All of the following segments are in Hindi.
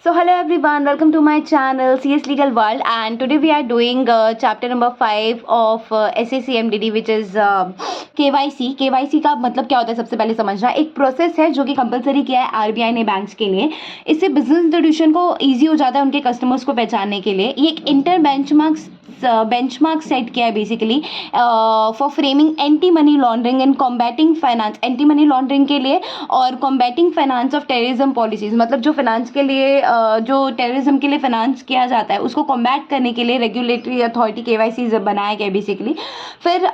So hello everyone, welcome to my channel CS Legal World, and today we are doing chapter number 5 of SACMDD, which is KYC. KYC का मतलब क्या होता है सबसे पहले समझना। एक प्रोसेस है जो कि कंपलसरी किया है आरबीआई ने बैंक्स के लिए। इससे बिजनेस इंस्टीट्यूशन को ईजी हो जाता है उनके कस्टमर्स को पहचानने के लिए। ये एक इंटर बेंचमार्क सेट किया है basically for framing anti money laundering and combating finance, anti money laundering के लिए और combating finance of terrorism policies, मतलब जो फाइनेंस के लिए जो टेररिज्म के लिए फाइनेंस किया जाता है उसको कॉम्बैट करने के लिए रेगुलेटरी अथॉरिटी केवाईसी बनाया गया बेसिकली। फिर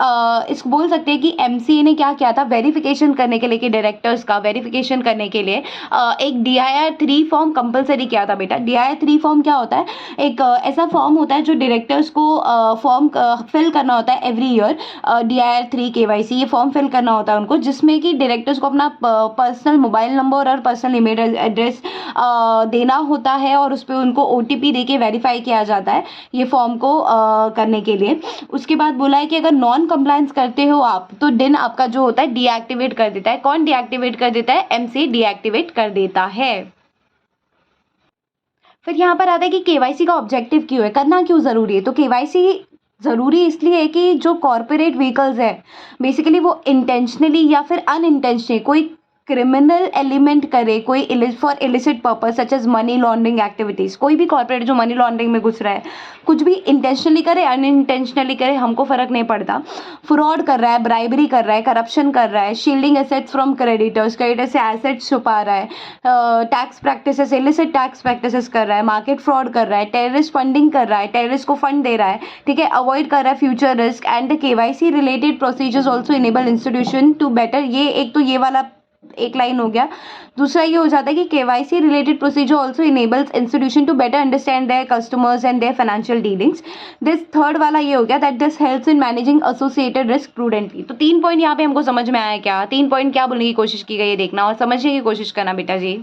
इसको बोल सकते हैं कि एमसीए ने क्या किया था, वेरिफिकेशन करने के लिए कि डायरेक्टर्स का वेरिफिकेशन करने के लिए एक DIR-3 फॉर्म कंपलसरी किया था बेटा। DIR-3 फॉर्म क्या होता है? एक ऐसा फॉर्म होता है जो डायरेक्टर्स को फॉर्म फिल करना होता है एवरी ईयर। DIR-3 KYC ये फॉर्म फिल करना होता है उनको, जिसमें कि डायरेक्टर्स को अपना पर्सनल मोबाइल नंबर और पर्सनल ईमेल एड्रेस देना होता है और उस पर उनको OTP दे के वेरीफाई किया जाता है ये फॉर्म को करने के लिए। उसके बाद बोला है कि अगर नॉन कंप्लायंस करते हो आप तो दिन आपका जो होता है डीएक्टिवेट कर देता है। कौन डीएक्टिवेट कर देता है? MC डीएक्टिवेट कर देता है। फिर यहाँ पर आता है कि केवाईसी का ऑब्जेक्टिव क्यों है, करना क्यों ज़रूरी है। तो केवाईसी ज़रूरी इसलिए है कि जो कॉरपोरेट व्हीकल्स है बेसिकली वो इंटेंशनली या फिर अनइंटेंशनली कोई क्रिमिनल एलिमेंट करे, कोई for illicit purpose such as money laundering activities. कोई भी कॉरपोरेट जो मनी लॉन्ड्रिंग में घुस रहा है, कुछ भी इंटेंशनली करे अनइंटेंशनली करे हमको फ़र्क नहीं पड़ता, फ्रॉड कर रहा है, ब्राइबरी कर रहा है, करप्शन कर रहा है, shielding assets from creditors, creditor से एसेट्स छुपा रहा है, tax practices, illicit tax practices कर रहा है, मार्केट फ्रॉड कर रहा है, टेररिस्ट फंडिंग कर रहा है, टेररिस्ट को फंड दे रहा है, ठीक है, अवॉइड कर रहा है future risk. And the KYC related procedures also enable institution to better, ये एक तो ये वाला एक लाइन हो गया। दूसरा ये हो जाता है कि KYC related procedure also enables institution to better understand their customers and their financial dealings. This third वाला ये हो गया that this helps in managing associated risk prudently. तो 3 पॉइंट यहाँ पे हमको समझ में आया क्या? 3 पॉइंट क्या बोलने की कोशिश की गई है देखना और समझने की कोशिश करना बेटा जी।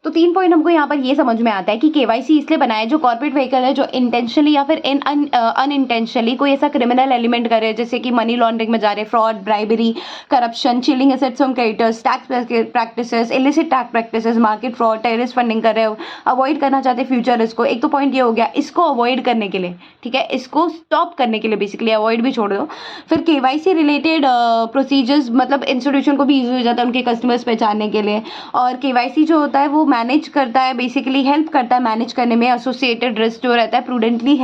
तो 3 पॉइंट हमको यहाँ पर ये समझ में आता है कि केवाईसी इसलिए बनाया जो कॉर्पोरेट व्हीकल है जो इंटेंशनली या फिर अनइंटेंशनली कोई ऐसा क्रिमिनल एलिमेंट करे, जैसे कि मनी लॉन्ड्रिंग में जा रहे, fraud, bribery, corruption, shielding assets from creditors, tax practices, illicit tax practices, market fraud, terrorist funding कर रहे हो, अवॉइड करना चाहते फ्यूचर रिस्क को। एक तो पॉइंट ये हो गया, इसको अवॉइड करने के लिए, ठीक है, इसको स्टॉप करने के लिए, बेसिकली अवॉइड भी छोड़ दो। फिर केवाईसी रिलेटेड प्रोसीजर्स मतलब इंस्टीट्यूशन को भी ईजी हो जाता है उनके कस्टमर्स पहचानने के लिए। और केवाईसी जो होता है वो मैनेज करता है, बेसिकली हेल्प करता है मैनेज करने में एसोसिएटेड रिस्क जो रहता है, प्रूडेंटली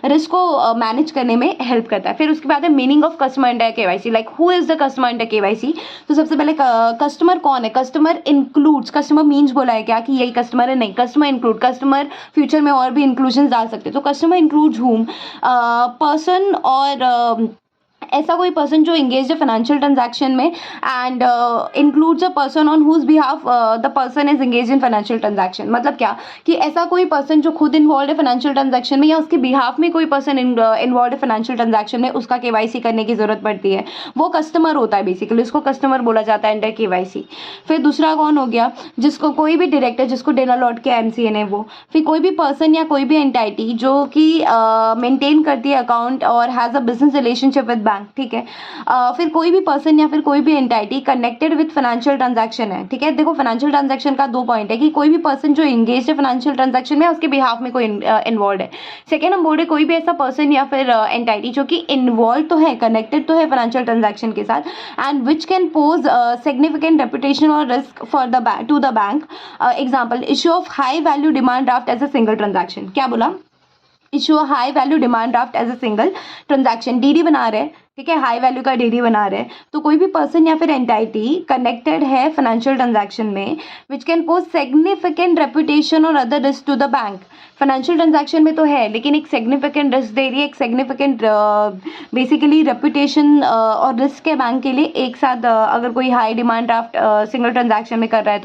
रिस्क को मैनेज करने में हेल्प करता है। फिर उसके बाद है meaning of customer under KYC, like who is the customer under KYC. तो सबसे पहले कस्टमर कौन है? कस्टमर इंक्लूड्स, कस्टमर मीन्स बोला है क्या कि यही कस्टमर है? नहीं, कस्टमर इंक्लूड, कस्टमर फ्यूचर में और भी इंक्लूजन डाल सकते हैं। तो कस्टमर इंक्लूड्स हुम, पर्सन और ऐसा कोई पर्सन जो इंगेज है फाइनेंशियल ट्रांजैक्शन में and includes a person on whose behalf the person is engage in financial transaction. मतलब क्या कि ऐसा कोई पर्सन जो खुद इन्वॉल्व है फाइनेंशियल ट्रांजैक्शन में या उसके बिहाफ में कोई पर्सन इन्वॉल्व है फाइनेंशियल ट्रांजैक्शन में, उसका केवाईसी करने की जरूरत पड़ती है, वो कस्टमर होता है बेसिकली, उसको कस्टमर बोला जाता है अंडर केवाईसी। फिर दूसरा कौन हो गया? जिसको कोई भी डायरेक्टर जिसको देना लौट के एमसीए ने वो। फिर कोई भी पर्सन या कोई भी एंटाइटी जो कि मेंटेन करती है अकाउंट और has a business relationship with bank, ठीक है। फिर कोई भी पर्सन या फिर कोई भी entity connected with financial transaction है, ठीक है। देखो फाइनेंशियल ट्रांजैक्शन का 2 पॉइंट है कि कोई भी पर्सन जो इंगेज है फाइनेंशियल ट्रांजैक्शन में उसके बिहाफ में कोई इन्वॉल्व है। सेकेंड हम बोल रहे कोई भी ऐसा पर्सन या फिर एंटाइटी जो कि इन्वॉल्व तो है, कनेक्टेड तो है फाइनेंशियल ट्रांजैक्शन के साथ and which can pose significant reputation और risk for the to the bank. Example, issue of high value demand draft as a single transaction. क्या बोला? Issue high value demand draft as a single transaction, DD बना रहे हैं, ठीक है, हाई वैल्यू का डीडी बना रहे हैं। तो कोई भी पर्सन या फिर एंटाइटी कनेक्टेड है फाइनेंशियल ट्रांजैक्शन में which can pose significant reputation और other risk to the bank. Financial transaction में तो है लेकिन एक सिग्निफिकेंट रिस्क दे रही है, एक सिग्निफिकेंट बेसिकली रेपुटेशन और रिस्क के बैंक के लिए एक साथ अगर कोई high demand draft single transaction में कर रहा है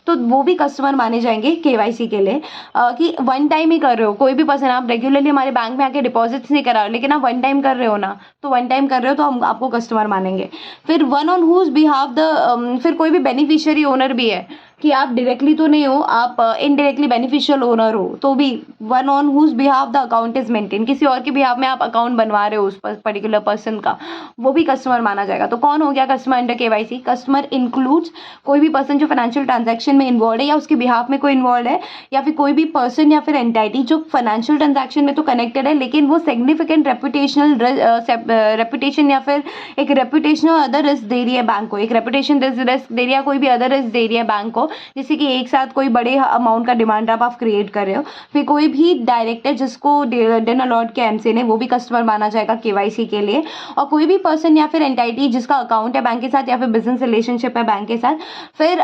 तो वो भी कस्टमर माने जाएंगे केवाईसी के लिए। कि वन टाइम ही कर रहे हो, कोई भी पर्सन आप रेगुलरली हमारे बैंक में आके डिपॉजिट्स नहीं करा रहे लेकिन आप वन टाइम कर रहे हो ना, तो वन टाइम कर रहे हो तो हम आपको कस्टमर मानेंगे। फिर one on whose behalf the, फिर कोई भी बेनिफिशियरी ओनर भी है, कि आप डायरेक्टली तो नहीं हो, आप इनडायरेक्टली बेनिफिशियल ओनर हो, तो भी one on whose behalf the account is maintain, किसी और के बिहाफ में आप अकाउंट बनवा रहे हो उस पर्टिकुलर पर्सन का, वो भी कस्टमर माना जाएगा। तो कौन हो गया customer under KYC? Customer includes कोई भी पर्सन जो फाइनेंशियल ट्रांजैक्शन में इन्वॉल्व है या उसके बिहाफ में कोई इन्वॉल्व है, या फिर कोई भी पर्सन या फिर एंटाइटी जो फाइनेंशियल ट्रांजैक्शन में तो कनेक्टेड है लेकिन वो सिग्निफिकेंट रेपुटेशन या फिर एक रेपुटेशनल अदर रिस्क दे रही है बैंक को, एक रेपुटेशन रिस्क दे रही है, कोई भी अदर रिस्क दे रही है बैंक को, जैसे कि एक साथ कोई बड़े अमाउंट का डिमांड ड्राफ्ट आप क्रिएट कर रहे हो। फिर कोई भी डायरेक्टर जिसको डेन अलॉट के एमसी ने, वो भी कस्टमर माना जाएगा केवाईसी के लिए। और कोई भी पर्सन या फिर एंटाइटी जिसका अकाउंट है बैंक के साथ या फिर बिजनेस रिलेशनशिप है बैंक के साथ। फिर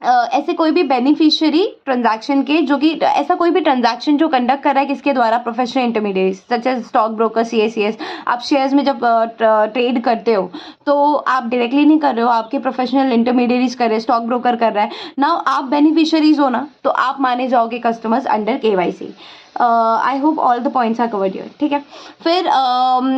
ऐसे कोई भी बेनिफिशियरी ट्रांजैक्शन के, जो कि ऐसा कोई भी ट्रांजैक्शन जो कंडक्ट कर रहा है किसके द्वारा? Professional intermediate such as stock broker, CA CS. आप शेयर्स में जब ट्रेड करते हो तो आप डायरेक्टली नहीं कर रहे हो, आपके प्रोफेशनल इंटरमीडिएट्स कर रहे हैं, स्टॉक ब्रोकर कर रहा है ना, आप बेनिफिशियरीज हो ना, तो आप माने जाओगे customers under KYC. I hope all the points are covered here, ठीक है। फिर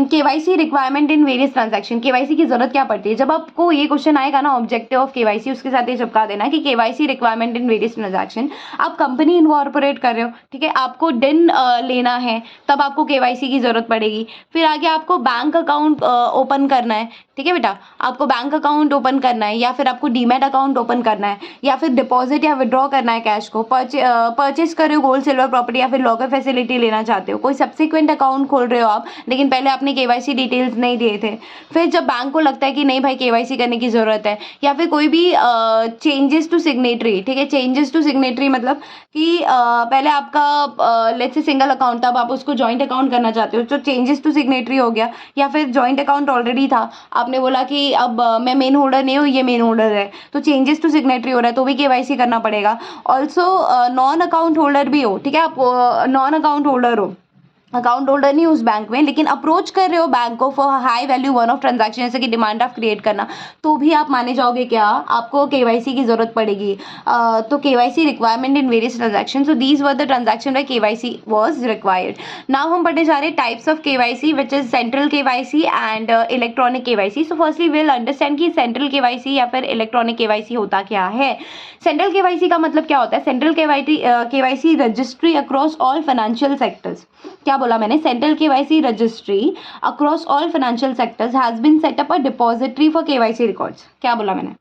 KYC requirement in various transaction, KYC की जरूरत क्या पड़ती है? जब आपको ये क्वेश्चन आएगा ना ऑब्जेक्टिव ऑफ केवाईसी, उसके साथ ये चिपका देना कि KYC requirement in various transaction. आप कंपनी इनकॉर्पोरेट कर रहे हो, ठीक है, आपको डिन लेना है, तब आपको केवाईसी की जरूरत पड़ेगी। फिर आगे आपको बैंक अकाउंट ओपन करना है, ठीक है बेटा, आपको बैंक अकाउंट ओपन करना है, या फिर आपको डीमैट अकाउंट ओपन करना है, या फिर डिपॉजिट या विड्रॉ करना है कैश को, परचेज कर रहे हो गोल्ड सिल्वर प्रॉपर्टी, या फिर लॉकर फैसिलिटी लेना चाहते हो, कोई सब्सिक्वेंट अकाउंट खोल रहे हो आप, लेकिन पहले आपने केवाईसी डिटेल्स नहीं दिए थे। फिर जब बैंक को लगता है कि नहीं भाई केवाईसी करने की जरूरत है, या फिर कोई भी चेंजेस टू सिग्नेटरी, ठीक है, चेंजेस टू सिग्नेटरी मतलब कि पहले आपका लेट्स से सिंगल अकाउंट था, अब आप उसको जॉइंट अकाउंट करना चाहते हो, तो चेंजेस टू सिग्नेटरी हो गया, या फिर जॉइंट अकाउंट ऑलरेडी था, आपने बोला कि अब मैं मेन होल्डर नहीं हूँ, ये मेन होल्डर है, तो चेंजेस टू सिग्नेटरी हो रहा है, तो भी केवाईसी करना पड़ेगा। ऑल्सो नॉन अकाउंट होल्डर भी हो, ठीक है, आप नॉन अकाउंट होल्डर हो, अकाउंट होल्डर नहीं उस बैंक में, लेकिन अप्रोच कर रहे हो बैंक को for high value one of transaction, जैसे कि डिमांड ड्राफ्ट क्रिएट करना, तो भी आप माने जाओगे क्या? आपको केवाईसी की जरूरत पड़ेगी। तो KYC requirement in various transaction, so these were the transaction where KYC was required. Now हम पढ़ने जा रहे हैं types of KYC which is central KYC and electronic KYC. So firstly will understand कि सेंट्रल केवाईसी या फिर इलेक्ट्रॉनिक केवाईसी होता क्या है। सेंट्रल केवाईसी का मतलब क्या होता है? Central KYC registry across all financial sectors. क्या बोला मैंने? Central KYC registry across all financial sectors has been set up a depository for KYC records. क्या बोला मैंने?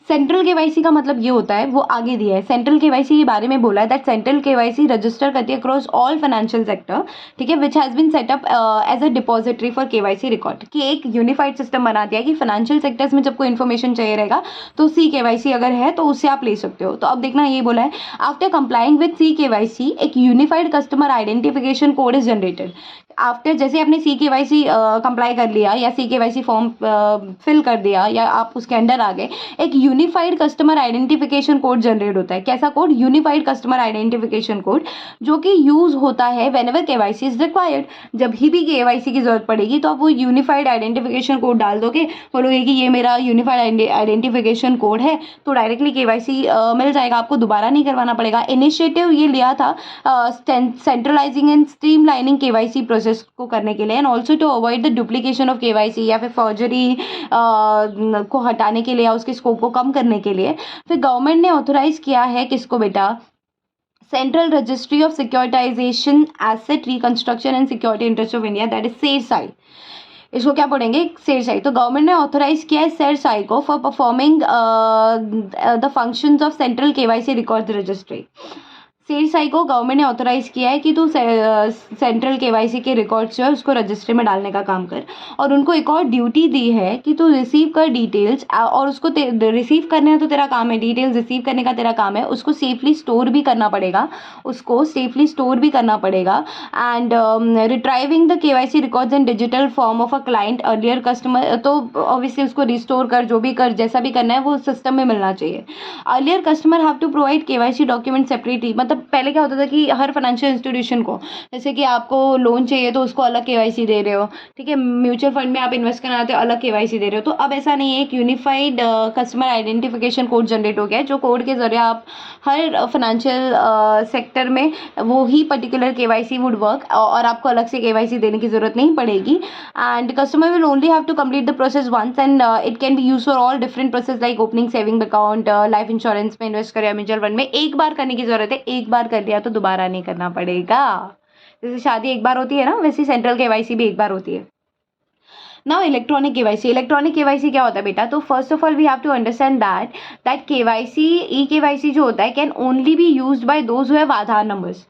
सेंट्रल केवाईसी का मतलब ये होता है, वो आगे दिया है, सेंट्रल केवाईसी के बारे में बोला है दैट सेंट्रल केवाईसी रजिस्टर करती है अक्रॉस ऑल फाइनेंशियल सेक्टर, ठीक है, which has been set up as a depository for KYC record, कि एक यूनिफाइड सिस्टम बना दिया कि फाइनेंशियल सेक्टर्स में जब कोई इन्फॉर्मेशन चाहिए रहेगा तो सी केवाईसी अगर है तो उससे आप ले सकते हो। तो अब देखना ये बोला है, after complying with C KYC एक unified customer identification code is generated. After जैसे आपने सी केवाईसी कंप्लाई कर लिया या सी केवाईसी फॉर्म फिल कर दिया या आप उसके अंडर आ गए, एक unified customer identification code generate होता है। कैसा code? Unified customer identification code, जो कि यूज होता है व्हेनेवर केवाईसी इज रिक्वायर्ड। जब ही भी केवाईसी की जरूरत पड़ेगी तो आप वो यूनिफाइड आइडेंटिफिकेशन कोड डाल दोगे, बोलोगे कि ये मेरा यूनिफाइड आइडेंटिफिकेशन कोड है, तो डायरेक्टली केवाईसी मिल जाएगा, आपको दोबारा नहीं करवाना पड़ेगा। इनिशिएटिव ये लिया था centralising and streamlining KYC process को करने के लिए, and also to avoid the duplication of KYC या फिर फॉर्जरी को हटाने के लिए या उसके स्कोप को कम करने के लिए। फिर गवर्नमेंट ने ऑथोराइज किया है किसको बेटा? Central registry of securitisation asset reconstruction and security interest of India, that is CERSAI. इसको क्या पढ़ेंगे? सेरसाई। तो गवर्नमेंट ने ऑथोराइज किया है सेरसाई को for performing the functions of central KYC record registry. CERSAI को गवर्नमेंट ने ऑथोराइज किया है कि तू सेंट्रल केवाईसी के रिकॉर्ड्स जो है उसको रजिस्ट्री में डालने का काम कर, और उनको एक और ड्यूटी दी है कि तू रिसीव कर डिटेल्स, और उसको रिसीव करने तो तेरा काम है, डिटेल्स रिसीव करने का तेरा काम है, उसको सेफली स्टोर भी करना पड़ेगा, and retrieving the KYC records in digital form of a client earlier customer, तो ऑब्वियसली उसको रिस्टोर कर, जो भी कर, जैसा भी करना है वो सिस्टम में मिलना चाहिए। Earlier customer have to provide KYC document separately, मतलब मतलब पहले क्या होता था कि हर फाइनेंशियल इंस्टीट्यूशन को, जैसे कि आपको लोन चाहिए तो उसको अलग केवाईसी दे रहे हो, ठीक है, म्यूचुअल फंड में आप इन्वेस्ट करना चाहते हो अलग केवाईसी दे रहे हो। तो अब ऐसा नहीं है, एक unified customer identification code generate हो गया है, जो कोड के ज़रिए आप हर फाइनेंशियल सेक्टर में वो ही पर्टिकुलर केवाईसी वुड वर्क, और आपको अलग से केवाईसी देने की ज़रूरत नहीं पड़ेगी। And customer will only have to complete the process once, and it can be use for all different process like opening saving account, life insurance में इन्वेस्ट करें, म्यूचुअल फंड में। एक बार करने की ज़रूरत है, एक बार कर दिया तो दोबारा नहीं करना पड़ेगा। जैसे शादी एक बार होती है ना, वैसे सेंट्रल केवाईसी भी एक बार होती है। Now electronic KYC, electronic KYC क्या होता है बेटा? तो first of all we have to understand that KYC, e KYC जो होता है can only be used by those who have Aadhaar numbers.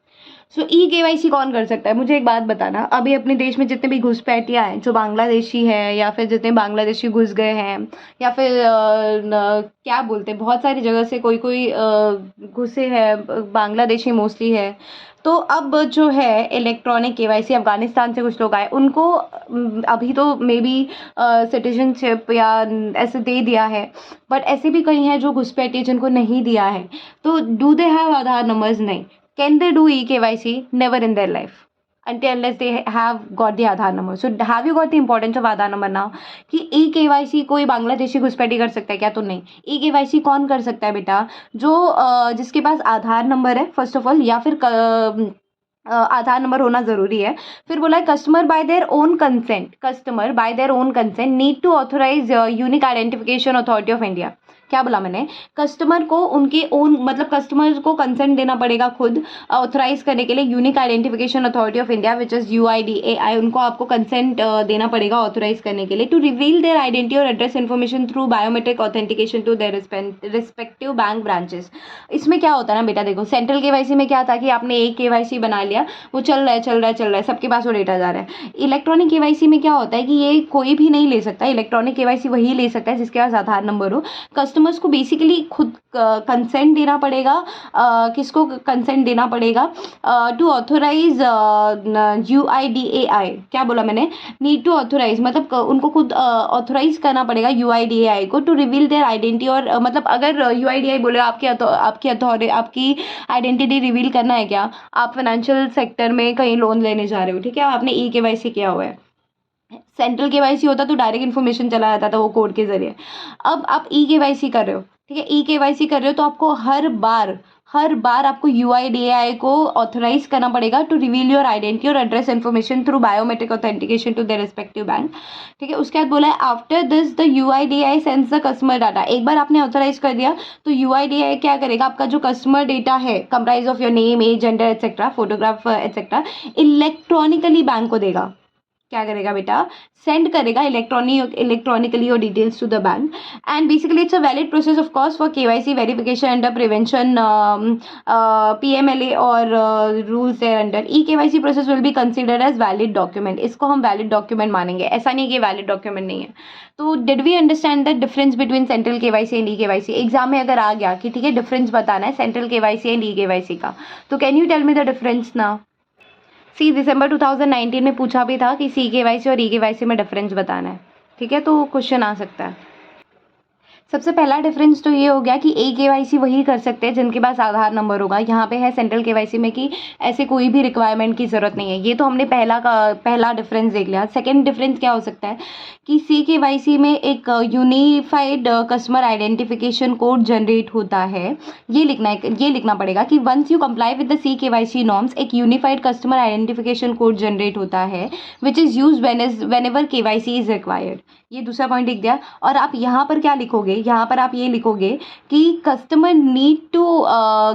So e KYC कौन कर सकता है? मुझे एक बात बताना, अभी अपने देश में जितने भी घुसपैठिया हैं जो बांग्लादेशी हैं, या फिर जितने बांग्लादेशी घुस गए हैं, या फिर क्या बोलते हैं, बहुत सारी जगह से कोई कोई घुसे हैं, बांग्लादेशी मोस्टली है। तो अब जो है इलेक्ट्रॉनिक केवाईसी, अफगानिस्तान से कुछ लोग आए, उनको अभी तो मे बी सिटीजनशिप या ऐसे दे दिया है, बट ऐसे भी कई हैं जो घुसपैठिए जिनको नहीं दिया है। तो do they have Aadhaar numbers? नहीं। Can they do e-KYC? Never in their life, until unless they have got the Aadhaar number. So have you got the importance of Aadhaar number now? कि e-KYC कोई बांग्लादेशी घुसपैठी कर सकता है क्या? तो नहीं। e-KYC कौन कर सकता है बेटा? जो जिसके पास आधार नंबर है फर्स्ट ऑफ ऑल, या फिर आधार नंबर होना ज़रूरी है। फिर बोला है customer by their own consent, customer by their own consent need to authorise unique identification authority of India. क्या बोला मैंने? कस्टमर को उनके ओन, मतलब कस्टमर को कंसेंट देना पड़ेगा खुद ऑथराइज करने के लिए unique identification authority of India which is UIDAI। उनको आपको कंसेंट देना पड़ेगा ऑथराइज करने के लिए टू रिवील देयर आइडेंटिटी और address information through biometric authentication to their respective bank branches. इसमें क्या होता है ना बेटा, देखो सेंट्रल केवाईसी में क्या था कि आपने एक केवाईसी बना लिया, वो चल रहा है चल रहा है चल रहा है, सबके पास वो डेटा जा रहा है। इलेक्ट्रॉनिक केवाईसी में क्या होता है कि ये कोई भी नहीं ले सकता, इलेक्ट्रॉनिक केवाईसी वही ले सकता है जिसके पास आधार नंबर हो। कस्टमर्स को बेसिकली खुद कंसेंट देना पड़ेगा, किसको कंसेंट देना पड़ेगा? To authorise UIDAI। क्या बोला मैंने? नीड टू ऑथोराइज, मतलब उनको खुद ऑथोराइज करना पड़ेगा UIDAI को टू रिवील देयर आइडेंटिटी। और मतलब अगर UIDAI बोले आपकी आइडेंटिटी रिवील करना है क्या, आप फाइनेंशियल सेक्टर में कहीं लोन लेने जा रहे हो, ठीक है, आपने e-KYC किया हुआ है। सेंट्रल केवाईसी होता तो डायरेक्ट इन्फॉर्मेशन चला जाता था वो कोड के जरिए। अब आप e-KYC कर रहे हो, ठीक है, e-KYC कर रहे हो तो आपको हर बार आपको UIDAI को ऑथराइज करना पड़ेगा टू रिवील योर आइडेंटिटी और address information through biometric authentication to their respective bank. ठीक है, उसके बाद बोला है after this the UIDAI sends the customer data. एक बार आपने ऑथराइज कर दिया तो UIDAI क्या करेगा? आपका जो कस्टमर डेटा है comprise of your name, age, gender etcetera, photograph etcetera, electronically bank को देगा। क्या करेगा बेटा? सेंड करेगा electronically your details to the bank. And basically it's a valid process of course for KYC verification under prevention PMLA और rules there under. e-KYC process will be considered as valid document. इसको हम वैलिड डॉक्यूमेंट मानेंगे, ऐसा नहीं कि वैलिड डॉक्यूमेंट नहीं है। तो did we understand the difference between central KYC and e-KYC? Exam में अगर आ गया कि ठीक है डिफरेंस बताना है सेंट्रल KYC एंड e-KYC का, तो can you tell me the difference now? दिसंबर 2019 में पूछा भी था कि e-KYC और e-KYC में डिफरेंस बताना है, ठीक है, तो क्वेश्चन आ सकता है। सबसे पहला डिफरेंस तो ये हो गया कि e-KYC वही कर सकते हैं जिनके पास आधार नंबर होगा। यहाँ पे है सेंट्रल KYC में कि ऐसे कोई भी रिक्वायरमेंट की ज़रूरत नहीं है। ये तो हमने पहला डिफरेंस देख लिया। सेकंड डिफरेंस क्या हो सकता है कि e-KYC में एक unified customer identification code generate होता है। ये लिखना पड़ेगा कि once you comply with the e-KYC norms, एक unified customer identification code generate होता है which is use whenever KYC is required. ये दूसरा पॉइंट लिख दिया। और आप यहाँ पर क्या लिखोगे? यहाँ पर आप ये लिखोगे कि customer need to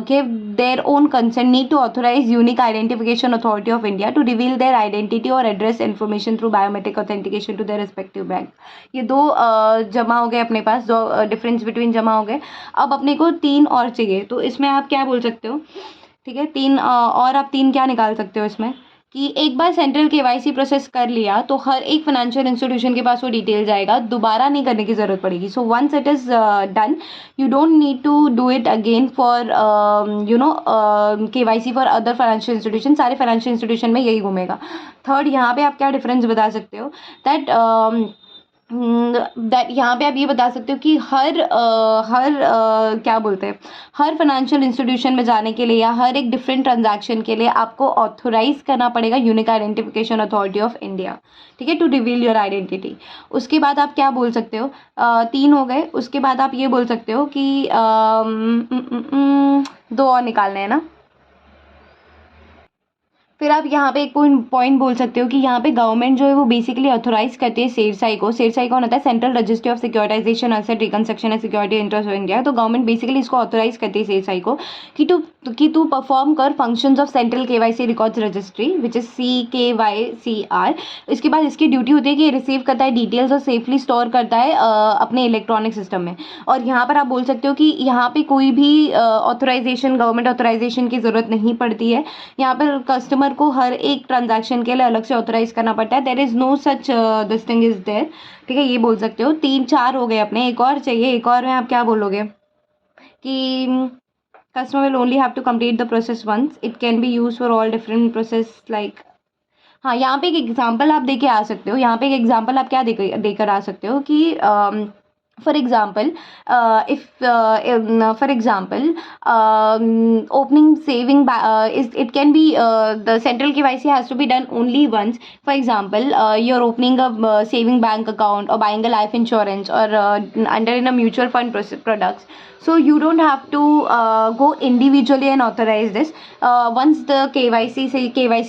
give their own consent, need to authorise unique identification authority of India to reveal their identity और address information through biometric authentication to their respective bank. ये दो जमा हो गए अपने पास, दो डिफरेंस बिटवीन जमा हो गए। अब अपने को 3 और चाहिए, तो इसमें आप क्या बोल सकते हो? ठीक है, 3 और आप 3 क्या निकाल सकते हो इसमें कि एक बार सेंट्रल KYC प्रोसेस कर लिया तो हर एक फाइनेंशियल इंस्टीट्यूशन के पास वो डिटेल जाएगा, दोबारा नहीं करने की ज़रूरत पड़ेगी। So once it is done, you don't need to do it again for KYC for other financial institution. सारे फाइनेंशियल इंस्टीट्यूशन में यही घूमेगा। थर्ड, यहाँ पे आप क्या डिफरेंस बता सकते हो? दैट दैट यहाँ पे आप ये बता सकते हो कि क्या बोलते हैं, हर फाइनेंशियल इंस्टीट्यूशन में जाने के लिए या हर एक डिफरेंट ट्रांजैक्शन के लिए आपको ऑथोराइज करना पड़ेगा unique identification authority of India, ठीक है, टू रिवील योर आइडेंटिटी। उसके बाद आप क्या बोल सकते हो, 3 हो गए। उसके बाद आप ये बोल सकते हो कि 2 और निकालने हैं ना। फिर आप यहाँ पे एक पॉइंट बोल सकते हो कि यहाँ पे गवर्नमेंट जो है वो बेसिकली ऑथोराइज करती है सेरसाई को। सेरसाई कौन होता है, central registry of securitisation asset reconstruction and security interest of India. तो गवर्नमेंट बेसिकली इसको ऑथोराइज करती है सेरसाई को कि तू परफॉर्म कर functions of central KYC records registry which is CKYCR। इसके बाद इसकी ड्यूटी होती है कि रिसीव करता है डिटेल्स और सेफली स्टोर करता है अपने इलेक्ट्रॉनिक सिस्टम में। और यहाँ पर आप बोल सकते हो कि यहाँ पे कोई भी ऑथोराइजेशन, गवर्नमेंट ऑथोराइजेशन की ज़रूरत नहीं पड़ती है। यहाँ पर कस्टमर को हर एक ट्रांजैक्शन के लिए अलग से ऑथोराइज करना पड़ता है। There is no such this thing is there, ठीक है, ये बोल सकते हो। 3-4 हो गए अपने, एक और चाहिए। एक और में आप क्या बोलोगे कि customer will only have to complete the process once, it can be use for all different process like. हाँ, यहाँ पे एक एग्जाम्पल आप देके आ सकते हो। यहाँ पे एक एग्जाम्पल आप क्या देकर आ सकते हो कि for example, if for example, opening saving is, it can be the central KYC has to be done only once. For example, you're opening a saving bank account or buying a life insurance or under in a mutual fund products. So you don't have to go individually and authorize this. Once the KYC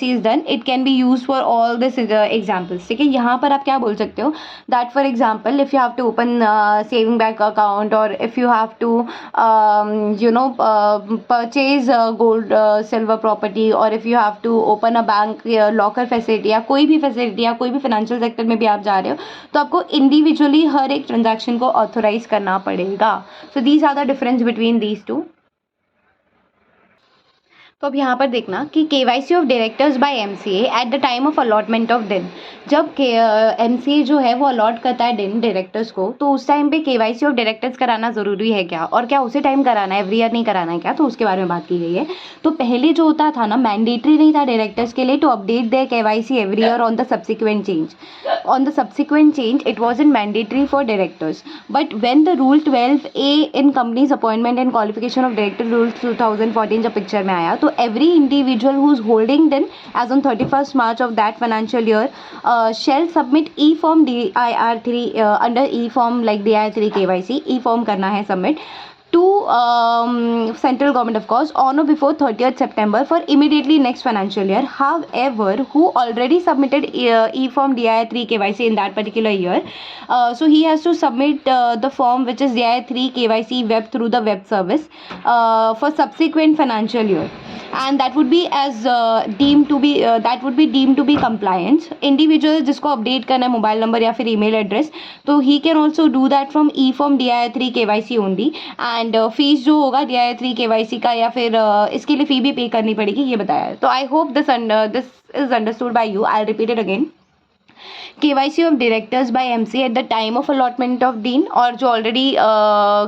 is done, it can be used for all this examples, ठीक है। यहाँ पर आप क्या बोल सकते हो, that for example, if you have to open saving bank account or if you have to purchase gold silver property or if you have to open a bank locker facility या कोई भी फैसिलिटी या कोई भी फाइनेंशियल सेक्टर में भी आप जा रहे हो तो आपको इंडिविजुअली हर एक ट्रांजैक्शन को ऑथोराइज करना पड़ेगा। So these are the difference between these two. तो अब यहाँ पर देखना कि KYC of directors by MCA at the time of allotment of DIN. जब MCA जो है वो अलॉट करता है डिन डायरेक्टर्स को, तो उस टाइम पे KYC ऑफ डायरेक्टर्स कराना ज़रूरी है क्या, और क्या उसी टाइम कराना है, एवरी ईयर नहीं कराना है क्या, तो उसके बारे में बात की गई है। तो पहले जो होता था ना, मैंडेटरी नहीं था डायरेक्टर्स के लिए to update their KYC every year on the subsequent change. On the subsequent change it was in mandatory for directors, but when the rule 12A in companies appointment and qualification of director rule 2014 जब पिक्चर में आया, तो every individual who is holding then as on 31st March of that financial year shall submit e-form DIR3 under e-form like DIR3 KYC e-form करना है submit to central government of course on or before 30th September for immediately next financial year. However, who already submitted e-form DIR3 KYC in that particular year, so he has to submit the form which is DIR3 KYC web through the web service for subsequent financial year, and that would be as deemed to be compliance. Individual जिसको अपडेट करना है मोबाइल नंबर या फिर ईमेल एड्रेस, तो he can also do that from e-form DIR3 KYC only. And fees जो होगा DIR3 KYC का या फिर इसके लिए फ़ी भी पे करनी पड़ेगी, ये बताया है। तो आई hope this is understood by you. I repeat it again. KYC of directors by MCA at the time of allotment of dean, और जो ऑलरेडी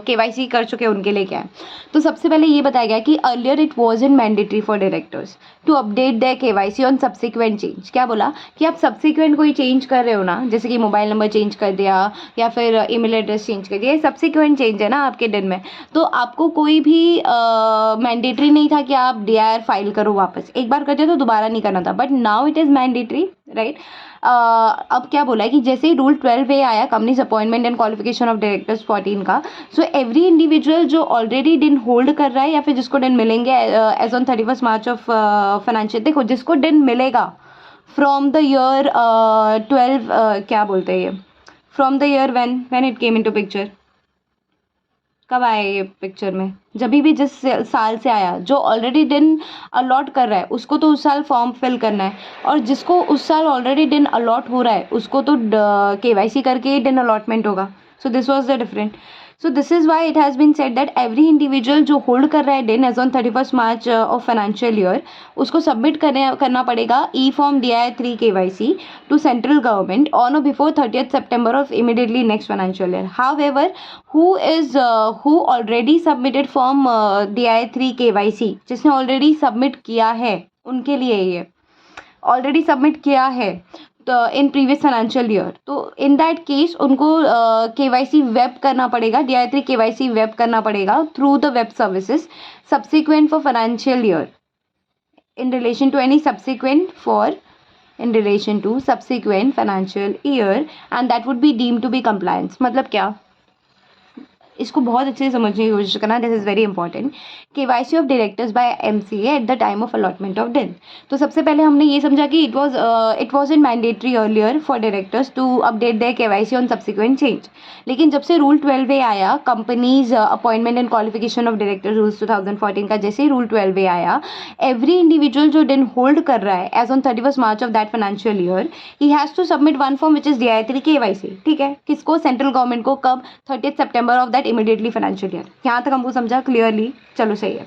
KYC कर चुके हैं उनके लिए क्या है। तो सबसे पहले ये बताया गया कि earlier it was in mandatory for directors to update their KYC on subsequent change. क्या बोला कि आप सब्सिक्वेंट कोई चेंज कर रहे हो ना, जैसे कि मोबाइल नंबर चेंज कर दिया या फिर ईमेल एड्रेस चेंज कर दिया, ये सब्सिक्वेंट चेंज है ना आपके दिन में, तो आपको कोई भी मैंडेटरी नहीं था कि आप DIR फाइल करो वापस। एक बार करते तो दोबारा नहीं करना था, but now it is mandatory, right. अब क्या बोला है कि जैसे ही रूल 12A आया companies appointment and qualification of directors 14 का, सो एवरी इंडिविजुअल जो ऑलरेडी डिन होल्ड कर रहा है या फिर जिसको डिन मिलेंगे as on 31st March of financial, देखो जिसको डिन मिलेगा फ्रॉम द ईयर 12 क्या बोलते हैं ये, from the year when it came into picture, कब आया ये पिक्चर में, जब भी जिस साल से आया, जो ऑलरेडी डिन अलॉट कर रहा है उसको तो उस साल फॉर्म फिल करना है, और जिसको उस साल ऑलरेडी डिन अलॉट हो रहा है उसको तो KYC करके ही डिन अलॉटमेंट होगा। So this was the different. So this is why it has been said that every individual जो होल्ड कर रहा है DIN as on 31st March of financial year, उसको सबमिट करना पड़ेगा e-form DIR3 KYC to central government on और before 30th September of immediately next financial year. However who already submitted form DIR3 KYC, जिसने ऑलरेडी सबमिट किया है उनके लिए ये ऑलरेडी सबमिट किया है, इन प्रीवियस फाइनेंशियल ईयर, तो इन दैट केस उनको केवाईसी वेब करना पड़ेगा, DI3 केवाईसी वेब करना पड़ेगा through the web services subsequent for financial year in relation to any subsequent financial year, and that would be deemed to be compliance. मतलब क्या, इसको बहुत अच्छे से समझने की कोशिश करना, this is very important. KYC of directors by MCA at the time of allotment of death. तो सबसे पहले हमने ये समझा कि it was in mandatory earlier for directors to update their KYC on subsequent change, लेकिन जब से रूल 12A आया, companies appointment and qualification of directors rules 2014 का, जैसे ही रूल 12A आया, एवरी इंडिविजुअल जो दिन होल्ड कर रहा है as on 31 March of that financial year, he has to submit one form which is DI3 KYC. ठीक है, किसको? सेंट्रल गवर्नमेंट को। कब? 30 September of that immediately financial year. यहाँ तक हमको समझा क्लियरली? चलो सही है।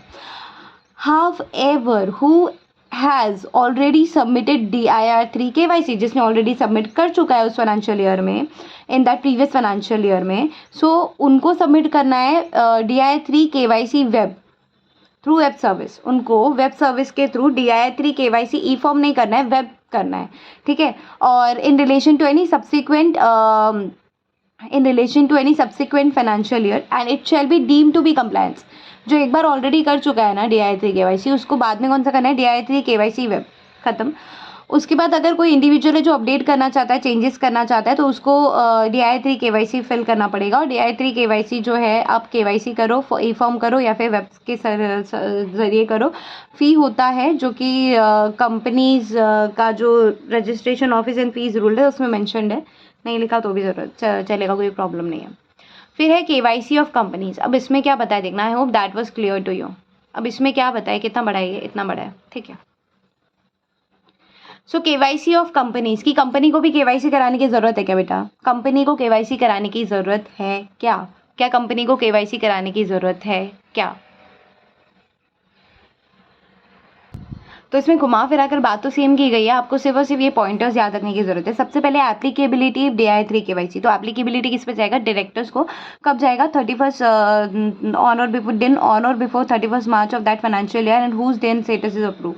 However, who has already submitted DIR3 KYC, जिसने ऑलरेडी सबमिट कर चुका है उस फाइनेंशियल ईयर में, in that previous financial year में, सो उनको सबमिट करना है DIR3 KYC web through web service. उनको वेब सर्विस के थ्रू DIR3 KYC ई फॉर्म नहीं करना है, वेब करना है। ठीक है, और in relation to any subsequent financial year and it shall be deem to be compliance. जो एक बार ऑलरेडी कर चुका है ना DI3 KYC, उसको बाद में कौन सा करना है? DI3 KYC वेब, खत्म। उसके बाद अगर कोई इंडिविजुअल है जो अपडेट करना चाहता है, चेंजेस करना चाहता है, तो उसको DI3 KYC फिल करना पड़ेगा। और DI3 KYC जो है, आप KYC करो, ई फॉर्म करो या फिर वेब के ज़रिए करो, फ़ी होता है जो कि कंपनीज का जो registration office and fees rule है उसमें मैंशनड है, नहीं लिखा तो भी ज़रूरत चलेगा, कोई प्रॉब्लम नहीं है। फिर है केवाईसी ऑफ कंपनीज। अब इसमें क्या बताया देखना, I hope that was clear to you. अब इसमें क्या बताया, कितना बड़ा है ये? इतना बड़ा है। ठीक है, सो केवाईसी ऑफ कंपनीज, की कंपनी को भी केवाईसी कराने की ज़रूरत है क्या बेटा? कंपनी को केवाईसी कराने की ज़रूरत है क्या? क्या कंपनी को केवाईसी कराने की ज़रूरत है क्या? तो इसमें घुमा फिरा कर बात तो सेम की गई है, आपको सिर्फ और सिर्फ ये पॉइंटर्स याद रखने की जरूरत है। सबसे पहले एप्लीकेबिलिटी DI3 KYC, तो एप्लीकेबिलिटी किस पे जाएगा? डायरेक्टर्स को। कब जाएगा? 31 ऑन और before 31 March of that financial year and whose then status is approve.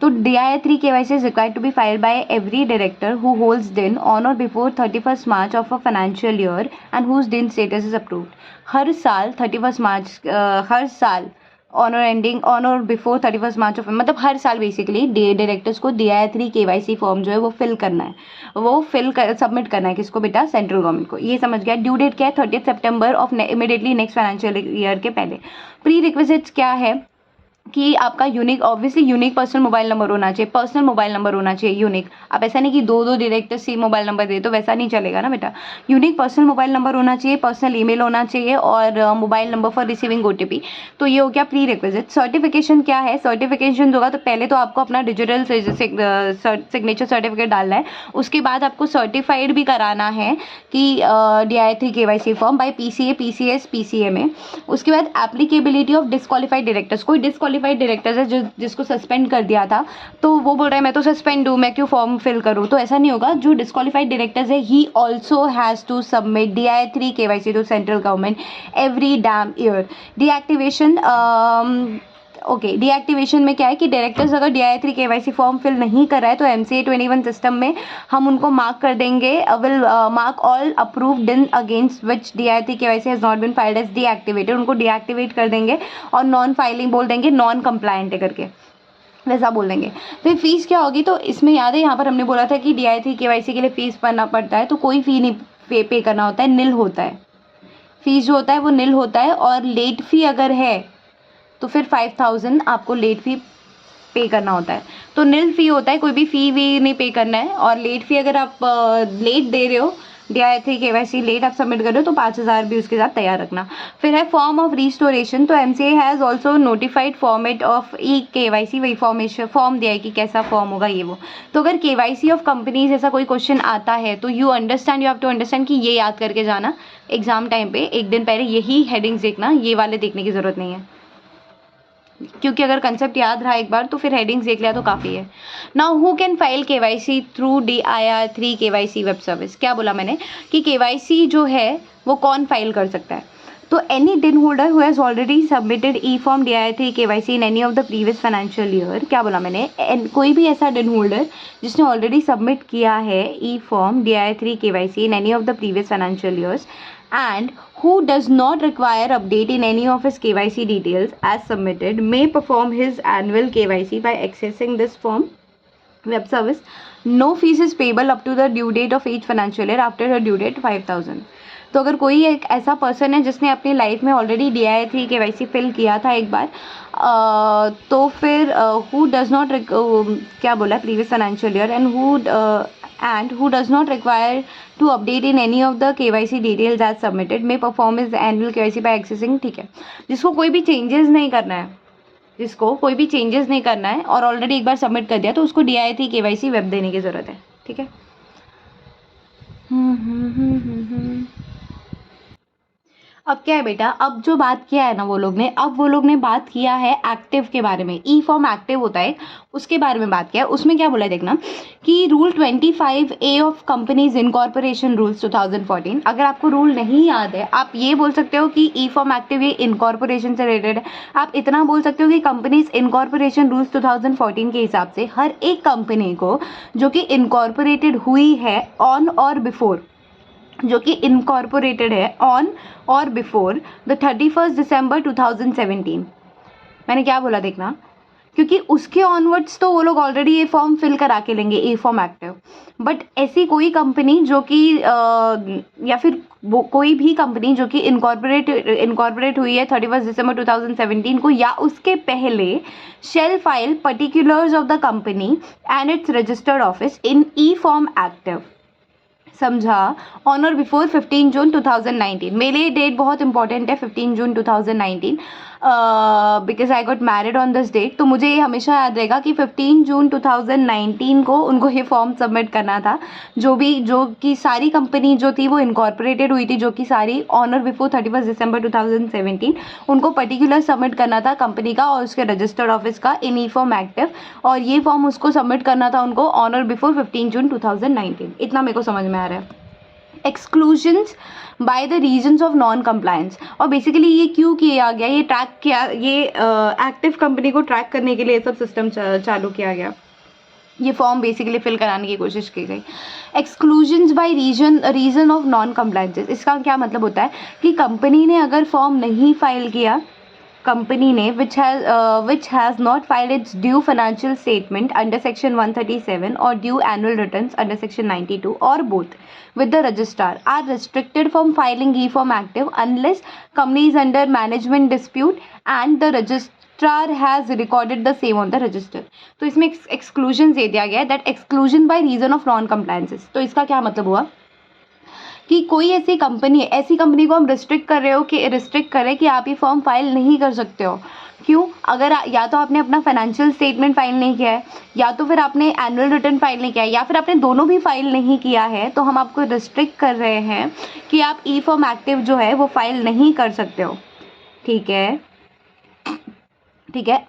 तो DI3 KYC is required to be filed by every director who holds DIN on or before 31st March of a financial year and whose DIN status is approved। हर साल 31 मार्च, हर साल ऑन और बिफोर 31 मार्च ऑफ, मतलब हर साल बेसिकली डायरेक्टर्स को DI3 KYC फॉर्म जो है वो फिल करना है, वो सबमिट करना है। किसको बेटा? सेंट्रल गवर्नमेंट को। ये समझ गया। ड्यू डेट क्या है? 30 September of immediately next financial year के पहले। प्री रिक्विजिट्स क्या है कि आपका unique, obviously unique personal mobile number होना चाहिए, पर्सनल मोबाइल नंबर होना चाहिए यूनिक। आप ऐसा नहीं कि दो डायरेक्टर सेम मोबाइल नंबर दे, तो वैसा नहीं चलेगा ना बेटा। यूनिक पर्सनल मोबाइल नंबर होना चाहिए, पर्सनल ईमेल होना चाहिए और mobile number for receiving OTP। तो ये हो गया प्री रिक्विजिट। सर्टिफिकेशन क्या है? सर्टिफिकेशन होगा तो पहले तो आपको अपना डिजिटल सिग्नेचर सर्टिफिकेट डालना है, उसके बाद आपको सर्टिफाइड भी कराना है कि DI3 KYC form by PCA, PCS, PCA में। उसके बाद एप्लीकेबिलिटी ऑफ डिस्क्वालीफाइड डायरेक्टर्स। कोई डिस्क्वालीफाइड डायरेक्टर्स है जिसको सस्पेंड कर दिया था, तो वो बोल रहा है मैं तो सस्पेंड हूँ, मैं क्यों फॉर्म फिल करूँ? तो ऐसा नहीं होगा। जो डिस्क्वालीफाइड डायरेक्टर्स है, he also has to submit DI3 KYC to central government every damn year. Deactivation, okay, deactivation में क्या है कि डायरेक्टर्स अगर DI3 KYC फॉर्म फिल नहीं कर रहा है तो MCA 21 सिस्टम में हम उनको मार्क कर देंगे, will mark all approved DIN against which DI3 KYC has not been filed as deactivated. उनको डीएक्टिवेट कर देंगे और नॉन फाइलिंग बोल देंगे, नॉन कंप्लायंट है करके वैसा बोल देंगे। फिर फीस क्या होगी? तो इसमें याद है यहाँ पर हमने बोला था कि DI3 KYC के लिए फीस भरना पड़ता है, तो कोई फ़ी नहीं पे करना होता है, निल होता है। फीस जो होता है वो निल होता है, और लेट फ़ी अगर है तो फिर 5000 आपको लेट फ़ी पे करना होता है। तो निल फ़ी होता है, कोई भी फ़ी भी नहीं पे करना है। और लेट फ़ी अगर आप लेट दे रहे हो, DI3 KYC लेट आप सबमिट कर रहे हो, तो 5000 भी उसके साथ तैयार रखना। फिर है फॉर्म ऑफ रिस्टोरेशन। तो MCA has also notified format of KYC, वही फॉर्म दिया है कि कैसा फॉर्म होगा ये वो। तो अगर KYC ऑफ कंपनीज ऐसा कोई क्वेश्चन आता है तो यू हैव टू अंडरस्टैंड कि ये याद करके जाना एग्जाम टाइम पे, एक दिन पहले यही हेडिंग्स देखना, ये वाले देखने की ज़रूरत नहीं है, क्योंकि अगर कंसेप्ट याद रहा एक बार तो फिर हेडिंग्स देख लिया तो काफ़ी है। Now who can file KYC through DIR3 KYC web service. क्या बोला मैंने कि KYC जो है वो कौन फाइल कर सकता है? तो एनी डिन holder who has already submitted E form DI3 KYC in any of the previous financial year, क्या बोला मैंने, कोई भी ऐसा डिन होल्डर जिसने ऑलरेडी सबमिट किया है e form DI3 KYC in any of the previous financial years and who does not require update in any of his KYC details as submitted may perform his annual KYC by accessing this form web service. No fees is payable up to the due date of each financial year after the due date 5,000. तो अगर कोई एक ऐसा पर्सन है जिसने अपनी लाइफ में ऑलरेडी DI3 KYC फिल किया था एक बार, तो फिर हु डज नॉट क्या बोला previous financial year and who does not require to update in any of the KYC details as submitted may perform his annual KYC by accessing, ठीक है, जिसको कोई भी चेंजेस नहीं करना है, जिसको कोई भी चेंजेस नहीं करना है और ऑलरेडी एक बार सबमिट कर दिया तो उसको DI3 KYC वेब देने की ज़रूरत है, ठीक है। अब क्या है बेटा, अब जो बात किया है ना वो लोग ने बात किया है एक्टिव के बारे में, ई फॉर्म एक्टिव होता है उसके बारे में बात किया है। उसमें क्या बोला है देखना कि rule 25A of companies incorporation rules 2014, अगर आपको रूल नहीं याद है आप ये बोल सकते हो कि ई फॉर्म एक्टिव ये इनकॉर्पोरेशन से रिलेटेड है। आप इतना बोल सकते हो कि कंपनीज इनकॉर्पोरेशन रूल्स 2014 के हिसाब से हर एक कंपनी को जो कि इनकॉर्पोरेटेड हुई है ऑन और बिफोर, जो कि इनकॉर्पोरेटेड है ऑन और बिफोर द 31 दिसंबर 2017, मैंने क्या बोला देखना, क्योंकि उसके ऑनवर्ड्स तो वो लोग ऑलरेडी ये फॉर्म फिल करा के लेंगे ई फॉर्म एक्टिव। बट ऐसी कोई कंपनी जो कि या फिर वो कोई भी कंपनी जो कि इनकॉर्पोरेट हुई है 31 दिसंबर 2017 को या उसके पहले shall file particulars of the company and its registered office in e form active, समझा, ऑन और बिफोर 15 जून 2019। मेरे लिए डेट बहुत इंपॉर्टेंट है 15 June 2019 because I got married on this date. तो मुझे ये हमेशा याद रहेगा कि 15 जून 2019 को उनको ये फॉर्म सबमिट करना था, जो कि सारी कंपनी जो थी वो इनकॉर्पोरेटेड हुई थी, जो कि सारी ऑन और बिफोर 31 दिसंबर 2017 उनको पर्टिकुलर सबमिट करना था कंपनी का और उसके रजिस्टर्ड ऑफिस का इन ई फॉर्म एक्टिव, और ये फॉर्म उसको सबमिट करना था उनको ऑन और बिफोर 15 जून 2019। इतना मेरे को समझ में आ रहा है। Exclusions by the reasons of non compliance, और बेसिकली ये क्यों किया गया, ये ट्रैक किया, ये एक्टिव कंपनी को ट्रैक करने के लिए सब सिस्टम चालू किया गया, ये फॉर्म बेसिकली फिल कराने की कोशिश की गई। Exclusions by reason of non compliances, इसका क्या मतलब होता है कि कंपनी ने अगर फॉर्म नहीं फाइल किया, कंपनी ने which has not filed its due financial statement under section 137 or due annual returns under section 92 or both with the registrar are restricted from filing e-form active unless company is under management dispute and the registrar has recorded the same on the register। तो इसमें exclusions दे दिया गया है, that exclusion by reason of non compliances। तो इसका क्या मतलब हुआ कि कोई ऐसी कंपनी को हम रिस्ट्रिक्ट कर रहे हैं कि आप ये फॉर्म फाइल नहीं कर सकते हो। क्यों? अगर या तो आपने अपना फाइनेंशियल स्टेटमेंट फाइल नहीं किया है, या तो फिर आपने एनुअल रिटर्न फाइल नहीं किया है, या फिर आपने दोनों भी फाइल नहीं किया है, तो हम आपको रिस्ट्रिक्ट कर रहे हैं कि आप ई फॉर्म एक्टिव जो है वो फाइल नहीं कर सकते हो। ठीक है,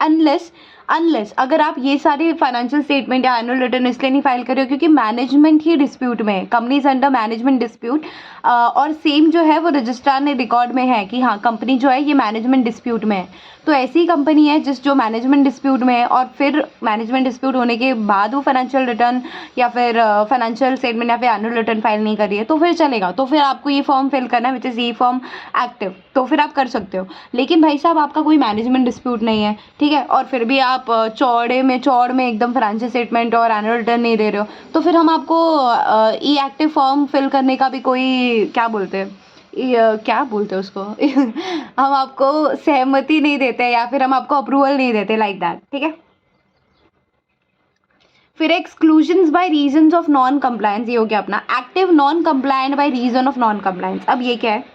अनलेस अगर आप ये सारे फाइनेंशियल स्टेटमेंट या एनुअल रिटर्न इसलिए नहीं फाइल कर रहे हो क्योंकि मैनेजमेंट ही डिस्प्यूट में है, company is under management dispute, और सेम जो है वो रजिस्ट्रार ने रिकॉर्ड में है कि हाँ कंपनी जो है ये मैनेजमेंट डिस्प्यूट में है। तो ऐसी कंपनी है जो मैनेजमेंट डिस्प्यूट में है और फिर मैनेजमेंट डिस्प्यूट होने के बाद वो फाइनेंशियल रिटर्न या फिर फाइनेंशियल स्टेटमेंट या फिर एनुअल रिटर्न फाइल नहीं कर रही है, तो फिर चलेगा, तो फिर आपको ये फॉर्म फिल करना है which is E form active, तो फिर आप कर सकते हो। लेकिन भाई साहब आपका कोई मैनेजमेंट डिस्प्यूट नहीं है, ठीक है, और फिर भी आप चौड़ में एकदम फाइनेंशियल स्टेटमेंट और एनुअल रिटर्न नहीं दे रहे हो, तो फिर हम आपको ई एक्टिव फॉर्म फिल करने का भी कोई क्या बोलते हैं उसको हम आपको सहमति नहीं देते या फिर हम आपको अप्रूवल नहीं देते लाइक दैट। ठीक है, फिर exclusions by reasons of non compliance, ये हो गया अपना active non compliant by reason of non compliance. अब ये क्या है?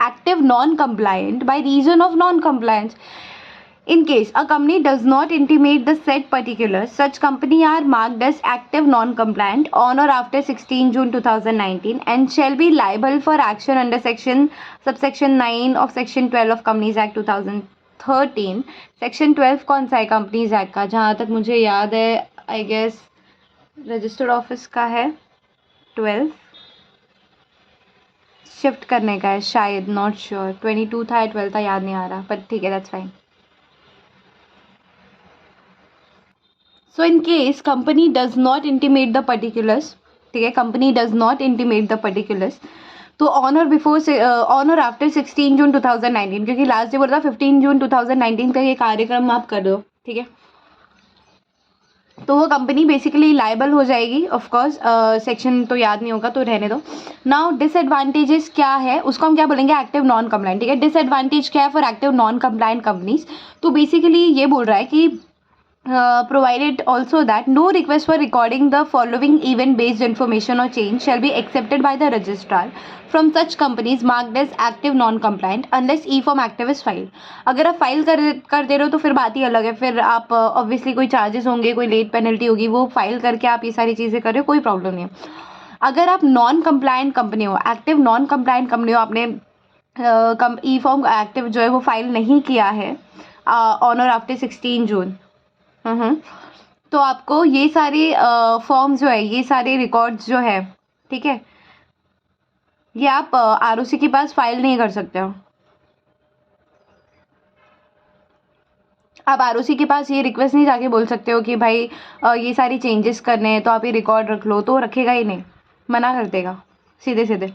Active non compliant by reason of non compliance. In case a company does not intimate the said particulars, such company are marked as active non-compliant on or after 16 June 2019 and shall be liable for action under subsection 9 of section 12 of Companies Act 2013। section 12 कौन सा है Companies Act का? जहाँ तक मुझे याद है I guess रजिस्टर्ड ऑफिस का है 12, शिफ्ट करने का है शायद, नॉट श्योर। 22 था या 12 था याद नहीं आ रहा, बट ठीक है, that's fine. So in case company does not intimate the particulars, ठीक है, company does not intimate the particulars, तो ऑन और before on or after 16 June 2019, क्योंकि लास्ट डे बोला था 15 जून 2019 का ये कार्यक्रम आप कर दो, ठीक है, तो वो कंपनी बेसिकली लाइबल हो जाएगी। ऑफ कोर्स सेक्शन तो याद नहीं होगा तो रहने दो। नाउ डिसएडवांटेजेस क्या है, उसको हम क्या बोलेंगे, एक्टिव नॉन कंप्लाइंट, ठीक है। डिसएडवांटेज क्या है for active non compliant companies, तो बेसिकली ये बोल रहा है कि provided also that no request for recording the following event based information or change shall be accepted by the registrar from such companies marked as active non compliant unless e-form active is filed। अगर आप फाइल कर दे रहे हो तो फिर बात ही अलग है, फिर आप ऑब्वियसली कोई चार्जेस होंगे, कोई लेट पेनल्टी होगी, वो फाइल करके आप ये सारी चीज़ें कर रहे हो, कोई प्रॉब्लम नहीं है। अगर आप नॉन कंप्लायंट कंपनी हो, एक्टिव नॉन कंप्लायंट कंपनी हो, आपने ई फॉर्म एक्टिव जो है वो फाइल नहीं किया है ऑन और आफ्टर 16 जून, तो आपको ये सारे फॉर्म जो है, ये सारे रिकॉर्ड्स जो है, ठीक है, ये आप आरओसी के पास फाइल नहीं कर सकते हो। आप आरओसी के पास ये रिक्वेस्ट नहीं जाके बोल सकते हो कि भाई ये सारी चेंजेस करने हैं तो आप ये रिकॉर्ड रख लो, तो रखेगा ही नहीं, मना कर देगा सीधे सीधे,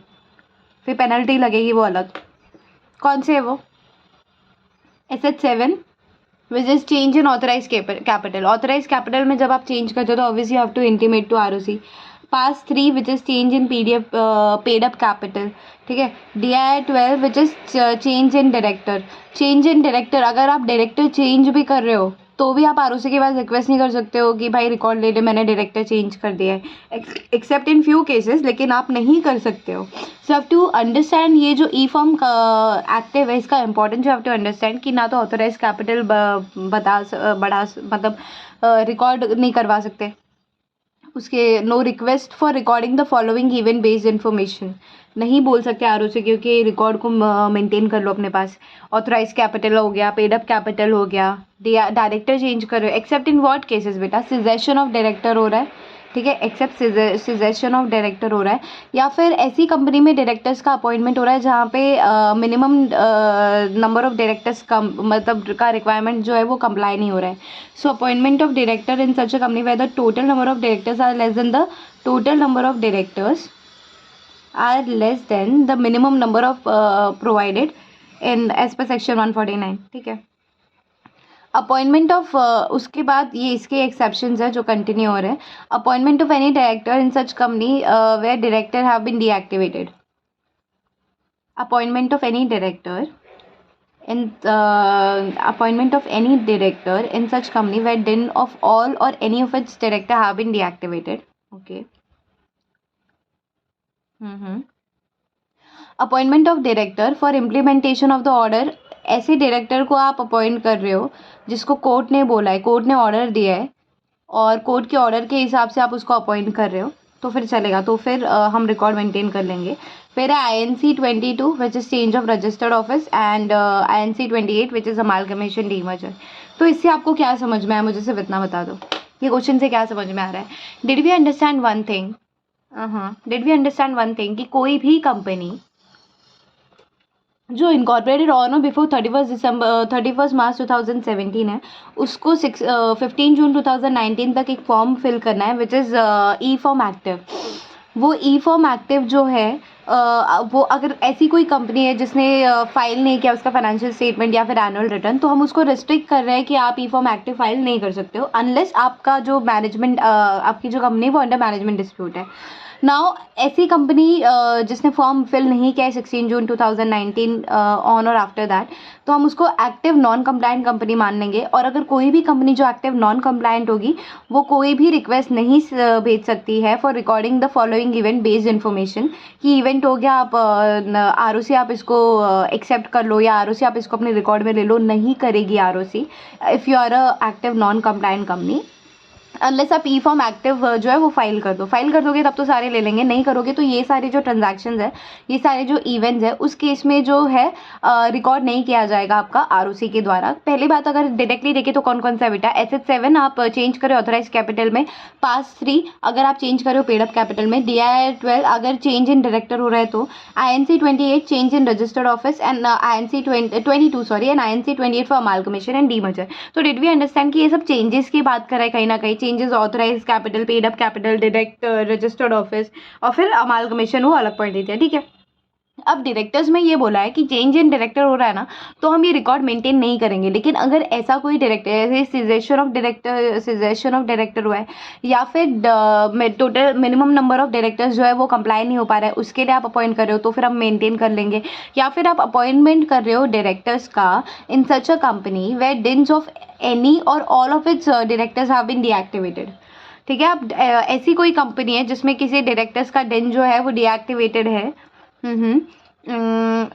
फिर पेनल्टी लगेगी वो अलग। कौन से है वो, SF7 which is change in authorise capital. Authorise capital में जब आप चेंज करते हो तो obviously you have to intimate to ROC. PAS 3 which is change in PDF paid up capital, ठीक है। DI12 which is change in director. Change in director, अगर आप डायरेक्टर चेंज भी कर रहे हो तो भी आप आरओसी के पास रिक्वेस्ट नहीं कर सकते हो कि भाई रिकॉर्ड ले ले, मैंने डायरेक्टर चेंज कर दिया है, एक्सेप्ट इन फ्यू केसेस, लेकिन आप नहीं कर सकते हो। सो हैव टू अंडरस्टैंड ये जो ई फॉर्म एक्टिव है, इसका importance you have to understand कि ना तो ऑथोराइज कैपिटल बढ़ा मतलब रिकॉर्ड नहीं करवा सकते उसके। No request for recording the following event based information नहीं बोल सकते आरओसी, क्योंकि रिकॉर्ड को मेंटेन कर लो अपने पास। ऑथराइज कैपिटल हो गया, पेड अप कैपिटल हो गया, डायरेक्टर चेंज कर रहे हो, एक्सेप्ट इन व्हाट केसेस बेटा, सिजेशन ऑफ डायरेक्टर हो रहा है, ठीक है, एक्सेप्ट सिजेशन ऑफ डायरेक्टर हो रहा है, या फिर ऐसी कंपनी में डायरेक्टर्स का अपॉइंटमेंट हो रहा है जहाँ पे मिनिमम नंबर ऑफ डायरेक्टर्स कम मतलब का रिक्वायरमेंट जो है वो कंप्लाई नहीं हो रहा है। So appointment of director in such a company where the total number of directors are less than the total number of directors are less than the minimum number of provided in as per section 149, ठीक है। अपॉइंटमेंट ऑफ उसके बाद ये इसके एक्सेप्शंस है जो कंटिन्यू हो रहे हैं। Appointment of any director in such company where director have been deactivated. Appointment of any director in appointment of any director in such company where none of all or any of its director have been deactivated, okay। Appointment of director for implementation of the order, ऐसे डायरेक्टर को आप अपॉइंट कर रहे हो जिसको कोर्ट ने बोला है, कोर्ट ने ऑर्डर दिया है और कोर्ट के ऑर्डर के हिसाब से आप उसको अपॉइंट कर रहे हो तो फिर चलेगा, तो फिर हम रिकॉर्ड मेंटेन कर लेंगे। फिर है INC 22 which is change of registered office and INC 28 which is amalgamation demerger. तो इससे आपको क्या समझ में आया, मुझे सिर्फ इतना बता दो, ये क्वेश्चन से क्या समझ में आ रहा है। Did we understand one thing, did we understand one thing कि कोई भी कंपनी जो इनकॉर्पोरेटेड ऑन और बिफोर 31 मार्च 2017 है, उसको 15 जून 2019 तक एक फॉर्म फिल करना है which is E form active. वो ई फॉर्म एक्टिव जो है वो अगर ऐसी कोई कंपनी है जिसने फाइल नहीं किया उसका फाइनेंशियल स्टेटमेंट या फिर एनुअल रिटर्न, तो हम उसको रिस्ट्रिक्ट कर रहे हैं कि आप ई फॉर्म एक्टिव फाइल नहीं कर सकते हो अनलेस आपका जो मैनेजमेंट आपकी जो कंपनी है वो अंडर मैनेजमेंट डिस्प्यूट है। नाउ ऐसी कंपनी जिसने फॉर्म फिल नहीं किया है 16 June 2019 on or after that, तो हम उसको एक्टिव नॉन कंप्लायंट कंपनी मान लेंगे। और अगर कोई भी कंपनी जो एक्टिव नॉन कंप्लायंट होगी वो कोई भी रिक्वेस्ट नहीं भेज सकती है for recording the following event based information, कि इवेंट हो गया आप आरओसी आप इसको एक्सेप्ट कर लो या आरओसी आप इसको अपने रिकॉर्ड में ले लो, नहीं करेगी ROC if you are a active non compliant company unless आप ई फॉर्म एक्टिव जो है वो फाइल कर दो, फाइल कर दोगे तब तो सारे ले लेंगे, नहीं करोगे तो ये सारे जो ट्रांजैक्शंस है, ये सारे जो इवेंट्स है, उस केस में जो है रिकॉर्ड नहीं किया जाएगा आपका आरओसी के द्वारा। पहली बात अगर डायरेक्टली देखें तो कौन कौन सा बेटा, SS7 आप चेंज करो ऑथराइज कैपिटल में, पास 3 अगर आप चेंज करो पेड अप कैपिटल में, DIR12 अगर चेंज इन डायरेक्टर हो रहा है तो, INC28 change in registered office and INC22 sorry and INC28 for amalgamation and demerger. तो डिड वी अंडरस्टैंड कि ये सब चेंजेस की बात कर रहा है कहीं ना कहीं, changes authorise capital, paid up capital, direct registered office और फिर अमालगमेशन, वो अलग पढ़ लेते हैं, ठीक है। अब डायरेक्टर्स में ये बोला है कि चेंज इन डायरेक्टर हो रहा है ना, तो हम ये रिकॉर्ड मेंटेन नहीं करेंगे, लेकिन अगर ऐसा कोई डायरेक्टर, ऐसे सिजेशन ऑफ डायरेक्टर हुआ है या फिर total minimum number of directors जो है वो कंप्लाई नहीं हो पा रहा है, उसके लिए आप अपॉइंट कर रहे हो तो फिर हम मेंटेन कर लेंगे, या फिर आप अपॉइंटमेंट कर रहे हो डायरेक्टर्स का in such a company where DINs of any or all of its directors have been deactivated, ठीक है। अब ऐसी कोई कंपनी है जिसमें किसी डायरेक्टर्स का डिन जो है वो डीएक्टिवेटेड है,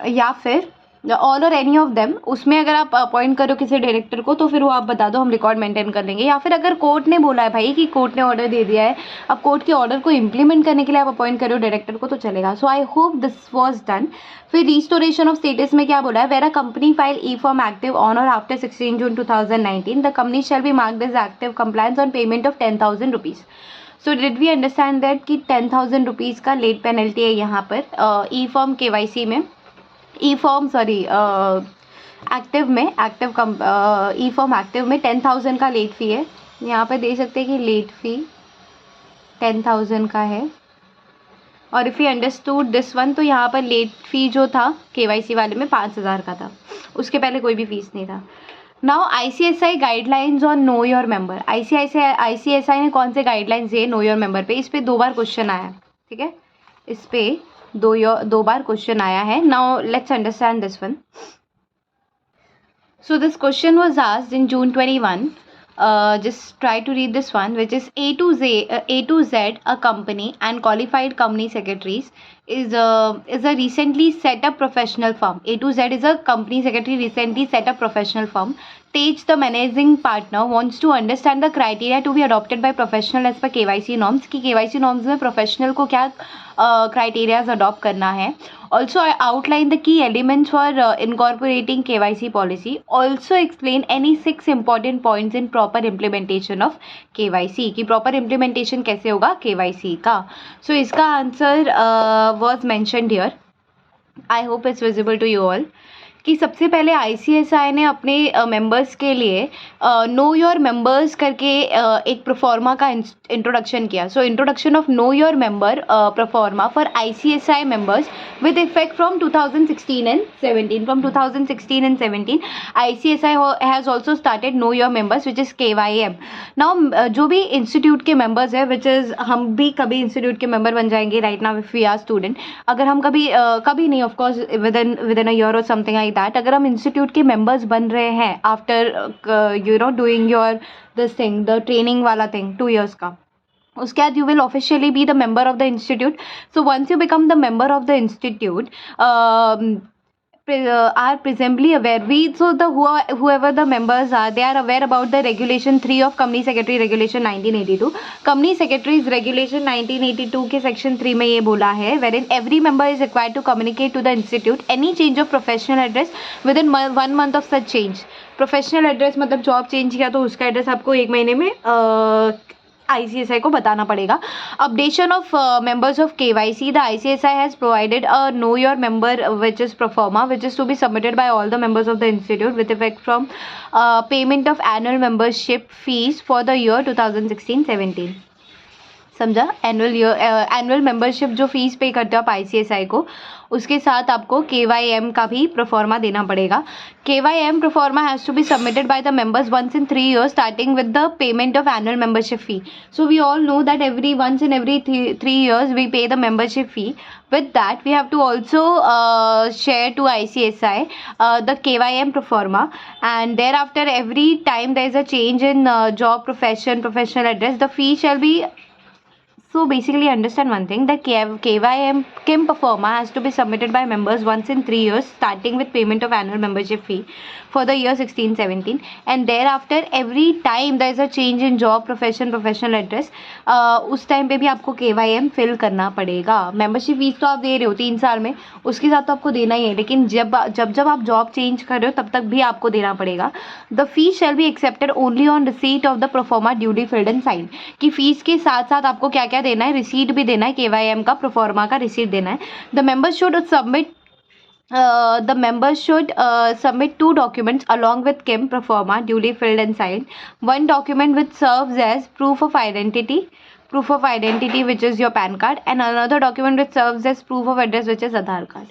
या फिर ऑल और एनी ऑफ देम, उसमें अगर आप अपॉइंट करो किसी डायरेक्टर को तो फिर वो आप बता दो, हम रिकॉर्ड मेंटेन कर लेंगे। या फिर अगर कोर्ट ने बोला है भाई कि कोर्ट ने ऑर्डर दे दिया है, अब कोर्ट के ऑर्डर को इम्प्लीमेंट करने के लिए आप अपॉइंट करो डायरेक्टर को तो चलेगा। So I hope this was done. फिर रिस्टोरेशन ऑफ स्टेटस में क्या बोला है, where a company file e form active on or after 16 June 2019 the company shall be marked as active compliance on payment of 10,000 rupees. So did we understand that कि 10,000 रुपीज़ का लेट पेनल्टी है यहाँ पर ई फॉर्म KYC में, ई फॉर्म सॉरी एक्टिव में, ई फॉर्म एक्टिव में 10,000 का लेट फ़ी है। यहाँ पे दे सकते हैं कि लेट फ़ी 10,000 का है, और if you understood this one तो यहाँ पर लेट फ़ी जो था KYC वाले में 5,000 का था, उसके पहले कोई भी फीस नहीं था। Now ICSI guidelines on no your member, ICSI ने कौन से गाइडलाइंस दिए नो योर मेंबर पे, इस पे 2 बार क्वेश्चन आया, ठीक है, इस पे 2 बार क्वेश्चन आया है। Now let's understand this one. So this question was asked in June 21. Just try to read this one, which is A to Z, a company and qualified company secretaries is a recently set up professional firm. A to Z is a company secretary recently set up professional firm. Tej, the managing partner, wants to understand the criteria to be adopted by professional as per KYC norms, कि KYC norms में professional को क्या criterias adopt करना है. Also, I outline the key elements for incorporating KYC policy. Also, explain any 6 important points in proper implementation of KYC. कि proper implementation कैसे होगा KYC का. So, इसका answer was mentioned here. I hope it's visible to you all. कि सबसे पहले ICSI ने अपने मेंबर्स के लिए नो योर मेंबर्स करके एक प्रोफॉर्मा का इंट्रोडक्शन किया. So introduction of no your member proforma for ICSI members with effect from 2016 and 17. From 2016 and 17 ICSI has also started know your members which is KYM. Now जो भी इंस्टीट्यूट के मेंबर्स है, विच इज़ हम भी कभी इंस्टीट्यूट के मेंबर बन जाएंगे right now if we are student. अगर हम कभी नहीं, of course with in a year or something like that, अगर हम इंस्टीट्यूट के मेंबर्स बन रहे हैं after doing your this thing, the training वाला थिंग 2 years का, उसके बाद you will officially be the member of the institute. So once you become the member of the institute are presumably aware, whoever the members are, they are aware about the regulation 3 of company secretary regulation 1982. company secretaries regulation 1982 के section 3 में ये बोला है, wherein every member is required to communicate to the institute any change of professional address within 1 month of such change. Professional address मतलब जॉब चेंज किया तो उसका एड्रेस आपको 1 महीने में ICSI को बताना पड़ेगा. Updation of members of KYC, the ICSI has provided a know your member which is proforma which is to be submitted by all the members of the institute with effect from payment of annual membership fees for the year 2016-17. समझा. एनुअल मेंबरशिप जो फीस पे करते हो आप ICSI को, उसके साथ आपको KYM का भी प्रोफॉर्मा देना पड़ेगा. KYM proforma has to be submitted by the members once in 3 years starting with the payment of annual membership fee. So we all know that once in every 3 years we pay the membership fee. With that, we have to also share to ICSI the KYM proforma, and thereafter every time there is a change in job, profession, professional address, the fee shall be So basically understand one thing, that KYM KIM Performa has to be submitted by members once in 3 years, starting with payment of annual membership fee for the year 16-17, and thereafter every time there is a change in job, profession, professional address, उस टाइम पे भी आपको KYM फिल करना पड़ेगा. मेंबरशिप फीस तो आप दे रहे हो 3 साल में, उसके साथ तो आपको देना ही है, लेकिन जब आप जॉब चेंज कर रहे हो तब तक भी आपको देना पड़ेगा. The fees shall be accepted only on receipt of the proforma duly filled and sign. कि फीस के साथ साथ आपको क्या क्या देना है, रिसीट भी देना है, KYM का प्रोफॉर्मा का रिसीट देना है. The members should submit 2 documents along with KIM proforma duly filled and signed. One document which serves as proof of identity which is your PAN card, and another document which serves as proof of address which is Aadhaar card.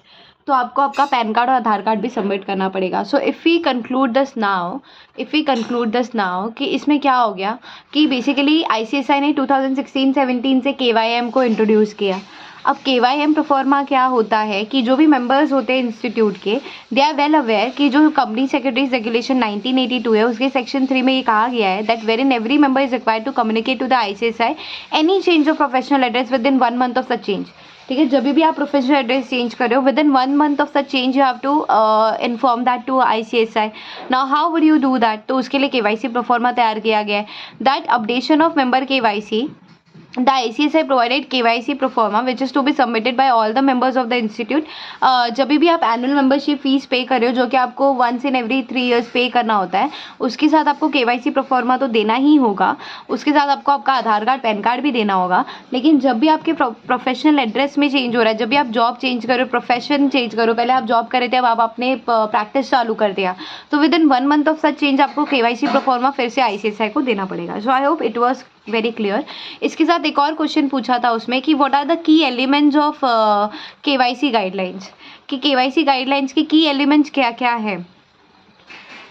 तो आपको आपका पैन कार्ड और आधार कार्ड भी सबमिट करना पड़ेगा. So if we conclude this now कि इसमें क्या हो गया कि बेसिकली ICSI ने 2016-17 से KYM को इंट्रोड्यूस किया. अब KYM प्रोफॉर्मा क्या होता है कि जो भी मेंबर्स होते हैं इंस्टीट्यूट के, दे आर वेल अवेयर कि जो कंपनी सेक्रेटरीज रेगुलेशन 1982 है, उसके सेक्शन 3 में ये कहा गया है that where in every member is required to communicate to the ICSI any change of professional address with in 1 month of such change. ठीक है, जब भी आप प्रोफेशनल एड्रेस चेंज कर रहे हो with in 1 month of such change you have to inform that to ICSI. Now how would you do that? तो उसके लिए KYC प्रोफॉर्मा तैयार किया गया है. That updation of member KYC, the ICSI provided KYC proforma which is to be submitted by all the members of the institute. जब भी आप एनुअल मेंबरशिप फीस पे कर रहे हो, जो कि आपको वंस इन एवरी 3 years पे करना होता है, उसके साथ आपको KYC प्रोफॉर्मा तो देना ही होगा. उसके साथ आपको आपका आधार कार्ड, पैन कार्ड भी देना होगा. लेकिन जब भी आपके प्रोफेशनल एड्रेस में चेंज हो रहा है, जब भी आप जॉब चेंज करो, प्रोफेशन चेंज करो, पहले आप जॉब कर रहे थे, अब आप अपने प्रैक्टिस चालू कर दिया, तो with in 1 month of such change आपको KYC प्रोफॉर्मा फिर से ICSI को देना पड़ेगा. So I hope it was very clear. इसके साथ एक और क्वेश्चन पूछा था उसमें कि what are the key elements of KYC guidelines, कि KYC गाइडलाइंस की की एलिमेंट्स क्या क्या है.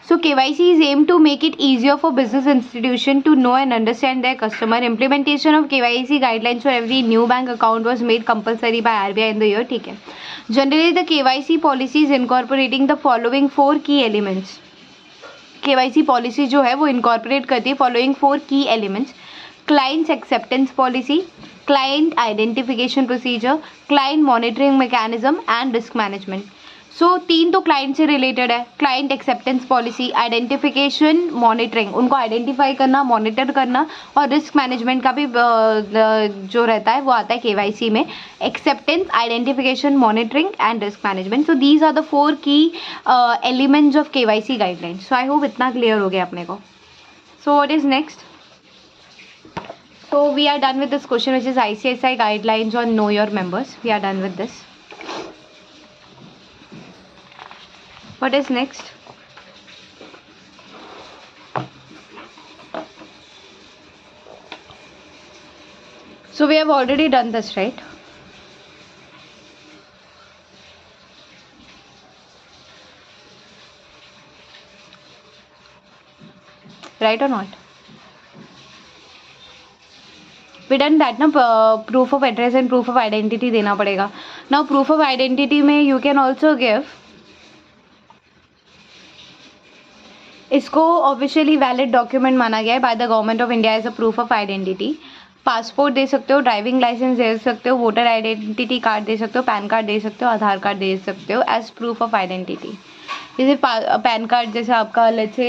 So KYC is aimed to make it easier for business institution to know and understand their customer. Implementation of KYC guidelines for every new bank account was made compulsory by RBI in the year. ठीक है. Generally the KYC policy is incorporating the following 4 key elements. KYC policy जो है वो इनकॉर्पोरेट करती है following 4 key elements: clients acceptance policy, client identification procedure, client monitoring mechanism and risk management. So 3 तो क्लाइंट से रिलेटेड है. Client acceptance policy, identification, monitoring, उनको आइडेंटिफाई करना, मॉनिटर करना, और रिस्क मैनेजमेंट का भी जो रहता है वो आता है KYC में. Acceptance, identification, monitoring and risk management. So these are the 4 key elements of KYC guidelines. So I hope इतना क्लियर हो गया अपने को. So what is next? So we are done with this question which is ICSI guidelines on know your members. We are done with this. What is next? So we have already done this, right? Right or not? We done that ना. Proof of address and proof of identity देना पड़ेगा. नाउ प्रूफ ऑफ आइडेंटिटी में यू कैन ऑल्सो गिव, इसको ऑफिशियली वैलिड डॉक्यूमेंट माना गया है by the government of India as a proof of identity. Passport दे सकते हो, ड्राइविंग लाइसेंस दे सकते हो, वोटर आइडेंटिटी कार्ड दे सकते हो, पैन कार्ड दे सकते हो, आधार कार्ड दे सकते हो एज प्रूफ ऑफ आइडेंटिटी. जैसे पैन कार्ड, जैसे आपका लेट्स से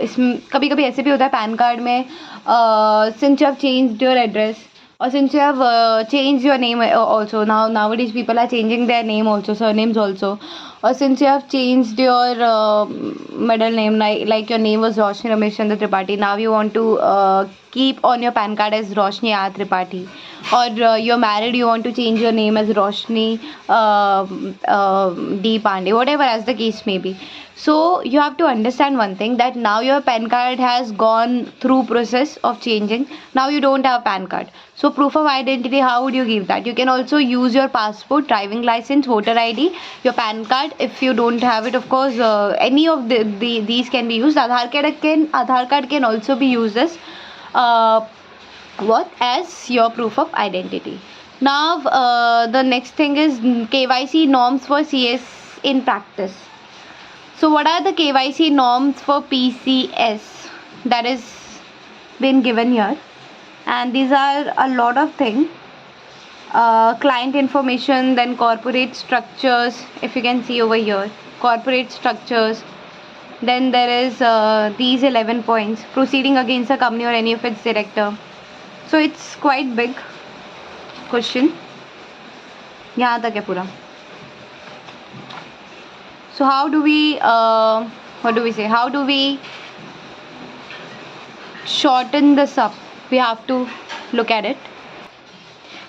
इसमें कभी कभी ऐसे भी होता है पैन कार्ड में since you have changed your address or since you have changed your name also, nowadays people are changing their name also, surnames also, or since you have changed your middle name, like your name was Roshni Ramesh Chandra Tripathi, now you want to keep on your PAN card as Roshni R Tripathi, or you're married, you want to change your name as Roshni D Pandey, whatever as the case may be. So you have to understand one thing, that now your PAN card has gone through process of changing. Now you don't have PAN card. So proof of identity, how would you give that? You can also use your passport, driving license, voter ID, your PAN card. If you don't have it, of course, any of these can be used. Aadhaar card can also be used as as your proof of identity. Now the next thing is KYC norms for CS in practice. So what are the KYC norms for PCS that is been given here? and these are a lot of things. Client information, then corporate structures, if you can see over here, corporate structures. Then there is these 11 points, proceeding against a company or any of its director. So it's quite big question. यहाँ तक है पूरा. So how do we what do we say, how do we shorten this up? We have to look at it.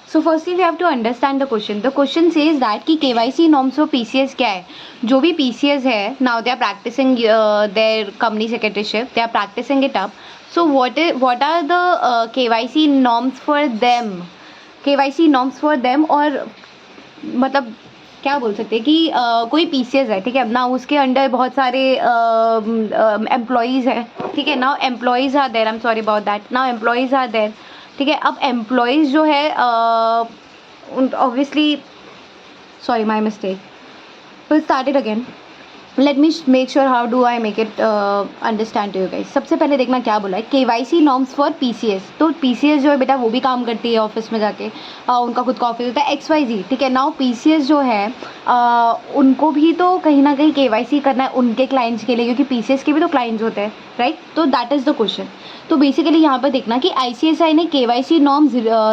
So firstly we have to understand the question. The question says that कि KYC norms for PCS क्या है. जो भी PCS है, now they are practicing their company secretaryship, they are practicing it up. So what are the KYC norms for them? KYC norms for them, और मतलब क्या बोल सकते हैं कि कोई PCS है, ठीक है ना, उसके अंडर बहुत सारे एम्प्लॉयज़ है, ठीक है ना, employees are there, I am sorry about that, ना एम्प्लॉयज़ आर देयर, ठीक है. अब एम्प्लॉयज़ जो है obviously, sorry my mistake, will start it again. Let me make sure how do I make it understand to you guys. सबसे पहले देखना क्या बोला है, KYC नॉर्म्स फॉर PCS. तो PCS जो है बेटा वो भी काम करती है ऑफिस में जाके, उनका खुद का ऑफिस होता है XYZ, ठीक है. नाउ PCS जो है उनको भी तो कहीं ना कहीं KYC करना है उनके क्लाइंट्स के लिए, क्योंकि PCS के भी तो क्लाइंट्स होते हैं, राइट. तो दैट इज़ द क्वेश्चन. तो बेसिकली यहाँ पर देखना कि ICSI ने KYC नॉर्म्स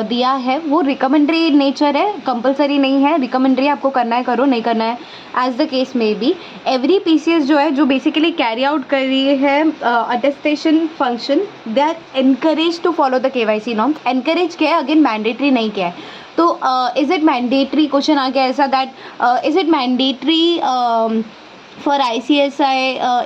दिया है, वो रिकमेंडरी नेचर है, कंपलसरी नहीं है. रिकमेंडरी आपको करना है करो, नहीं करना है as the case may be. Every PCS जो है जो बेसिकली कैरी आउट कर रही है attestation function, they are encourage to follow the KYC norms. Encourage क्या है, अगेन मैंडेटरी नहीं क्या है. तो इज़ इट मैंडेटरी, क्वेश्चन आ गया ऐसा that is it mandatory for ICSI,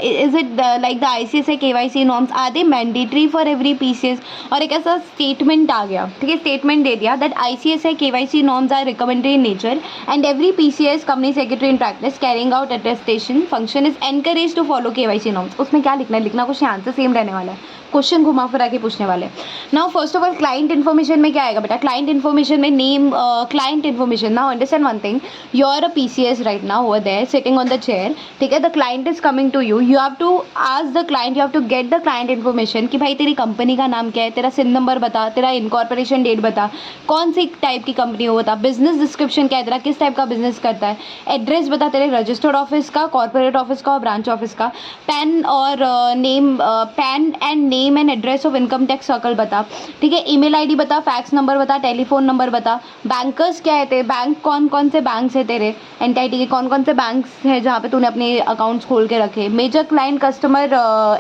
is it like the ICSI KYC norms, are they mandatory for every PCS? और एक ऐसा स्टेटमेंट आ गया, ठीक है, स्टेटमेंट दे दिया that ICSI KYC norms are recommendatory in nature and every PCS company secretary in practice carrying out attestation function is encouraged to follow KYC norms. उसमें क्या लिखना है, लिखना कुछ आंसर सेम रहने वाला है, क्वेश्चन घुमा फिरा के पूछने वाले. Now first of all client information में क्या आएगा बेटा, क्लाइंट इन्फॉर्मेशन में name, client information. Now understand one thing, you are a PCS right now over there sitting on the chair, ठीक है. The client is coming to you, you have to ask the client, you have to get the client information कि भाई तेरी कंपनी का नाम क्या है, तेरा सिन नंबर बता, तेरा इनकॉर्पोरेशन डेट बता, कौन सी टाइप की कंपनी हो बता, बिजनेस डिस्क्रिप्शन क्या है तेरा, किस टाइप का बिजनेस करता है, एड्रेस बता तेरे रजिस्टर्ड ऑफिस का, कॉर्पोरेट ऑफिस का और ब्रांच ऑफिस का, पैन और name, pan and name and address of income tax circle बता, ठीक है. ईमेल आईडी बता, फैक्स नंबर बता, टेलीफोन नंबर बता, बैंकर्स क्या है तेरे, बैंक कौन कौन से बैंक्स है तेरे एंटाइटी के, कौन कौन से बैंक्स है जहाँ पे तूने अपने अकाउंट्स खोल के रखे, मेजर क्लाइंट कस्टमर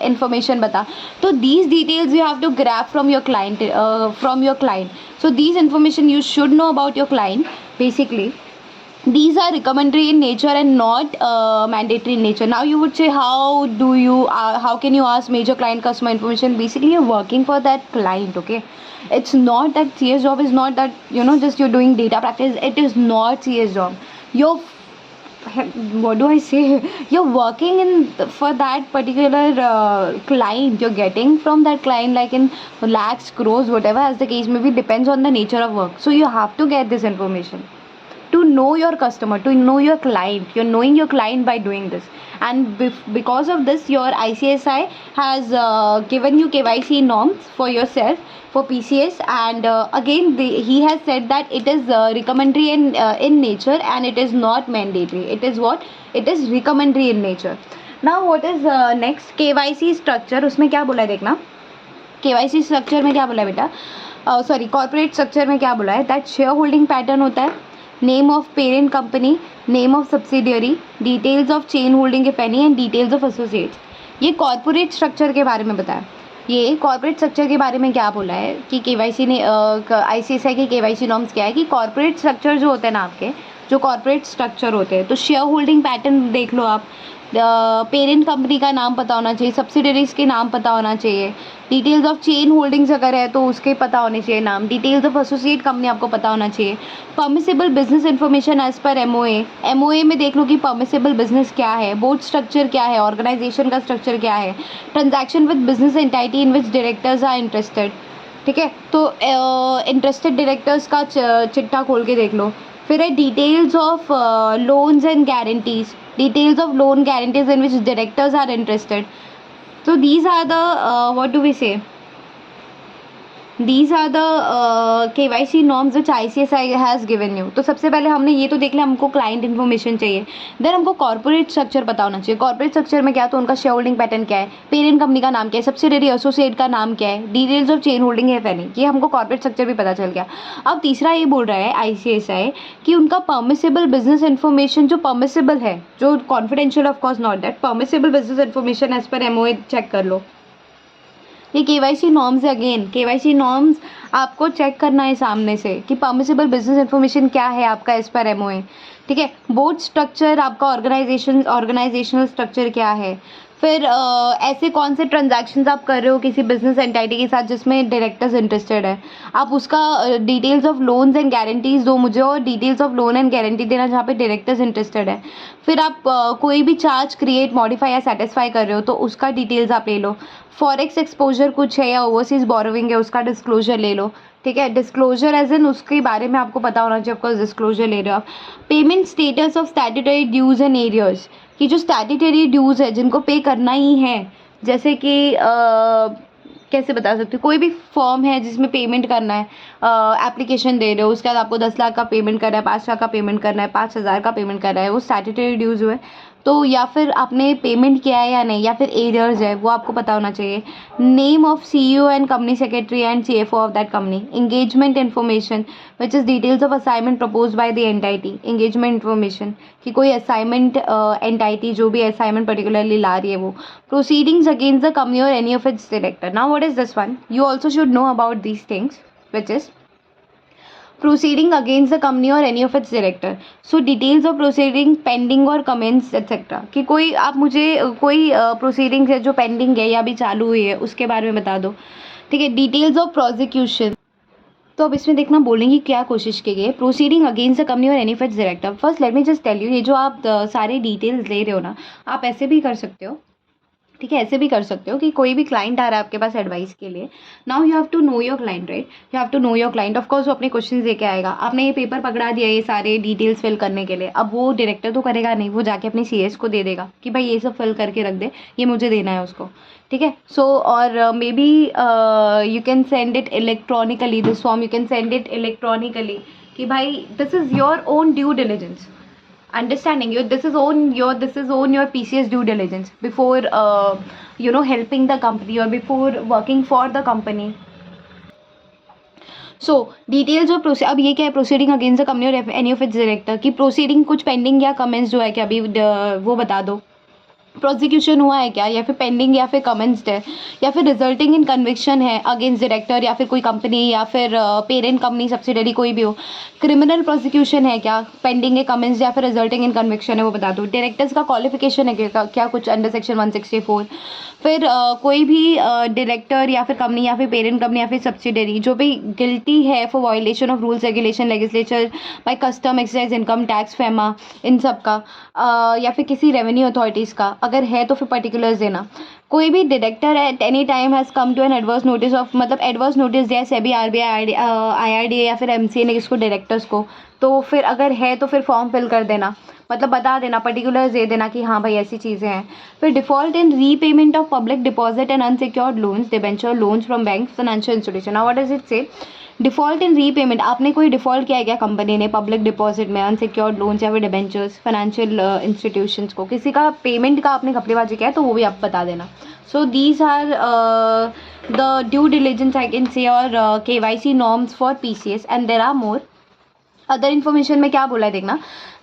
इन्फॉर्मेशन बता. तो these details you have to grab from your client. So these information you should know about your client. Basically these are recommendatory in nature and not mandatory in nature. Now you would say how can you ask major client customer information. Basically you're working for that client, okay. It's not that CS job is not that just you're doing data practice. It is not CS job. You're, what do I say, you're working in for that particular client. You're getting from that client like in lakhs, crores, whatever as the case may be, depends on the nature of work. So you have to get this information to know your customer, to know your client. You're knowing your client by doing this, and because of this your ICSI has given you KYC norms for yourself for PCS, and again he has said that it is recommendatory in nature and it is not mandatory. It is what? It is recommendatory in nature. Now what is next? KYC structure. उसमें क्या बोला है देखना. KYC structure में क्या बोला है बेटा, सॉरी कॉर्पोरेट स्ट्रक्चर में क्या बोला है, दैट शेयर होल्डिंग पैटर्न होता है, name of parent company, name of subsidiary, details of chain holding if any and details of associates. ये कॉर्पोरेट स्ट्रक्चर के बारे में बताया. ये कॉर्पोरेट स्ट्रक्चर के बारे में क्या बोला है कि KYC ने ICSI के KYC नॉर्म्स क्या है कि कॉर्पोरेट स्ट्रक्चर जो होते हैं ना आपके, जो कॉर्पोरेट स्ट्रक्चर होते हैं, तो शेयर होल्डिंग पैटर्न देख लो आप, पेरेंट कंपनी का नाम पता होना चाहिए, सब्सिडरीज के नाम पता होना चाहिए, डिटेल्स ऑफ चेन होल्डिंग्स अगर है तो उसके पता होने चाहिए नाम, डिटेल्स ऑफ एसोसिएट कंपनी आपको पता होना चाहिए, permissible business information as per MOA में देख लो कि परमिसिबल बिजनेस क्या है, बोर्ड स्ट्रक्चर क्या है, ऑर्गेनाइजेशन का स्ट्रक्चर क्या है, transaction with business entity in which directors are interested, ठीक है. तो इंटरेस्टेड डायरेक्टर्स का चिट्ठा खोल के देख लो. फिर है details of loans and guarantees, details of loan guarantees in which directors are interested. So these are the what do we say, these are the KYC norms which ICSI has given you. तो सबसे पहले हमने ये तो देख लिया हमको क्लाइंट इन्फॉर्मेशन चाहिए, देन हमको कॉर्पोरेट स्ट्रक्चर पता होना चाहिए। कॉर्पोरेट स्ट्रक्चर में क्या, तो उनका शेयर होल्डिंग पैटर्न क्या है, पेरेंट कंपनी का नाम क्या है, सब्सिडरी एसोसिएट का नाम क्या है, डिटेल्स ऑफ चेन होल्डिंग है नहीं, ये हमको कॉर्पोरेट स्ट्रक्चर भी पता चल गया। अब तीसरा ये बोल रहा है ICSI कि उनका परमिसेबल बिजनेस इन्फॉर्मेशन जो परमिसेबल है, जो confidential of course not that, permissible business information as per MOA check कर लो। ये KYC नॉर्म्स है, अगेन KYC नॉर्म्स आपको चेक करना है सामने से कि परमिसेबल बिजनेस इन्फॉर्मेशन क्या है आपका एज पर MOA, ठीक है। बोर्ड स्ट्रक्चर आपका ऑर्गेनाइजेशनल स्ट्रक्चर क्या है, फिर ऐसे कौन से ट्रांजैक्शंस आप कर रहे हो किसी बिजनेस एंटिटी के साथ जिसमें डायरेक्टर्स इंटरेस्टेड है, आप उसका details of loans and guarantees दो मुझे, और details of loan and guarantee देना जहाँ पे डायरेक्टर्स इंटरेस्टेड है। फिर आप कोई भी चार्ज क्रिएट, मॉडिफाई या सेटिस्फाई कर रहे हो तो उसका डिटेल्स आप ले लो। फॉरेक्स एक्सपोजर कुछ है या ओवरसीज़ बोरोविंग है उसका डिस्क्लोजर ले लो, ठीक है। डिस्क्लोजर एज इन उसके बारे में आपको पता होना चाहिए, ऑफकोर्स डिस्क्लोजर ले रहे हो आप। Payment status of statutory dues and arrears, कि जो स्टैट्यूटरी ड्यूज है जिनको पे करना ही है, जैसे कि कैसे बता सकते हो, कोई भी फॉर्म है जिसमें पेमेंट करना है, एप्लीकेशन दे रहे हो, उसके बाद आपको 10 लाख का पेमेंट करना है, 5 लाख का पेमेंट करना है, 5,000 का पेमेंट करना है, वो स्टैट्यूटरी ड्यूज हुए। तो या फिर आपने पेमेंट किया है या नहीं, या फिर एरियर्स है, वो आपको पता होना चाहिए। Name of CEO and company secretary and CFO of that company. Engagement information which is details of assignment propose by the entity. Engagement information कि कोई असाइनमेंट एंटाइटी जो भी असाइनमेंट पर्टिकुलरली ला रही है वो। Proceedings against the company or any of its director. Now what is this one, you also should know about these things which is proceeding against the company or any of its director. So details of proceeding pending or commence etc. कि कोई आप मुझे कोई proceedings है जो pending है या अभी चालू हुई है उसके बारे में बता दो, ठीक है। डिटेल्स ऑफ प्रोसिक्यूशन, तो अब इसमें देखना बोलेंगे क्या कोशिश की गई है। Proceeding against the company or any of its director. First let me just tell you, ये जो आप सारे डिटेल्स ले रहे हो ना, आप ऐसे भी कर सकते हो, ठीक है, ऐसे भी कर सकते हो कि कोई भी क्लाइंट आ रहा है आपके पास एडवाइस के लिए। Now you have to know your client, right, you have to know your client. Of course वो अपने क्वेश्चन लेके आएगा, आपने ये पेपर पकड़ा दिया ये सारे डिटेल्स फिल करने के लिए, अब वो डायरेक्टर तो करेगा नहीं, वो जाके अपने CS को दे देगा कि भाई ये सब फिल करके रख दे, ये मुझे देना है उसको, ठीक है। सो और may be you can send it electronically, this form you can send it electronically कि भाई this is your own due diligence, understanding you, this is on your PCS due diligence before helping the company or before working for the company. So details of अब ये क्या है, proceeding against the company or any of its director की प्रोसीडिंग कुछ पेंडिंग या कमेंट्स जो है क्या अभी वो बता दो। प्रोसिक्यूशन हुआ है क्या, या फिर पेंडिंग या फिर कमेंस्ड है, या फिर रिजल्टिंग इन कन्विक्शन है अगेंस्ट डायरेक्टर या फिर कोई कंपनी या फिर पेरेंट कंपनी सब्सिडरी कोई भी हो। क्रिमिनल प्रोसिक्यूशन है क्या, पेंडिंग है, कमेंस्ड या फिर रिजल्टिंग इन कन्विक्शन है, वो बता दो। डायरेक्टर्स का क्वालिफिकेशन है क्या कुछ अंडर सेक्शन 164। फिर कोई भी डायरेक्टर या फिर कंपनी या फिर पेरेंट कंपनी या फिर सब्सिडरी जो भी गिल्टी है for violation of rules regulation legislature by custom excise income tax FEMA, इन सब का या फिर किसी रेवेन्यू अथॉरिटीज़ का अगर है तो फिर पर्टिकुलर्स देना। कोई भी director at any time has come to an adverse notice of, मतलब एडवर्स नोटिस दिया सेबी RBI IRDA या फिर MCA ने किसको, डायरेक्टर्स को, तो फिर अगर है तो फिर फॉर्म फिल कर देना, मतलब बता देना, पर्टिकुलर्स दे देना कि हाँ भाई ऐसी चीज़ें हैं। फिर default in repayment of public deposit and unsecured loans, debenture, loans from bank, financial institution. Now what does it से, डिफ़ॉल्ट इन रीपेमेंट, आपने कोई डिफ़ॉल्ट किया है क्या कंपनी ने पब्लिक डिपॉजिट में, अनसिक्योर्ड लोन्स या फिर डिबेंचर्स, फाइनेंशियल इंस्टीट्यूशंस को, किसी का पेमेंट का आपने घपलेबाजी किया है तो वो भी आप बता देना। So these are the due diligence I can say or KYC norms for PCS and there are more. Other information में क्या बोला है देखना,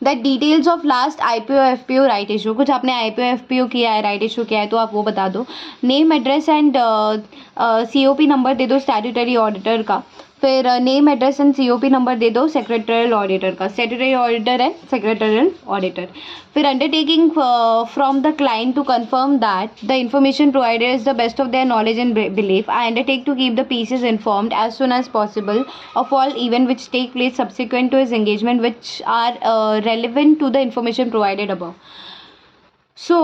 that details of last IPO FPO right issue, कुछ आपने IPO FPO किया है, राइट इशू किया है तो आप वो बता दो। Name address and COP number दे दो स्टैट्यूटरी ऑडिटर का। फिर name address and COP number दे दो सेक्रेटरियल ऑडिटर का, statutory auditor and secretarial auditor. फिर undertaking from the client to confirm that the information provided is the best of their knowledge and belief. I undertake to keep the PCS informed as soon as possible of all event which take place subsequent to his engagement which are relevant to the information provided above. So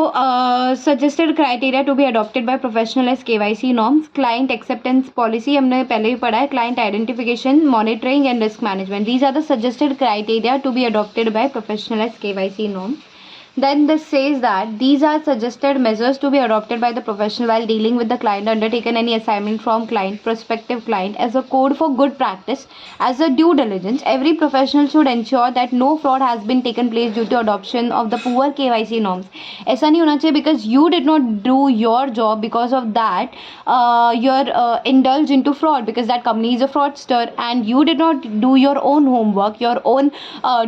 suggested criteria to be adopted by professional as KYC norms, client acceptance policy हमने पहले भी पढ़ा है, client identification, monitoring and risk management. These are the suggested criteria to be adopted by professional as KYC norms. Then this says that these are suggested measures to be adopted by the professional while dealing with the client, undertaken any assignment from client, prospective client, as a code for good practice, as a due diligence. Every professional should ensure that no fraud has been taken place due to adoption of the poor KYC norms. ऐसा नहीं होना चाहिए because you did not do your job, because of that you're indulged into fraud, because that company is a fraudster and you did not do your own homework, your own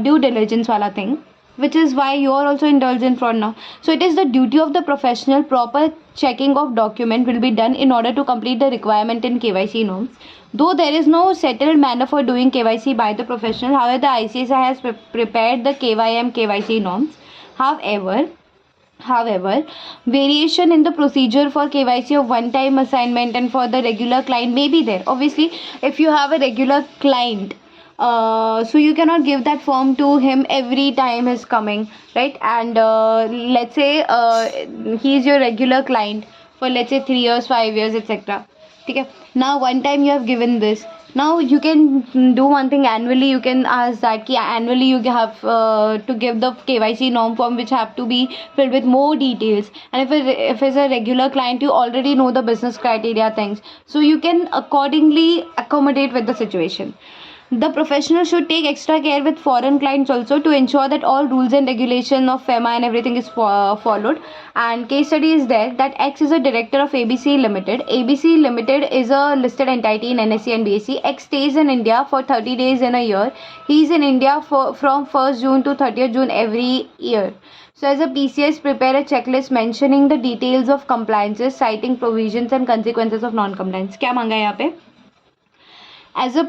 due diligence wala thing, which is why you are also indulged in fraud now. So it is the duty of the professional. Proper checking of document will be done in order to complete the requirement in KYC norms. Though there is no settled manner for doing KYC by the professional, however, the ICSI has prepared the KYM KYC norms. However, variation in the procedure for KYC of one-time assignment and for the regular client may be there. Obviously, if you have a regular client, so you cannot give that form to him every time he's coming, right? And let's say he is your regular client for, let's say, 3 years, 5 years, etc. Okay, now one time you have given this. Now you can do one thing annually. You can ask that ki annually you have to give the KYC norm form, which have to be filled with more details. And if it's a regular client, you already know the business criteria things, so you can accordingly accommodate with the situation. The professional should take extra care with foreign clients also to ensure that all rules and regulation of FEMA and everything is followed. And case study is there that X is a director of ABC Limited. ABC Limited is a listed entity in NSE and BSE. X stays in India for 30 days in a year. He is in India from 1st June to 30th June every year. So as a PCS, prepare a checklist mentioning the details of compliances, citing provisions and consequences of non-compliance. क्या मांगा है यहाँ पे? As a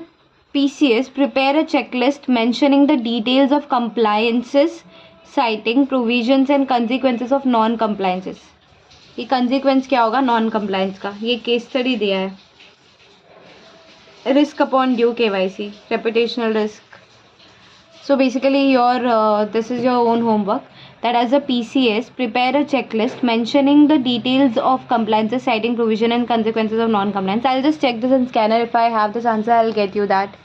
PCS, prepare a checklist mentioning the details of compliances, citing provisions and consequences of non-compliances. ये consequence क्या होगा non-compliance का? ये case study दिया है. Risk upon due KYC, reputational risk. So basically this is your own homework, that as a PCS, prepare a checklist mentioning the details of compliances, citing provision and consequences of non-compliance. I'll just check this in scanner. If I have this answer, I'll get you that.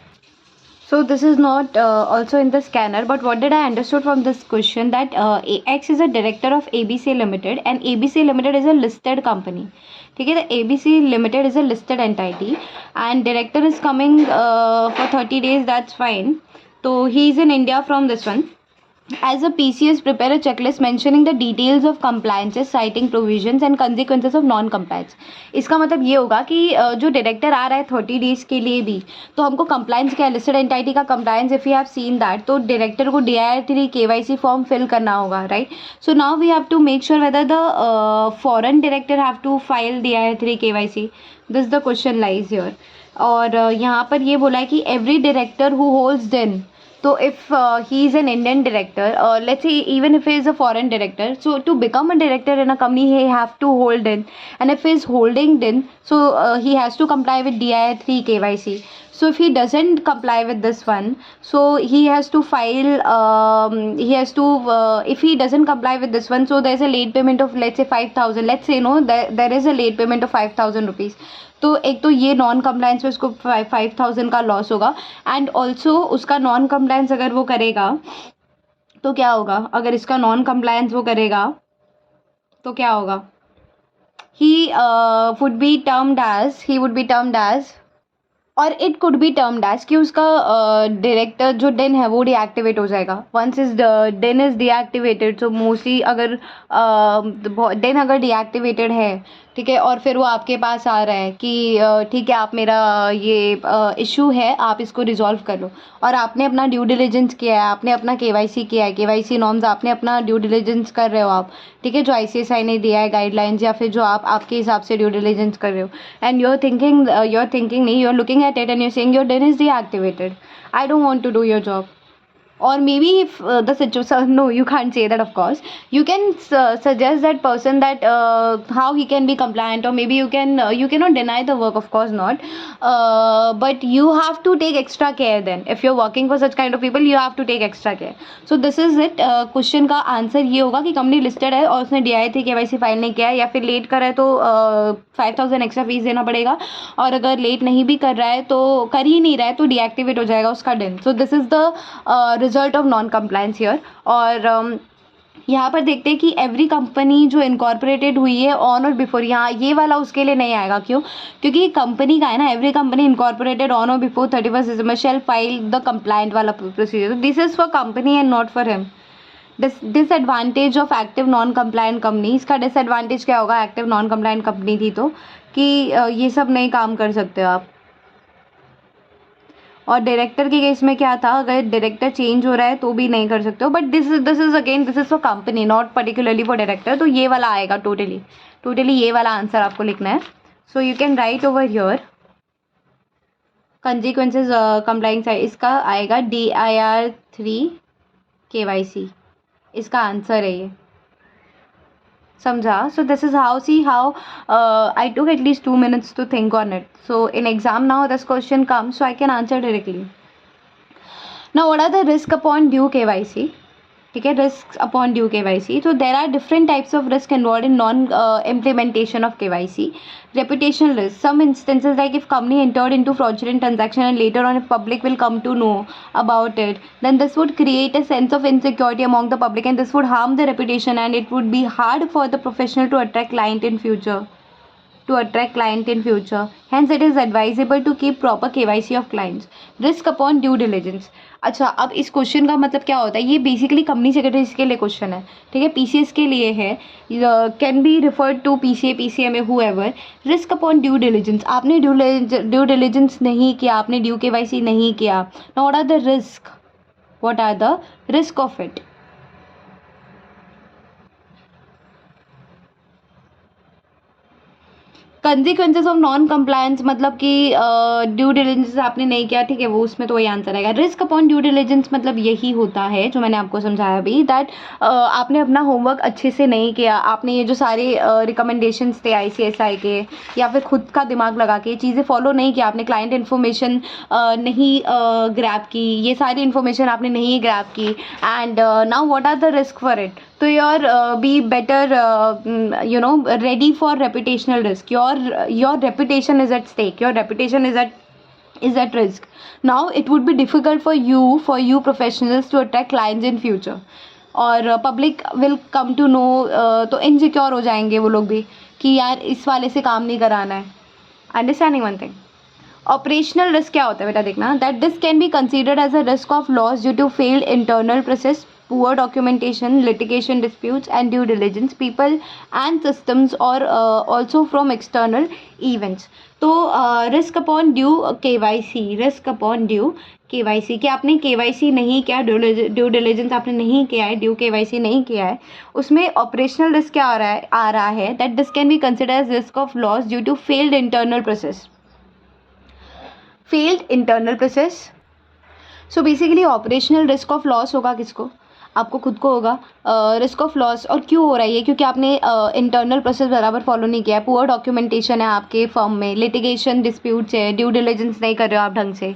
So this is not also in the scanner, but what did I understood from this question, that X is a director of ABC Limited and ABC Limited is a listed company. ठीक है, the ABC Limited is a listed entity and director is coming for 30 days, that's fine. So he is in India from this one. As a PCS, prepare a checklist mentioning the details of compliances, citing provisions and consequences of non-compliance. इसका मतलब ये होगा कि जो डायरेक्टर आ रहा है 30 डेज के लिए भी, तो हमको कंप्लायंस क्या, लिस्टेड एंटिटी का compliance, if you have seen that, तो डायरेक्टर को DIR3 KYC फॉर्म फिल करना होगा, right? So now we have to make sure whether the foreign director have to file DIR3 KYC. This the question lies here. और यहाँ पर ये बोला है कि every director who holds then. So if he is an Indian director, let's say even if he is a foreign director, so to become a director in a company, he have to hold in, and if he is holding in, so he has to comply with DIR3 KYC. So if he doesn't comply with this one, so he has to file, if he doesn't comply with this one, so there's a late payment of, let's say 5,000, let's say, no, there is a late payment of 5,000 rupees. तो एक तो ये नॉन कम्प्लायंस में उसको 5,000 का लॉस होगा, एंड ऑल्सो उसका नॉन कम्प्लायंस अगर वो करेगा तो क्या होगा, अगर इसका नॉन कम्प्लायंस वो करेगा तो क्या होगा, he would be termed as or it could be termed as कि उसका डायरेक्टर जो डेन है वो डीएक्टिवेट हो जाएगा. Once is DIN is deactivated, so mostly अगर डेन अगर डीएक्टिवेटेड है, ठीक है, और फिर वो आपके पास आ रहा है कि ठीक है, आप मेरा ये इशू है, आप इसको रिजॉल्व कर लो, और आपने अपना ड्यू डिलिजेंस किया है, आपने अपना KYC किया है, KYC नॉर्म्स आपने अपना ड्यू डिलिजेंस कर रहे हो आप, ठीक है, जो ICSI ने दिया है गाइडलाइंस, या फिर जो आप आपके हिसाब से ड्यू डिलिजेंस कर रहे हो, एंड यू आर थिंकिंग नहीं, you are looking at it and you're saying your DIN is deactivated, I don't want to do your job. Or maybe if the situation, no, you can't say that, of course. You can suggest that person that how he can be compliant, or maybe you cannot deny the work, of course not. But you have to take extra care then. If you're working for such kind of people, you have to take extra care. So this is it. Question का आंसर ये होगा कि कंपनी लिस्टेड है और उसने DIR3 KYC फाइल नहीं किया है, या फिर लेट कर रहा है तो 5,000 एक्स्ट्रा फीस देना पड़ेगा, और अगर लेट नहीं भी कर रहा है तो कर ही नहीं रहा है तो डीएक्टिवेट हो जाएगा उसका DIN. So this is the result of non compliance here. और यहाँ पर देखते हैं कि एवरी कंपनी जो इनकॉर्पोरेटेड हुई है ऑन और बिफोर, यहाँ ये वाला उसके लिए नहीं आएगा, क्यों? क्योंकि कंपनी का है ना, एवरी कंपनी इनकॉर्पोरेटेड ऑन और before 31 December shall file the compliant वाला procedure, this is for company and not for him. Disadvantage of active non compliant company, इसका डिसएडवांटेज क्या होगा? एक्टिव नॉन कंप्लायंट कंपनी थी तो कि ये सब नहीं काम कर सकते हो आप। और डायरेक्टर के केस में क्या था, अगर डायरेक्टर चेंज हो रहा है तो भी नहीं कर सकते हो, but this is again this is for company not particularly for director, तो ये वाला आएगा टोटली ये वाला आंसर आपको लिखना है। So you can write over here consequences complying side, इसका आएगा DIR3 KYC, इसका आंसर है ये, समझा? So this is how, see how I took at least 2 minutes to think on it. So in exam now this question comes, so I can answer directly. Now what are the risk upon due KYC? ठीक है, risks upon due KYC. So there are different types of risk involved in non implementation of KYC. Reputational risk, some instances like if company entered into fraudulent transaction and later on if public will come to know about it, then this would create a sense of insecurity among the public and this would harm the reputation and it would be hard for the professional to attract client in future. Hence it is advisable to keep proper KYC of clients. Risk upon due diligence. अच्छा, अब इस क्वेश्चन का मतलब क्या होता है? ये बेसिकली कंपनी सेक्रेटरीज के लिए क्वेश्चन है, ठीक है, PCS के लिए है, can be referred to PCA PCMA however. Risk upon due diligence, आपने ड्यू डिलीजेंस नहीं किया, आपने ड्यू KYC नहीं किया, now what are the risk of it? Consequences of non compliance मतलब कि ड्यू डिलिजेंस आपने नहीं किया, ठीक है, वो उसमें तो वही आंसर आएगा। रिस्क अपॉन ड्यू डिलिजेंस मतलब यही होता है जो मैंने आपको समझाया अभी, दैट आपने अपना होमवर्क अच्छे से नहीं किया, आपने ये जो सारे रिकमेंडेशंस थे ICSI के या फिर खुद का दिमाग लगा के चीज़ें फॉलो नहीं किया, आपने क्लाइंट इन्फॉर्मेशन नहीं ग्रैब की, ये सारी इन्फॉर्मेशन आपने नहीं ग्रैब की, and now what are the risk for it? तो your be better ready for reputational risk. Your reputation is at stake, your reputation is at risk. Now it would be difficult for you professionals to attract clients in future, और public will come to know, तो इनसिक्योर हो जाएंगे वो लोग भी कि यार इस वाले से काम नहीं कराना है। Understanding one thing. Operational risk क्या होता है बेटा, देखना, that this can be considered as a risk of loss due to failed internal process, poor documentation, litigation disputes and due diligence, people and systems, or also from external events. तो risk upon due KYC कि आपने KYC नहीं किया, ड्यू डिलीजेंस आपने नहीं किया है, ड्यू KYC नहीं किया है, उसमें ऑपरेशनल रिस्क क्या आ रहा है that this can be consider as risk of loss due to failed internal process. So basically operational risk of loss होगा किसको? आपको खुद को होगा रिस्क ऑफ लॉस। और क्यों हो रहा है ये? क्योंकि आपने इंटरनल प्रोसेस बराबर फॉलो नहीं किया है, पुअर डॉक्यूमेंटेशन है आपके फर्म में, लिटिगेशन डिस्प्यूट्स है, ड्यू डिलिजेंस नहीं कर रहे हो आप ढंग से,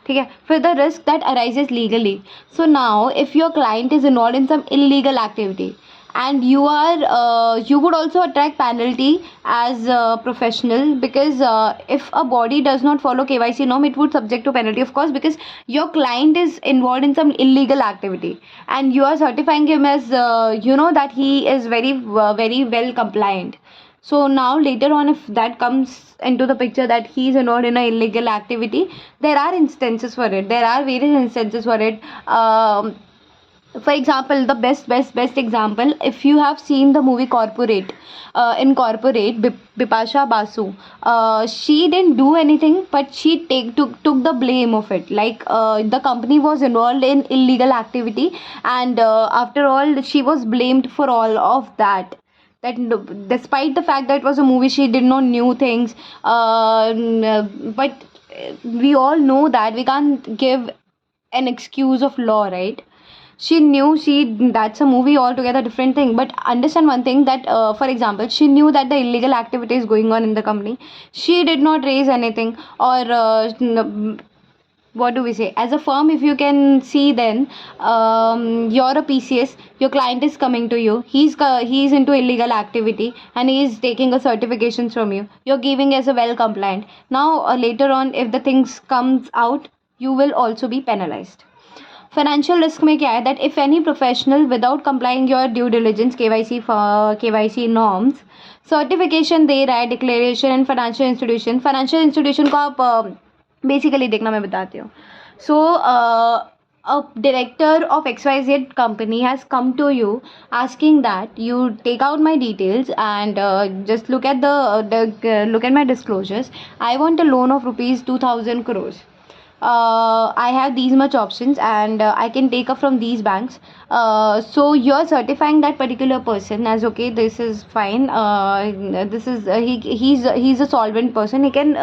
ठीक है। फिर the risk that arises legally, so now if your client is involve in some illegal activity and you would also attract penalty as a professional, because if a body does not follow KYC norm, it would subject to penalty, of course, because your client is involved in some illegal activity and you are certifying him as that he is very well compliant. So now later on, if that comes into the picture that he is involved in a illegal activity, there are various instances for it. For example, the best example, if you have seen the movie Corporate, in Corporate, Bipasha Basu, she didn't do anything, but she took the blame of it, like the company was involved in illegal activity, and after all she was blamed for all of that. Despite the fact that it was a movie, she did not knew things, but we all know that we can't give an excuse of law, right? She knew, that's a movie altogether different thing, but understand one thing, that for example, she knew that the illegal activity is going on in the company, she did not raise anything, or what do we say, as a firm, if you can see, then you're a PCS, your client is coming to you, he's into illegal activity and he is taking a certifications from you, you're giving as a well compliant. Now later on, if the things comes out, you will also be penalized. Financial risk में क्या है that if any professional without complying your due diligence KYC norms certification दे रहा है डिक्लेरेशन एंड फाइनेंशियल इंस्टीट्यूशन को आप बेसिकली देखना, मैं बताती हूँ. सो a director of XYZ company has come to you asking that you take out my details and just look at my disclosures. I want a loan of rupees 2000 crores. I have these much options and I can take up from these banks. So you're certifying that particular person as okay, this is fine. This is he's a solvent person. He can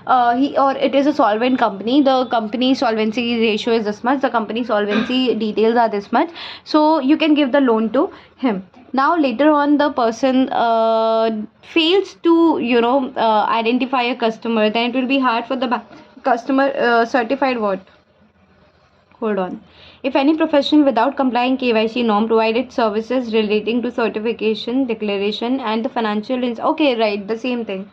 it is a solvent company. The company solvency ratio is this much. The company solvency details are this much. So you can give the loan to him. Now later on the person fails to identify a customer, then it will be hard for the customer certified what? Hold on. If any professional without complying KYC norm provided services relating to certification, declaration and the financial okay, right, the same thing.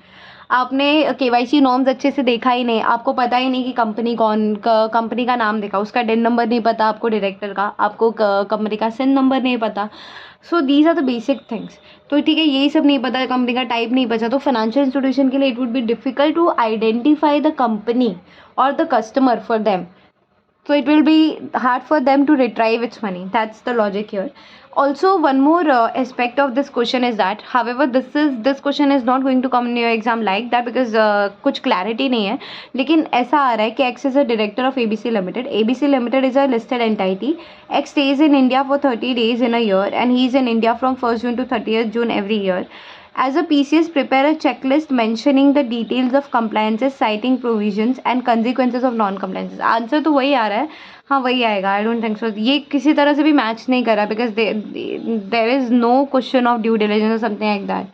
आपने KYC नॉर्म्स अच्छे से देखा ही नहीं, आपको पता ही नहीं कि कंपनी का नाम देखा, उसका डिन नंबर नहीं पता आपको, डायरेक्टर का आपको कंपनी का सिन नंबर नहीं पता. So these are the basic things. तो ठीक है, यही सब नहीं पता, कंपनी का टाइप नहीं पता, तो फाइनेंशियल इंस्टीट्यूशन के लिए it would be difficult to identify the company or the customer for them. So it will be hard for them to retrieve its money. That's the logic here. Also, one more aspect of this question is that, however, this question is not going to come in your exam like that because कुछ clarity नहीं है. लेकिन ऐसा आ रहा है कि X is a director of ABC Limited. ABC Limited is a listed entity. X stays in India for 30 days in a year and he is in India from 1st June to 30th June every year. As a PCS, prepare a checklist mentioning the details of compliances, citing provisions and consequences of non-compliances. Answer तो वही आ रहा है, हाँ वही आएगा. आई डोंट थिंक सो ये किसी तरह से भी मैच नहीं कर रहा because there is no question of due diligence or something like that.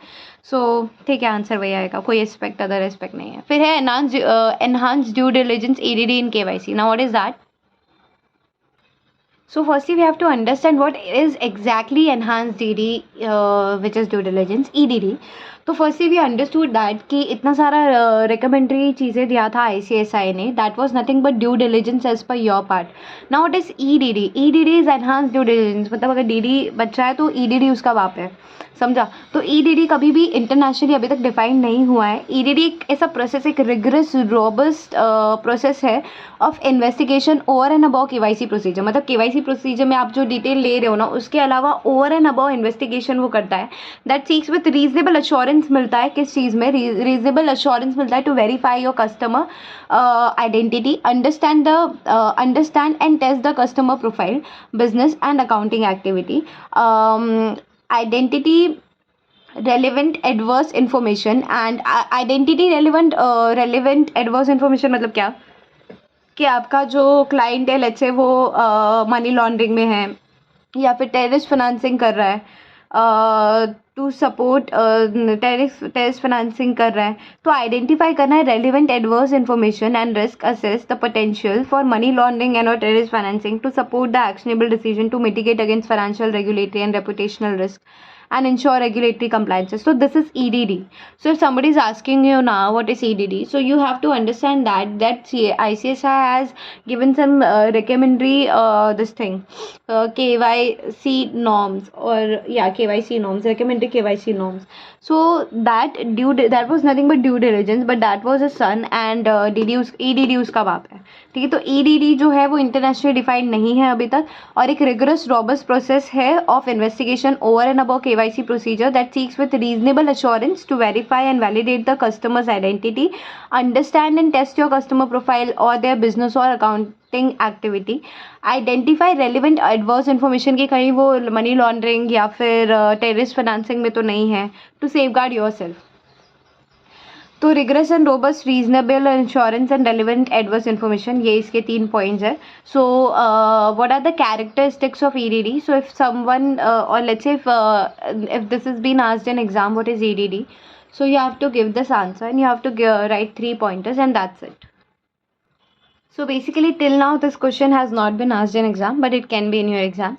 So ठीक है, आंसर वही आएगा, कोई एस्पेक्ट अदर एस्पेक्ट नहीं है. फिर है enhance due diligence EDD in KYC. Now what is that? So firstly we have to understand what is exactly enhanced DD which is due diligence, EDD. तो फर्स्टली वी अंडरस्टूड दैट कि इतना सारा रिकमेंडरी चीज़ें दिया था ICSI ने, that was nothing but due diligence as per your part. Now it is EDD. EDD is enhance due diligence. मतलब अगर DD बच्चा है तो EDD उसका बाप है, समझा? तो EDD कभी भी इंटरनेशनली अभी तक डिफाइन नहीं हुआ है. EDD एक ऐसा प्रोसेस, एक रिगरस रोबस्ट प्रोसेस है of investigation over and above KYC procedure. मतलब KYC प्रोसीजर में आप जो डिटेल ले रहे हो ना, उसके अलावा ओवर एंड अबव इन्वेस्टिगेशन वो करता है. That seeks with reasonable assurance मिलता है. किस चीज़ में रीजनेबल अश्योरेंस मिलता है? To verify your customer identity, understand and test the customer profile, business and accounting activity, identity relevant adverse information and identity relevant adverse information मतलब क्या कि आपका जो क्लाइंट है लेट्स से वो मनी लॉन्ड्रिंग में है या फिर टेररिस्ट फाइनेंसिंग कर रहा है, टू सपोर्ट टेररिस्ट फाइनेंसिंग कर रहा है. तो आइडेंटिफाई करना है relevant adverse information and risk, assess the potential for money laundering and or terrorist financing, to support the actionable decision, to mitigate against financial, regulatory and reputational risk and ensure regulatory compliances. So this is EDD. So if somebody is asking you now what is EDD, so you have to understand that ICSI has given some recommendary this thing KYC norms or KYC norms, recommended KYC norms. So that was nothing but due diligence, but that was a son and EDD उसका बाप है. ठीक है, तो EDD जो है वो इंटरनेशनली डिफाइंड नहीं है अभी तक और एक रिगरस रॉबस्ट प्रोसेस है of investigation over and above KYC procedure that seeks with reasonable assurance to verify and validate the customer's identity, understand and test your customer profile or their business or accounting activity, identify relevant adverse information कि कहीं वो मनी लॉन्ड्रिंग या फिर टेररिस्ट फाइनेंसिंग में तो नहीं है, to safeguard yourself. तो rigorous and robust, reasonable, insurance and relevant adverse information, ये इसके 3 पॉइंट्स है. So what are the characteristics of EDD? So if someone or let's say if this has been asked in exam what is EDD, so you have to give this answer and you have to write 3 pointers and that's it. So basically till now this question has not been asked in exam but it can be in your exams.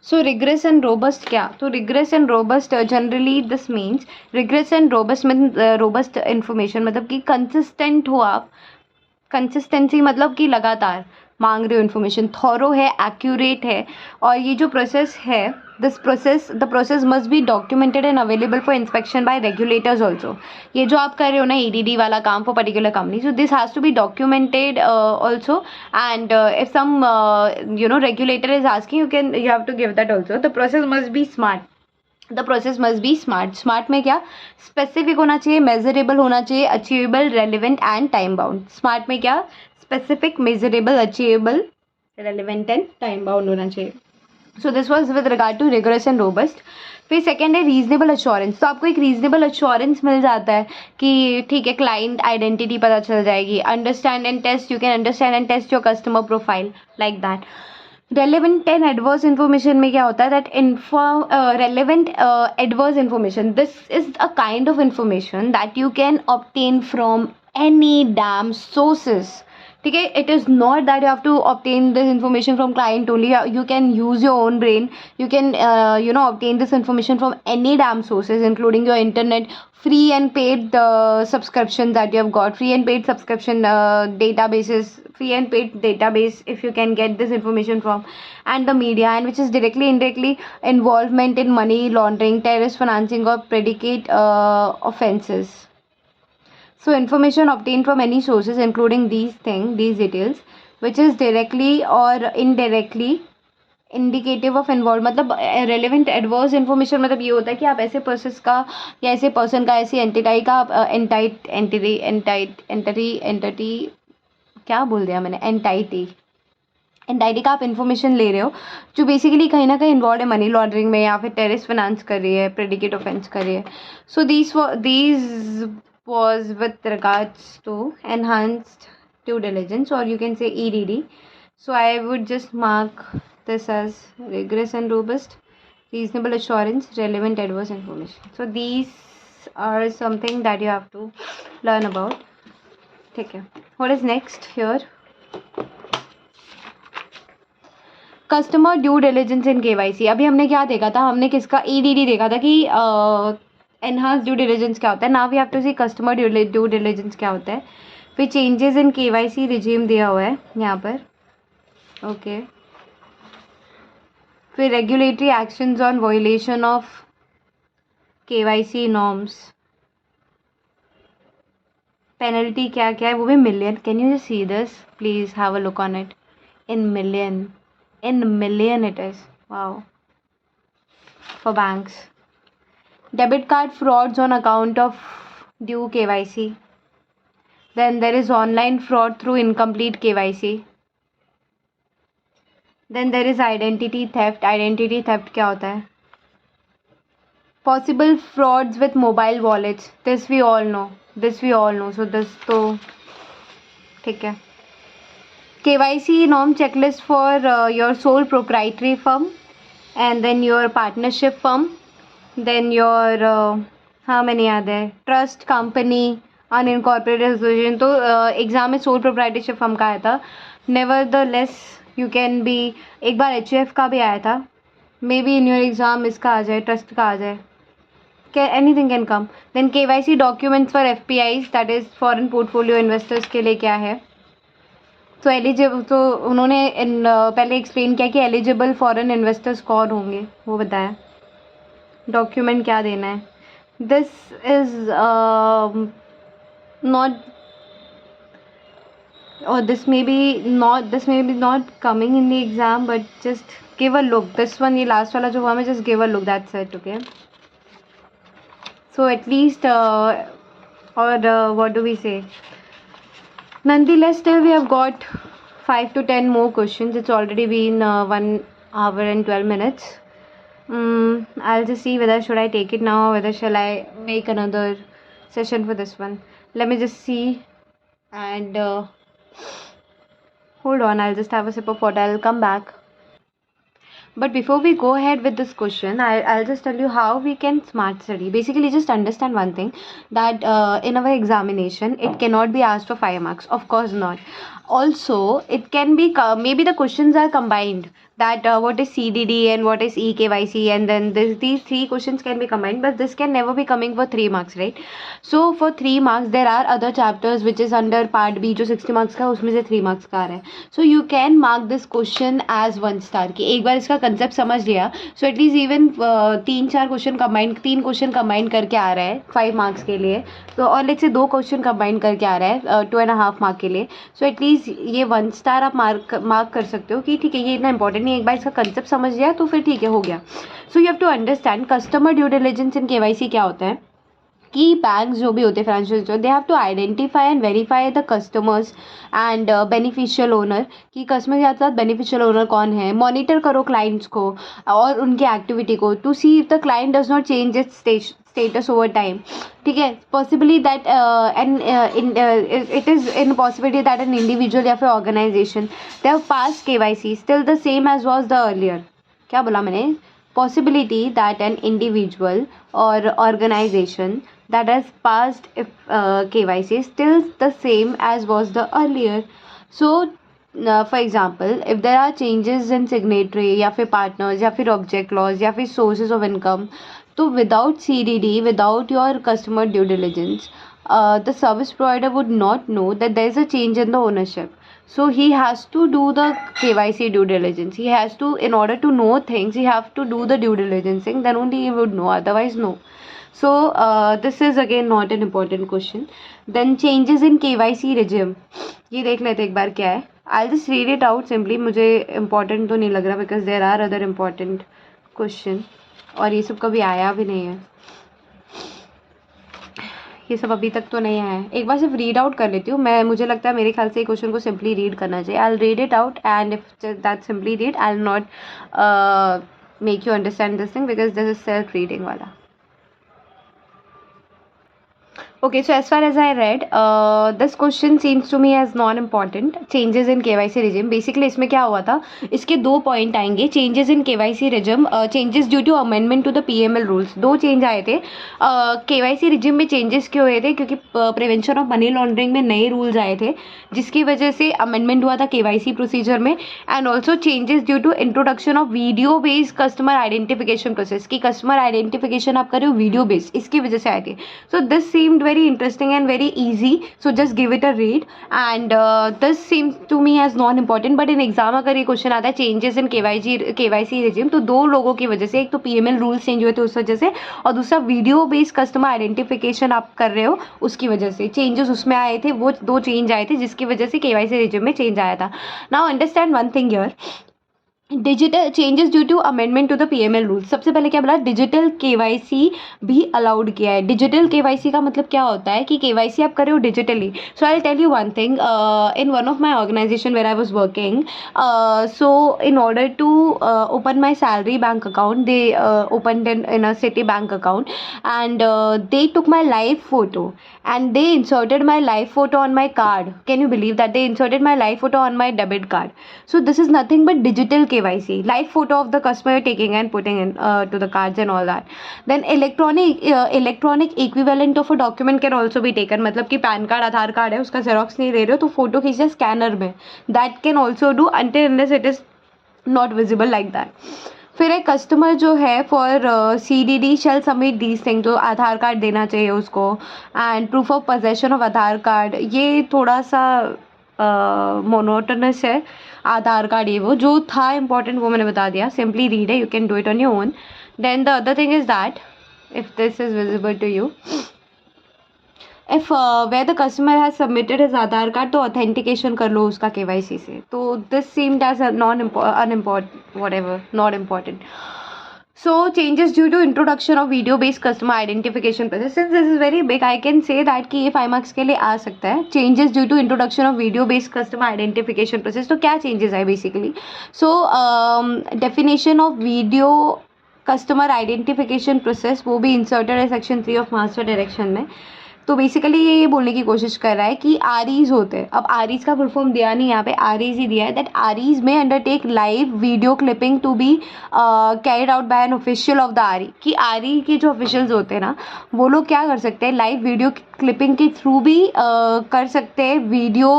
So rigorous and robust क्या? तो rigorous and robust generally this means rigorous and robust means robust information मतलब कि consistent हो आप कंसिस्टेंसी मतलब कि लगातार मांग रहे हो इन्फॉर्मेशन, थॉरो है, एक्यूरेट है, और ये जो प्रोसेस है, the process must be documented and available for inspection by regulators also. ये जो आप कर रहे हो ना ईडीडी वाला काम for particular company, so this has to be documented also, and if some regulator is asking, you have to give that also. The process must be smart. Smart में क्या, स्पेसिफिक होना चाहिए, मेजरेबल होना चाहिए, achievable, relevant and time bound. Smart में क्या, specific, measurable, achievable, relevant and time bound होना चाहिए। So this was with regard to rigorous and robust. फिर सेकेंड है रीजनेबल अश्योरेंस। तो आपको एक रीजनेबल अश्योरेंस मिल जाता है कि ठीक है, क्लाइंट आइडेंटिटी पता चल जाएगी, understand and test, you can understand and test your customer profile like that. Relevant and adverse information में क्या होता है, that relevant adverse information, this is a kind of information that you can obtain from any damn sources. ठीक है, it is not that you have to obtain this information from client only, you can use your own brain, you can obtain this information from any damn sources including your internet, free and paid subscriptions that you have got, free and paid subscription databases, free and paid database if you can get this information from, and the media, and which is directly indirectly involvement in money laundering, terrorist financing, or predicate offenses. So information obtained from any sources including these details, which is directly or indirectly indicative of involve, मतलब रेलिवेंट एडवर्स इन्फॉर्मेशन मतलब ये होता है कि आप ऐसे पर्सन का या ऐसे पर्सन का, ऐसी एंटिटी का, एंटिटी क्या बोल दिया मैंने, एंटाइटी का आप इन्फॉर्मेशन ले रहे हो जो बेसिकली कहीं ना कहीं इन्वॉल्व है मनी लॉन्ड्रिंग में, या फिर टेररिस्ट फाइनेंस कर रही है, प्रेडिकेट ऑफेंस कर रही है। So these was with regards to enhanced due diligence, और you can say EDD. So I would just mark this as rigorous and robust, reasonable assurance, relevant adverse information. So these are something that you have to learn about. ठीक है, what is next here? Customer due diligence in KYC। अभी हमने क्या देखा था, हमने किसका EDD देखा था कि एनहांस ड्यू डिलिजेंस क्या होता है। Now we have to see customer due diligence क्या होता है। फिर चेंजेस इन KYC रिजीम दिया हुआ है यहाँ पर, ओके। फिर regulatory actions on violation of KYC norms, penalty क्या क्या है, वो भी million. Can you just see this please, have a look on it, in million it is, wow, for banks. Debit card frauds on account of due KYC, then there is online fraud through incomplete KYC, then there is identity theft। identity theft क्या होता है, possible frauds with mobile wallets, this we all know, so this तो ठीक है। KYC norm checklist for your sole proprietary firm, and then your partnership firm, then your हाँ मैंने याद है, ट्रस्ट कंपनी, अनइनकॉर्पोरेटेड एसोसिएशन। तो एग्ज़ाम में सोल प्रोप्राइटरशिप फर्म का आया था। Nevertheless you can be, एक बार HUF का भी आया था, maybe in your exam इसका आ जाए, ट्रस्ट का आ जाए, anything can come. Then KYC documents for FPIs, that is foreign portfolio investors के लिए क्या है। तो एलिजिबल, तो उन्होंने पहले एक्सप्लेन किया कि एलिजिबल फॉरेन इन्वेस्टर्स कौन होंगे, वो बताया। डॉक्यूमेंट क्या देना है, this is not, or this may be not coming in the exam, but just give a look, this one, ये last वाला जो हुआ मैं, just give a look, that's it, okay। So at least what do we say, nonetheless still we have got 5 to 10 more questions. It's already been 1 hour and 12 minutes. I'll just see whether should I take it now or whether shall I make another session for this one. Let me just see, and hold on, I'll just have a sip of water, I'll come back. But before we go ahead with this question, I'll just tell you how we can smart study. Basically, just understand one thing, that in our examination, it cannot be asked for 5 marks. Of course not. Also, it can be, maybe the questions are combined, that what is CDD and what is eKYC, and then these three questions can be combined, but this can never be coming for 3 marks, right? So for 3 marks there are other chapters which is under part B जो 60 marks का, उसमें से 3 marks का आ रहा है. So you can mark this question as 1 star कि एक बार इसका concept समझ लिया, so at least even 3-4 question combine, 3 question combine करके आ रहा है 5 मार्क्स के लिए, तो और लेट्स से 2 क्वेश्चन कंबाइन करके आ रहा है 2.5 मार्क के लिए, सो एटलीस्ट ये 1 स्टार आप मार्क कर सकते हो कि ठीक है ये इतना इंपॉर्टेंट नहीं, एक बार इसका कंसेप्ट समझ लिया तो फिर ठीक है, हो गया. So you have to understand customer due diligence in KYC क्या होता है कि बैंक जो भी होते हैं financial institute, they have to identify and verify the customers and beneficial owner, कि कस्टमर के साथ बेनिफिशियल ओनर कौन है, मॉनिटर करो क्लाइंट्स को और उनकी एक्टिविटी को, to see if the client does not change its status over time. ठीक है, possibly that it is in possibility that an individual या फिर organisation they have pass KYC still the same as was the earlier. क्या बोला मैंने? Possibility that an individual or organization that has passed KYC is still the same as was the earlier. So for example, if there are changes in signatory या फिर partners या फिर object laws या फिर sources of income, तो without CDD, without your customer due diligence, the service provider would not know that there is a change in the ownership. So he has to do the KYC due diligence. He has to, in order to know things, he have to do the due diligencing. Then only he would know. Otherwise, no. So this is again not an important question. Then changes in KYC regime. ये देख लेते एक बार क्या है. I'll just read it out simply. मुझे important तो नहीं लग रहा because there are other important question. और ये सब कभी आया भी नहीं है. ये सब अभी तक तो नहीं आया है. एक बार सिर्फ रीड आउट कर लेती हूँ मैं. मुझे लगता है मेरे ख्याल से क्वेश्चन को सिंपली रीड करना चाहिए. I will read it out and if that simply read I will not make you understand this thing because this is self reading वाला. Okay, so as far as I read, this question seems to me as non-important. Changes in KYC regime. Basically इसमें क्या हुआ था, इसके 2 पॉइंट आएंगे. Changes in KYC regime, changes due to amendment to the PML rules. 2 change आए थे. KYC regime में चेंजेस क्यों हुए थे? क्योंकि प्रिवेंशन ऑफ मनी लॉन्ड्रिंग में नए रूल्स आए थे जिसकी वजह से अमेंडमेंट हुआ था KYC प्रोसीजर में. And also changes due to introduction of video based customer identification process, की कस्टमर आइडेंटिफिकेशन आप कर रहे हो वीडियो बेस्ड, इसकी वजह से आए थे. So this seemed very interesting and very easy, so just give it a read. And this seems to me as non important, but in exam अगर ये क्वेश्चन आता है changes in KYC regime, तो 2 लोगों की वजह से, एक तो PML रूल्स चेंज हुए थे उस वजह से, और दूसरा वीडियो बेस्ड कस्टमर आइडेंटिफिकेशन आप कर रहे हो उसकी वजह से चेंजेस उसमें आए थे. वो 2 चेंज आए थे जिसकी वजह से KYC regime में चेंज आया था. Now understand one thing here, digital changes due to amendment to the PML rule. सबसे पहले क्या बोला, डिजिटल KYC भी अलाउड किया है. डिजिटल KYC का मतलब क्या होता है कि KYC आप कर रहे हो digitally. So I will tell you one thing, in one of my organisation where I was working, so in order to open my salary bank account, they opened in a Citibank account, and they took my live photo and they inserted my live photo on my card. Can you believe that? They inserted my live photo on my debit card. So this is nothing but digital KYC, live photo of the customer you're taking and putting in to the cards and all that. Then electronic equivalent of a document can also be taken. मतलब कि पैन कार्ड, आधार कार्ड है, उसका जेरोक्स नहीं ले रहे हो तो फोटो खींचे स्कैनर में. That can also do until unless it is not visible like that. फिर एक कस्टमर जो है for CDD shall submit these thing, तो आधार कार्ड देना चाहिए उसको, and proof of possession of Aadhaar card. ये थोड़ा सा मोनोटोनस है आधार कार्ड, ये वो जो था इम्पॉर्टेंट वो मैंने बता दिया. सिंपली रीड है, you can do it on your own. Then the other thing is that if this is visible to you, if where the customer has submitted his Aadhaar card, तो ऑथेंटिकेशन कर लो उसका KYC से. तो this seemed as not important. So changes due to introduction of video based customer identification process. Since this is very big, I can say that कि ये 5 marks के लिए आ सकता है. Changes due to introduction of video based customer identification process. तो क्या changes है basically? So definition of video customer identification process वो भी inserted है section 3 of master direction में. तो बेसिकली ये बोलने की कोशिश कर रहा है कि REs होते हैं. अब REs का फुल फॉर्म दिया नहीं यहाँ पे, REs ही दिया है. दैट REs में undertake live video clipping to be carried out by an official of the RE. कि RE के जो ऑफिशियल्स होते हैं ना, वो लोग क्या कर सकते हैं, लाइव वीडियो क्लिपिंग के थ्रू भी कर सकते हैं video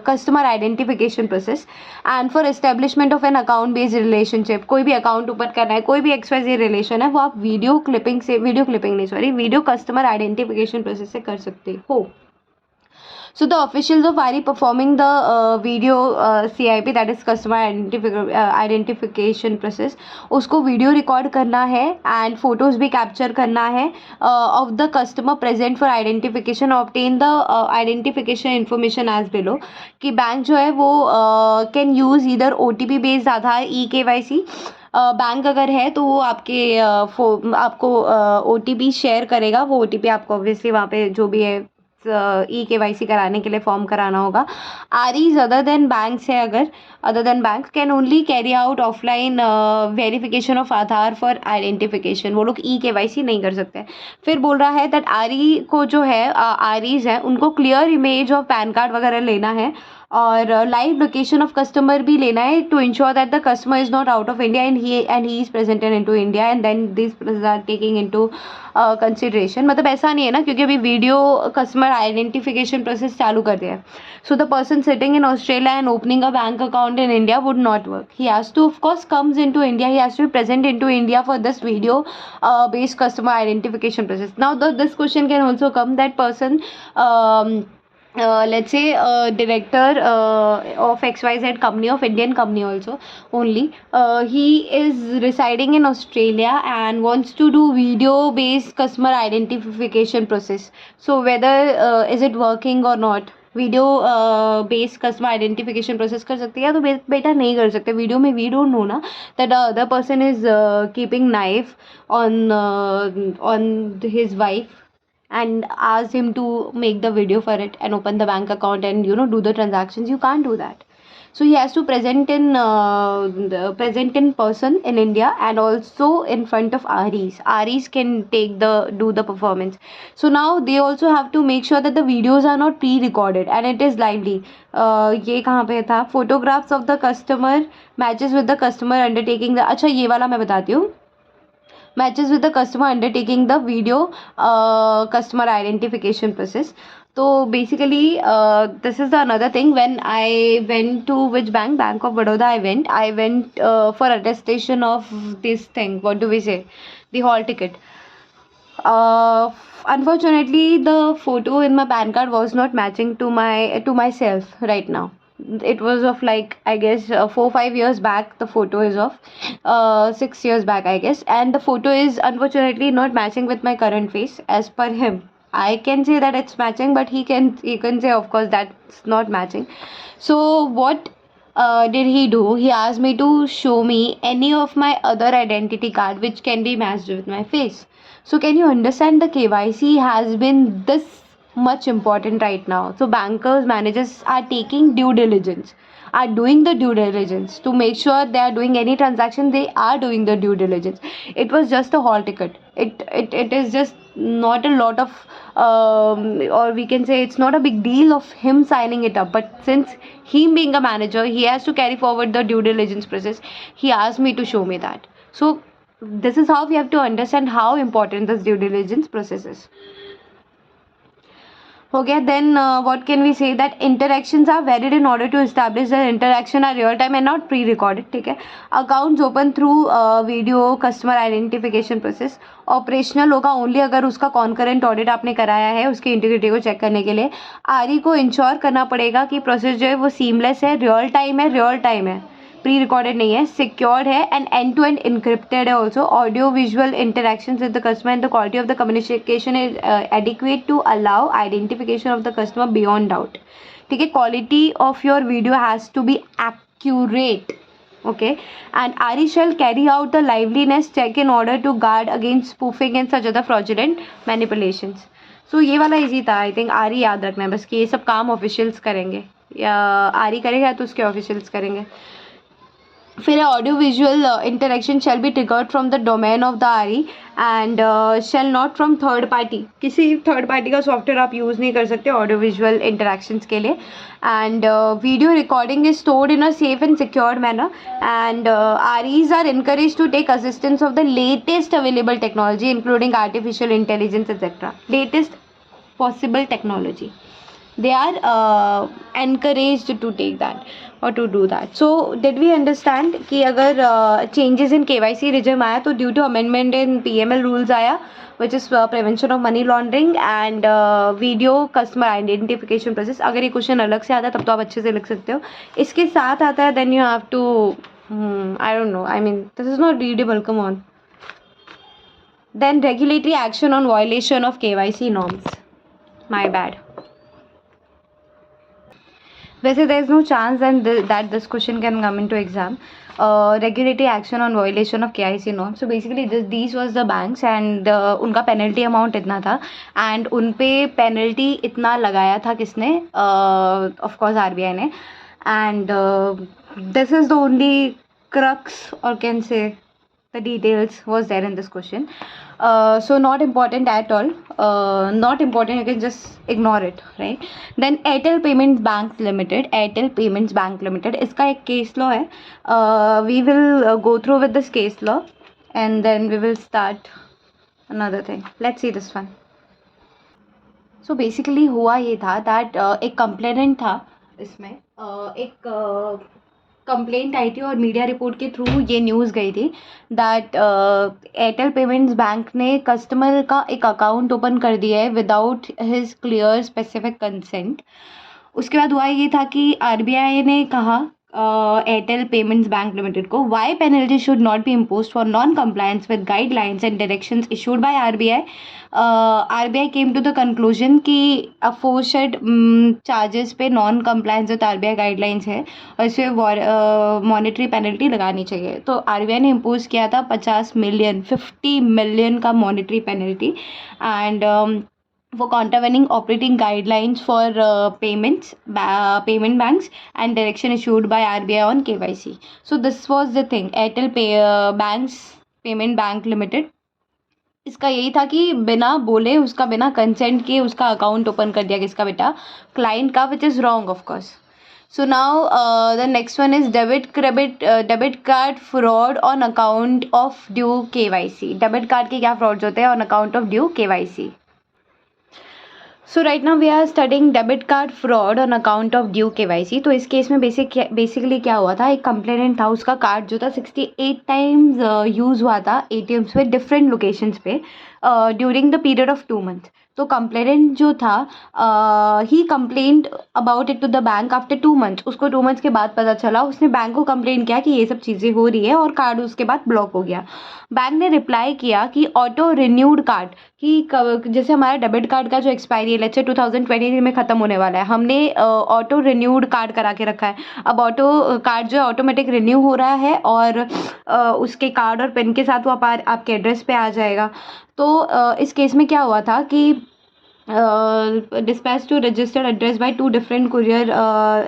customer identification process. And for establishment of an account based relationship, कोई भी अकाउंट ओपन करना है, कोई भी XYZ रिलेशन है, वो आप वीडियो क्लिपिंग नहीं, sorry, video customer identification process से कर सकते हो। So the officials of RE performing the video CIP, that is customer identification process, उसको वीडियो रिकॉर्ड करना है एंड फोटोज़ भी कैप्चर करना है of the customer present for identification, obtain the identification information as below. कि बैंक जो है वो can use either OTP based Aadhaar EKYC। Bank अगर है तो वो आपको OTP शेयर करेगा, वो OTP आपको ऑब्वियसली वहाँ पे जो भी है EKYC कराने के लिए फॉर्म कराना होगा। REs अदर देन बैंक्स है, other than bank can only carry out offline verification of Aadhaar for identification, वो लोग EKYC नहीं कर सकते। फिर बोल रहा है दैट RE को जो है REs है उनको clear image of pan card वगैरह लेना है और लाइव लोकेशन ऑफ कस्टमर भी लेना है to ensure that the customer is not out of India and he is present in to India and then this are taking into consideration. मतलब ऐसा नहीं है ना, क्योंकि अभी वीडियो कस्टमर आइडेंटिफिकेशन प्रोसेस चालू कर दिया है, so the person sitting in Australia and opening a bank account in India would not work. He has to of course comes into India, he has to be present into India for this video based customer identification process. Now this question can also come that person, let's say director of XYZ company, of Indian company also only, he is residing in Australia and wants to do video based customer identification process. So whether is it working or not? Video based customer identification process कर सकते हैं या तो बेटा नहीं कर सकते। वीडियो में वी डोंट नो ना that the other person is keeping knife on his wife and ask him to make the video for it and open the bank account and do the transactions. You can't do that. So he has to present in person in India and also in front of REs. REs can do the performance. So now they also have to make sure that the videos are not pre-recorded and it is lively. ये कहाँ पे था, photographs of the customer matches with the customer undertaking the, अच्छा ये वाला मैं बताती हूँ, matches with the customer undertaking the video customer identification process. So basically this is the another thing. When I went to which bank, Bank of Baroda, I went for attestation of this thing, what do we say, the hall ticket. Unfortunately the photo in my PAN card was not matching to myself right now. It was of like I guess 4-5 years back. The photo is of 6 years back I guess, and the photo is unfortunately not matching with my current face as per him. I can say that it's matching, but he can say of course that's not matching. So what did he do? He asked me to show me any of my other identity card which can be matched with my face. So can you understand, the KYC has been this much important right now. So bankers, managers are taking due diligence, are doing the due diligence to make sure they are doing any transaction. They are doing the due diligence. It was just a hall ticket. It is just not a lot of or we can say it's not a big deal of him signing it up, but since him being a manager, he has to carry forward the due diligence process. He asked me to show me that. So this is how we have to understand how important this due diligence process is. Okay, then what can we say, that interactions are valid in order to establish that interaction are real time and not pre-recorded. ठीक है, accounts open through video customer identification process operational होगा ओनली अगर उसका कॉन्करेंट ऑडिट आपने कराया है, उसकी इंटीग्रिटी को चेक करने के लिए RE को इंश्योर करना पड़ेगा कि प्रोसेस जो है वो सीमलेस है, रियल टाइम है, प्री रिकॉर्डेड नहीं है, सिक्योर्ड है and end to end encrypted है also. Audio visual interaction with the customer and the quality of the communication is adequate to allow identification of the customer beyond doubt. ठीक है, quality of your video has to be accurate. Okay, and RE shall carry out the liveliness check in order to guard against spoofing and such other fraudulent manipulations. So ये वाला इजी था, आई थिंक RE याद रखना है बस कि ये सब काम ऑफिशियल्स करेंगे, या RE करेगा तो उसके ऑफिशियल्स करेंगे. फिर audio visual interaction shall be triggered from the domain of the RE and shall not from third party. किसी थर्ड पार्टी का सॉफ्टवेयर आप यूज़ नहीं कर सकते ऑडियो विजुअल इंटरेक्शंस के लिए. And video recording is stored in a safe and secured manner and REs are encouraged to take assistance of the latest available technology including artificial intelligence etc. latest possible technology. They are encouraged to take that or to do that. So did we understand कि अगर changes in KYC regime आया तो due to amendment in PML rules आया, which is prevention of money laundering and video customer identification process. अगर ये क्वेश्चन अलग से आता है तब तो आप अच्छे से लिख सकते हो. इसके साथ आता है then you have to I don't know, I mean this is not readable, come on. Then regulatory action on violation of KYC norms. My bad. वैसे there is no chance that this question can come into exam. Regulatory action on violation of KYC norms. So basically these was the banks and उनका penalty amount इतना था and उन पे penalty इतना लगाया था किसने, of course RBI ने. And this is the only crux or can say the details was there in this question. So not important at all, not important, you can just ignore it, right? Then Airtel Payments Bank Limited, Airtel Payments Bank Limited, इसका एक case law है. We will go through with this case law and then we will start another thing. Let's see this one. So basically हुआ ये था that एक complainant था इसमें, एक कंप्लेंट आई थी और मीडिया रिपोर्ट के थ्रू ये न्यूज़ गई थी दैट एयरटेल पेमेंट्स बैंक ने कस्टमर का एक अकाउंट ओपन कर दिया है without his clear specific consent. उसके बाद हुआ ये था कि आरबीआई ने कहा एयरटेल पेमेंट्स बैंक लिमिटेड को why penalty should not be imposed for non compliance with guidelines and directions issued by RBI. RBI came to the conclusion कि अफोर्शड चार्जेस पे non compliance with RBI guidelines है और इस पर मॉनेटरी पेनल्टी लगानी चाहिए. तो आरबीआई ने इम्पोज किया था 50 मिलियन का monetary penalty and for contravening operating guidelines for payment banks and direction issued by RBI on KYC. So this was the thing. Airtel Banks Payment Bank Limited, इसका यही था कि बिना बोले उसका बिना कंसेंट के उसका अकाउंट ओपन कर दिया किसका बेटा, क्लाइंट का, which is wrong of course. So now the next one is debit card fraud on account of due KYC. Debit card के क्या फ्रॉड्स होते हैं on account of due KYC. So right now we are studying debit card fraud on account of due KYC. तो इस केस में बेसिकली क्या हुआ था, एक कंप्लेनेंट था, उसका कार्ड जो था 68 टाइम्स यूज़ हुआ था ATMs पे डिफरेंट लोकेशंस पे during the period of 2 months. तो कंप्लेनेंट जो था he complaint about it to the bank after 2 months. उसको 2 months के बाद पता चला, उसने बैंक को कंप्लेंट किया कि ये सब चीज़ें हो रही है और कार्ड उसके बाद ब्लॉक हो गया. बैंक ने रिप्लाई किया कि ऑटो रिन्यूड कार्ड, कि जैसे हमारा डेबिट कार्ड का जो एक्सपायरी है लेट्स से 2023 में ख़त्म होने वाला है, हमने ऑटो रिन्यूड कार्ड करा के रखा है. अब ऑटो कार्ड जो है ऑटोमेटिक रिन्यू हो रहा है और उसके कार्ड और पिन के साथ वो आपके एड्रेस पे आ जाएगा. तो इस केस में क्या हुआ था कि dispatched to registered address by 2 different courier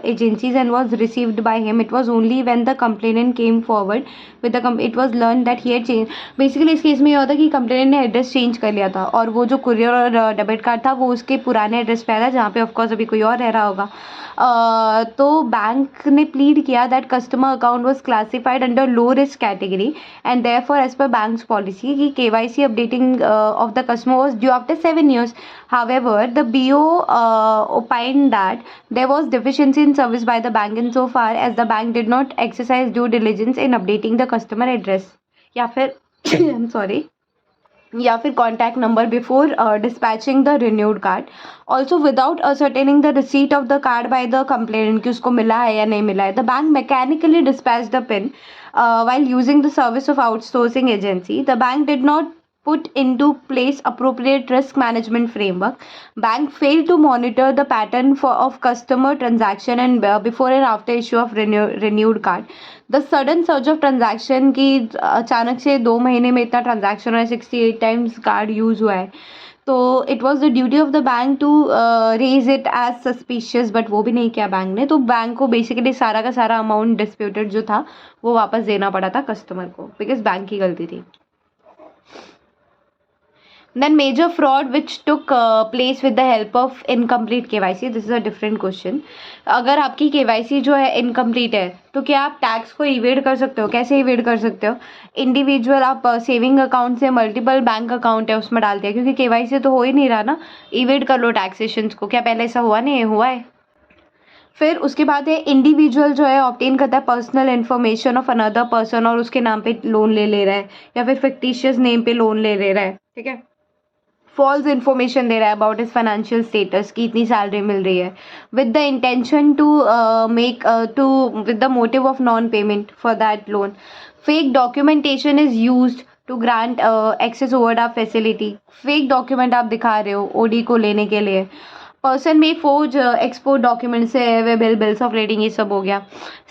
agencies and was received by him. It was only when the complainant came forward with the it was learned that he had changed. Basically इस केस में ये होता है कि complainant ने एड्रेस चेंज कर लिया था और वो जो कुरियर और डेबिट कार्ड था वो उसके पुराने एड्रेस पे आया था जहाँ पे ऑफकोर्स अभी कोई और रह रहा होगा. तो बैंक ने प्लीड किया that customer account was classified under low risk category and therefore as per bank's policy कि KYC updating of the customer was due after 7 years. However, the BO opined that there was deficiency in service by the bank insofar as the bank did not exercise due diligence in updating the customer address या फिर I'm sorry या फिर contact number before dispatching the renewed card. Also without ascertaining the receipt of the card by the complainant कि उसको मिला है या नहीं मिला है, the bank mechanically dispatched the PIN while using the service of outsourcing agency. The bank did not put into place appropriate risk management framework. Bank failed to monitor the pattern of customer transaction and before and after issue of renewed card. The sudden surge of transaction की अचानक से 2 महीने में इतना ट्रांजैक्शन हुआ है, 68 टाइम्स कार्ड यूज़ हुआ है, तो it was the duty of the bank to raise it as suspicious, but वो भी नहीं किया बैंक ने. तो बैंक को बेसिकली सारा का सारा अमाउंट डिस्प्यूटेड जो था वो वापस देना पड़ा था कस्टमर को बिकॉज बैंक की गलती थी. Then major fraud which took place with the help of incomplete KYC. This is a different question. अगर आपकी KYC जो है इनकम्प्लीट है तो क्या आप टैक्स को इवेड कर सकते हो? कैसे इवेड कर सकते हो? इंडिविजुअल आप सेविंग अकाउंट से मल्टीपल बैंक अकाउंट है उसमें डालते हैं, क्योंकि KYC तो हो ही नहीं रहा ना, इवेड कर लो टैक्सेशन को। क्या पहले ऐसा हुआ नहीं है? हुआ है। फिर उसके बाद है इंडिविजुअल जो है ऑब्टेन करता है personal information of another person और उसके नाम पे लोन ले रहा है, या फिर फिक्टिशियस नेम पे लोन ले रहा है, ठीक है। फॉल्स इन्फॉर्मेशन दे रहा है अबाउट हिज फाइनेंशियल स्टेटस की इतनी सैलरी मिल रही है, with the intention to with the motive of non payment for that loan. Fake documentation is used to grant access overdraft facility. Fake document आप दिखा रहे हो ओडी को लेने के लिए। पर्सन में फोर्ज एक्सपोर्ट डॉक्यूमेंट से बिल्स ऑफ रेटिंग, ये सब हो गया।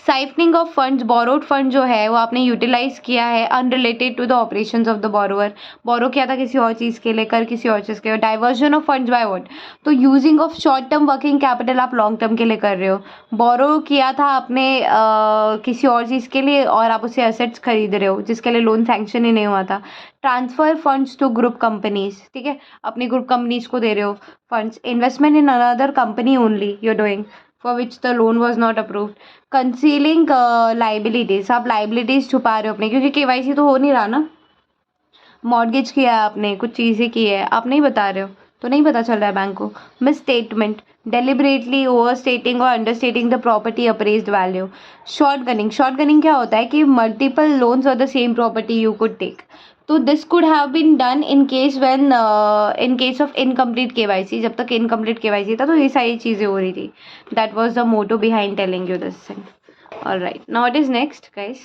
Siphoning of funds, borrowed fund जो है वो आपने यूटिलाइज किया है unrelated to the operations of the borrower. Borrow किया था किसी और चीज़ के लिए, कर किसी और चीज़ के लिए। Diversion of funds by what? तो using of short term working capital आप लॉन्ग टर्म के लिए कर रहे हो। बोरो किया था आपने किसी और चीज़ के लिए और आप उससे एसेट्स खरीद रहे हो जिसके लिए लोन सैंक्शन ही नहीं हुआ था। Transfer funds to group companies, ठीक है, अपनी ग्रुप कंपनीज को दे रहे हो funds. Investment in another company only you are doing for which the loan was not approved. Concealing liabilities, आप लाइबिलिटीज छुपा रहे हो अपने, क्योंकि KYC तो हो नहीं रहा ना। मॉर्गेज किया है आपने, कुछ चीज़ें की है, आप नहीं बता रहे हो तो नहीं पता चल रहा है बैंक को। Misstatement, deliberately overstating or understating the property appraised value. Short gunning, short gunning क्या होता है कि multiple loans of the same property you could take. तो this could have been done in case when in case of incomplete KYC। जब तक इनकम्प्लीट KYC था तो ये सारी चीज़ें हो रही थी। That was the motto behind telling you this thing. Alright, now it is next guys,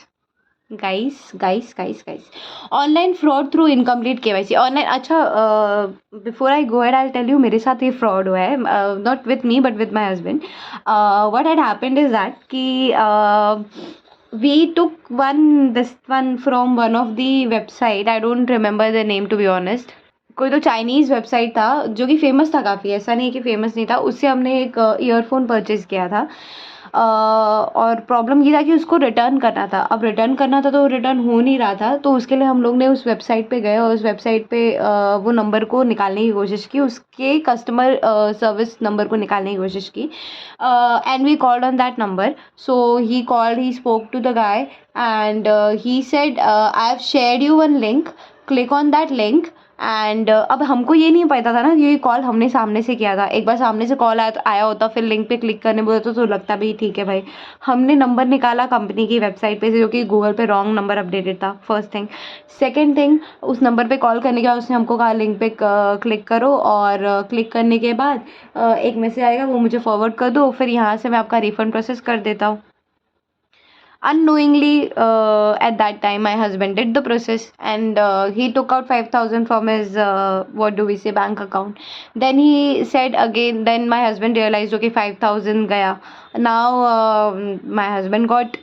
online fraud through incomplete KYC। Online, अच्छा, before I go ahead I tell you मेरे साथ ये फ्रॉड हुआ है, not with me but with my husband. What had happened is that कि we took this one from one of the website, I don't remember the name to be honest। कोई तो चाइनीज़ वेबसाइट था जो कि फेमस था काफ़ी, ऐसा नहीं है कि फेमस नहीं था। उससे हमने एक ईयरफोन परचेज़ किया था और प्रॉब्लम ये था कि उसको रिटर्न करना था। अब रिटर्न करना था तो रिटर्न हो नहीं रहा था, तो उसके लिए हम लोग ने उस वेबसाइट पे गए और उस वेबसाइट पे वो नंबर को निकालने की कोशिश की, उसके कस्टमर सर्विस नंबर को निकालने की कोशिश की। And we called on that number, so he called, he spoke to the guy and he said I have shared you one link, click on that link. And अब हमको ये नहीं पता था ना, ये कॉल हमने सामने से किया था। एक बार सामने से कॉल आया होता फिर लिंक पे क्लिक करने बोले तो लगता भी ठीक है भाई। हमने नंबर निकाला कंपनी की वेबसाइट पे से, जो कि गूगल पे रॉन्ग नंबर अपडेटेड था, फर्स्ट थिंग। सेकंड थिंग, उस नंबर पे कॉल करने के बाद उसने हमको कहा लिंक पे क्लिक करो, और क्लिक करने के बाद एक मैसेज आएगा, वो मुझे फॉरवर्ड कर दो, फिर यहाँ से मैं आपका रिफंड प्रोसेस कर देता हूँ। Unknowingly, at that time my husband did the process, and he took out 5,000 from his what do we say, bank account. Then he said again, then my husband realized okay 5,000 gaya. Now my husband got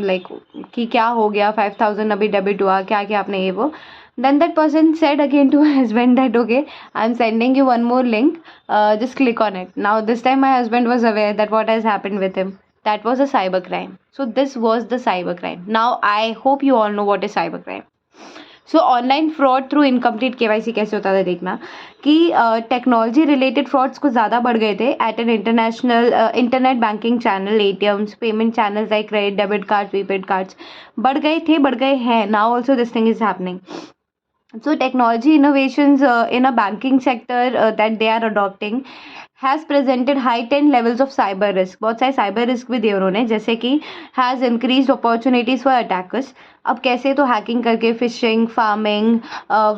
like कि क्या हो गया, 5,000 अभी डेबिट हुआ, क्या क्या आपने ये वो। Then that person said again to my husband that okay, I'm sending you one more link, just click on it. Now this time my husband was aware that what has happened with him. That was a cyber crime. So this was the cyber crime. Now I hope you all know what is cyber crime. So online fraud through incomplete KYC कैसे होता था, देखना कि टेक्नोलॉजी रिलेटेड फ्रॉड्स कुछ ज़्यादा बढ़ गए थे at an international internet banking channel, ATMs, payment channels like credit, debit card, prepaid cards बढ़ गए हैं। Now also this thing is happening. So technology innovations in a banking sector that they are adopting has presented heightened levels of cyber risk. बहुत सारे cyber risk भी दिए उन्होंने, जैसे कि has increased opportunities for attackers। अब कैसे, तो हैकिंग करके fishing, farming,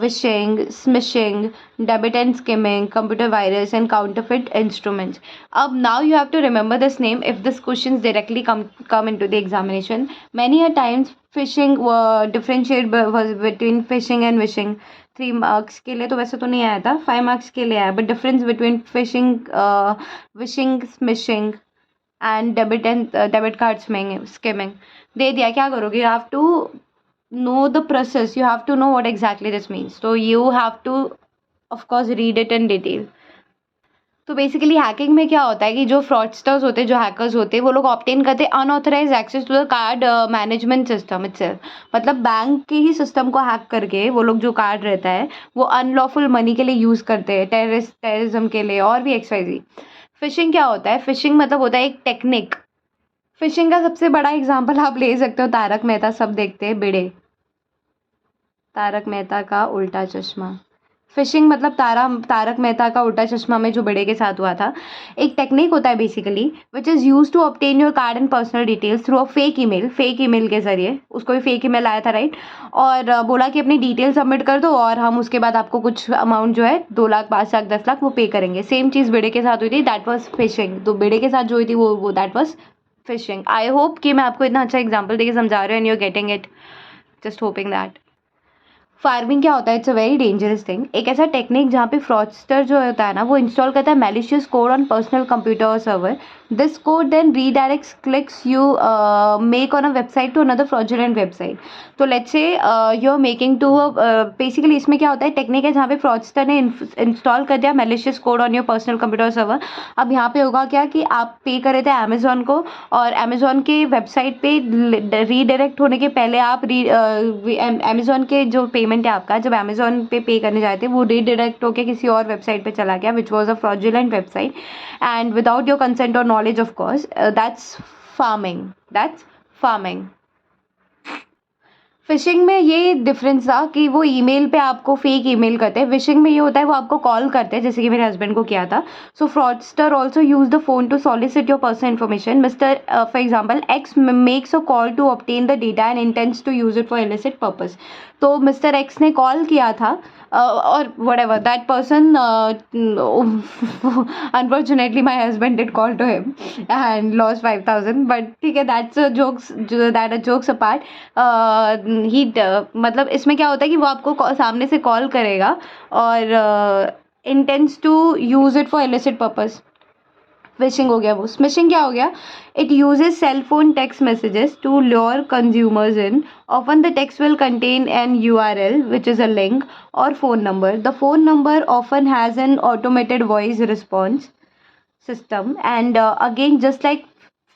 wishing, smishing, debit and skimming, computer virus and counterfeit instruments. अब now you have to remember this name if this questions directly come into the examination. Many a times phishing differentiate between phishing and wishing। 3 marks के लिए तो वैसे तो नहीं आया था, 5 मार्क्स के लिए आया, but difference between phishing, vishing, smishing and debit card skimming दे दिया। क्या करोगे, you have to know the process, you have to know what exactly this means, तो you have to of course read it in detail. तो बेसिकली हैकिंग में क्या होता है कि जो फ्रॉडस्टर्स होते हैं, जो हैकर्स होते हैं, वो लोग ऑब्टेन करते हैं unauthorised access to the card management system itself. मतलब बैंक के ही सिस्टम को हैक करके वो लोग जो कार्ड रहता है वो अनलॉफुल मनी के लिए यूज़ करते हैं, टेररिज्म के लिए और भी एक्सवाइजी। फिशिंग क्या होता है? फिशिंग मतलब होता है एक टेक्निक। फिशिंग का सबसे बड़ा एग्जाम्पल आप ले सकते हो, तारक मेहता सब देखते हैं, भिड़े, तारक मेहता का उल्टा चश्मा। फिशिंग मतलब तारक मेहता का उल्टा चश्मा में जो भिड़े के साथ हुआ था। एक टेक्निक होता है basically which is use to obtain your card and personal details through a fake email के जरिए। उसको भी फेक ईमेल आया था, राइट? और बोला कि अपनी डिटेल सबमिट कर दो और हम उसके बाद आपको कुछ अमाउंट जो है 2 लाख, 5 लाख, 10 लाख वो पे करेंगे। सेम चीज़ भिड़े के साथ हुई थी, दैट वॉज फिशिंग। तो भिड़े के साथ जो हुई थी वो that was fishing. I hope कि मैं आपको इतना अच्छा एग्जाम्पल देके समझा रही हूँ and you are getting it, just hoping that. Pharming क्या होता है? It's a very dangerous thing. एक ऐसा टेक्निक जहाँ पे फ्रॉडस्टर जो होता है ना, वो इंस्टॉल करता है malicious code on personal computer or server. This code then redirects clicks you make on a website to another fraudulent website. तो let's say you are making to basically इसमें क्या होता है, टेक्निक है जहाँ पे फ्रॉडस्टर ने इंस्टॉल कर दिया malicious code on your personal computer or server. अब यहाँ पे होगा क्या कि आप पे करे थे अमेजोन को, और अमेजोन के वेबसाइट पे रीडायरेक्ट होने के पहले आप अमेजोन के जो पेमेंट है आपका, जब अमेजोन पे करने जाए थे, वो रीडायरेक्ट होकर किसी और वेबसाइट पे चला गया which was a fraudulent website and without your consent or knowledge of course. That's pharming. Phishing में ये डिफरेंस था कि वो ईमेल पे आपको फेक ईमेल करते हैं। फिशिंग में ये होता है वो आपको कॉल करते हैं, जैसे कि मेरे हस्बैंड को किया था। So fraudster also use the phone to solicit your personal information. Mister for example X makes a call to obtain the data and intents to use it for illicit purpose. तो मिस्टर एक्स ने कॉल किया था और whatever that person, unfortunately my husband did call to him and lost 5,000, but ठीक है, that's a jokes apart. मतलब इसमें क्या होता है कि वो आपको सामने से कॉल करेगा और intends to use it for illicit purpose. Phishing हो गया वो। स्मिशिंग क्या हो गया? It uses cell phone text messages to lure consumers in. Often the text will contain an URL which is a link or phone number. The phone number often has an automated voice response system and again just like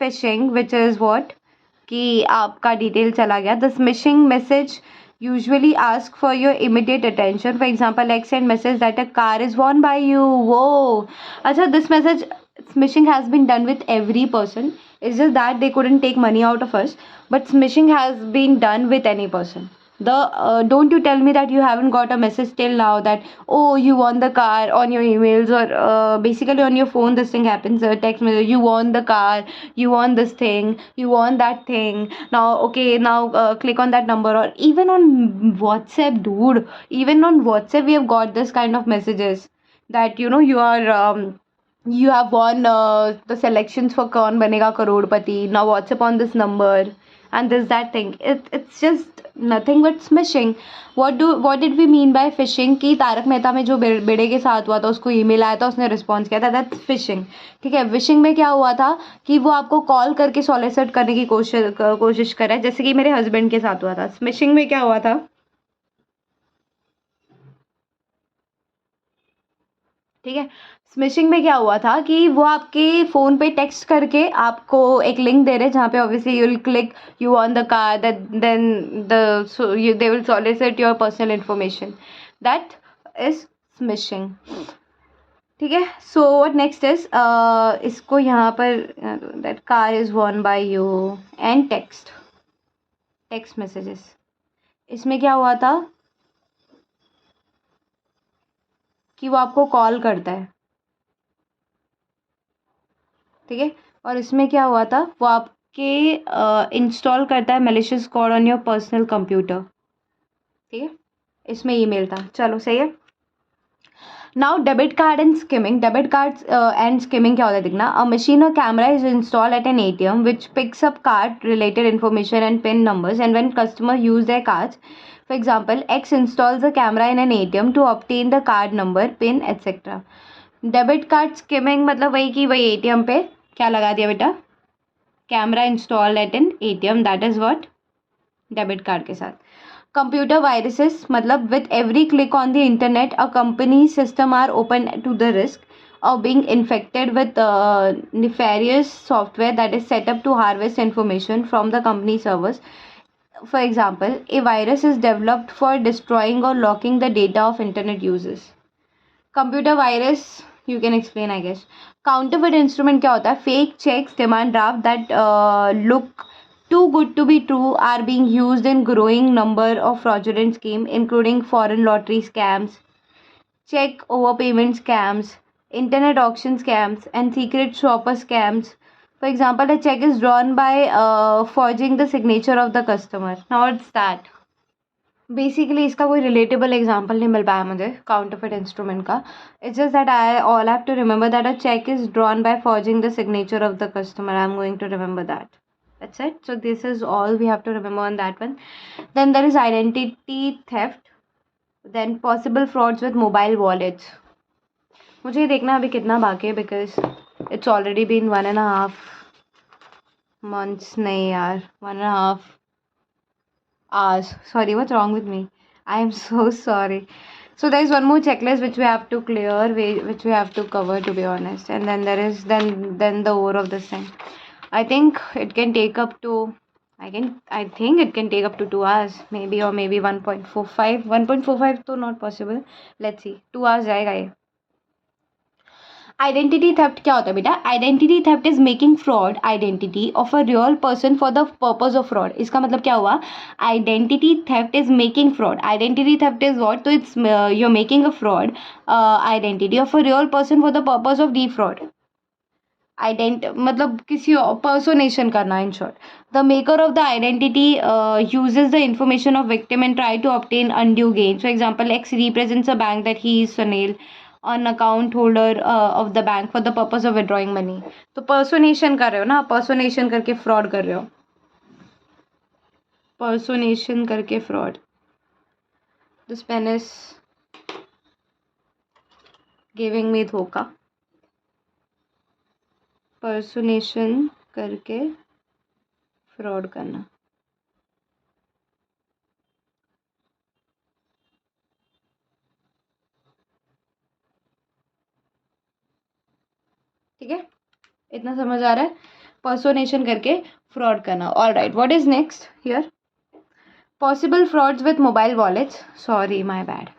phishing which is what कि आपका डिटेल चला गया। The smishing message usually ask for your immediate attention. For example, like send message that a car is won by you. Whoa. अच्छा, this message smishing has been done with every person. It's just that they couldn't take money out of us. But smishing has been done with any person. Don't you tell me that you haven't got a message till now that oh you won the car on your emails or basically on your phone this thing happens, text message, you won the car, you won this thing, you won that thing, now okay now click on that number. Or even on WhatsApp, dude, even on WhatsApp we have got this kind of messages that you know you are you have won the selections for Kaun Banega Karodpati, now WhatsApp on this number and this that thing. It's just nothing but smishing. What did we mean by phishing? कि तारक मेहता में जो बेड़े के साथ हुआ था, उसको ईमेल आया था, उसने रिस्पॉन्स किया था, दैट्स फिशिंग। ठीक है। विशिंग में क्या हुआ था कि वो आपको कॉल करके सॉलिसिट करने की कोशिश कर रहा है, जैसे कि मेरे हस्बैंड के साथ हुआ था। स्मिशिंग में क्या हुआ था? ठीक है। स्मिशिंग में क्या हुआ था कि वो आपके फ़ोन पे टेक्स्ट करके आपको एक लिंक दे रहे हैं, जहाँ पे obviously you will click, you on the car, then they will solicit your personal information. That is smishing. ठीक है। सो व्हाट नेक्स्ट इज इसको यहाँ पर that car is won by you and text messages. इसमें क्या हुआ था कि वो आपको कॉल करता है। ठीक है। और इसमें क्या हुआ था, वो आपके इंस्टॉल करता है malicious code on your personal computer. ठीक है। इसमें ईमेल था। चलो सही है। Now debit card and skimming. Debit card and skimming क्या होता है देखना। A machine or camera is install at an ATM which picks up card related information and pin numbers and when customer use their cards. For example, X installs a camera in an ATM to obtain the card number, PIN, etc. Debit card skimming मतलब वही कि वही ATM पे क्या लगा दिया बेटा, camera install at an ATM, that is what debit card के साथ। कंप्यूटर वायरसेस मतलब with every click on the internet a company system are open to the risk. or being infected with nefarious software that is set up to harvest information from the company servers. For example, a virus is developed for destroying or locking the data of internet users. Computer virus, you can explain, I guess. Counterfeit instrument क्या होता है? Fake checks, demand draft that look too good to be true are being used in growing number of fraudulent schemes, including foreign lottery scams, check overpayment scams, internet auction scams, and secret shopper scams. For example, a check is drawn by forging the signature of the customer. Now, what's that? Basically इसका कोई रिलेटेबल एग्जाम्पल नहीं मिल पाया मुझे काउंटरफिट इंस्ट्रूमेंट का. It's just that I all have to remember that a cheque is drawn by forging the signature of the customer. I am going to remember that. That's it. So this is all we have to remember on that one. Then there is identity theft. Then possible frauds with mobile wallets. मुझे ये देखना अभी कितना बाकी है because it's already been 1.5 months. नहीं यार, 1.5 hours. Sorry, what's wrong with me? I am so sorry. So there is one more checklist which we have to clear, which we have to cover, to be honest. And then there is then the over of this thing. I think it can take up to I think it can take up to 2 hours, maybe, or maybe 1.45. 1.45 तो not possible. Let's see. 2 hours जाएगा ये. आइडेंटिटी थेफ्ट क्या होता है बेटा? Identity theft is making fraud identity of a real person for the purpose of fraud. इसका मतलब क्या हुआ? Identity theft is making fraud. Identity theft is what? तो it's you are making a fraud identity of a real person for the purpose of the fraud. मतलब किसी पर्सोनेशन करना. In short, the maker of the identity uses the information of victim and try to obtain undue gain. For example, x represents a bank that he is Sunil on account holder of the bank for the purpose of withdrawing money. तो पर्सोनेशन कर रहे हो ना, पर्सोनेशन करके फ्रॉड कर रहे हो. पर्सोनेशन करके fraud. This pen is giving me धोखा. पर्सोनेशन करके फ्रॉड करना. ठीक है, इतना समझ आ रहा है? पर्सोनेशन करके फ्रॉड करना. All right, what is next here? Possible frauds with mobile wallets. Sorry, my bad.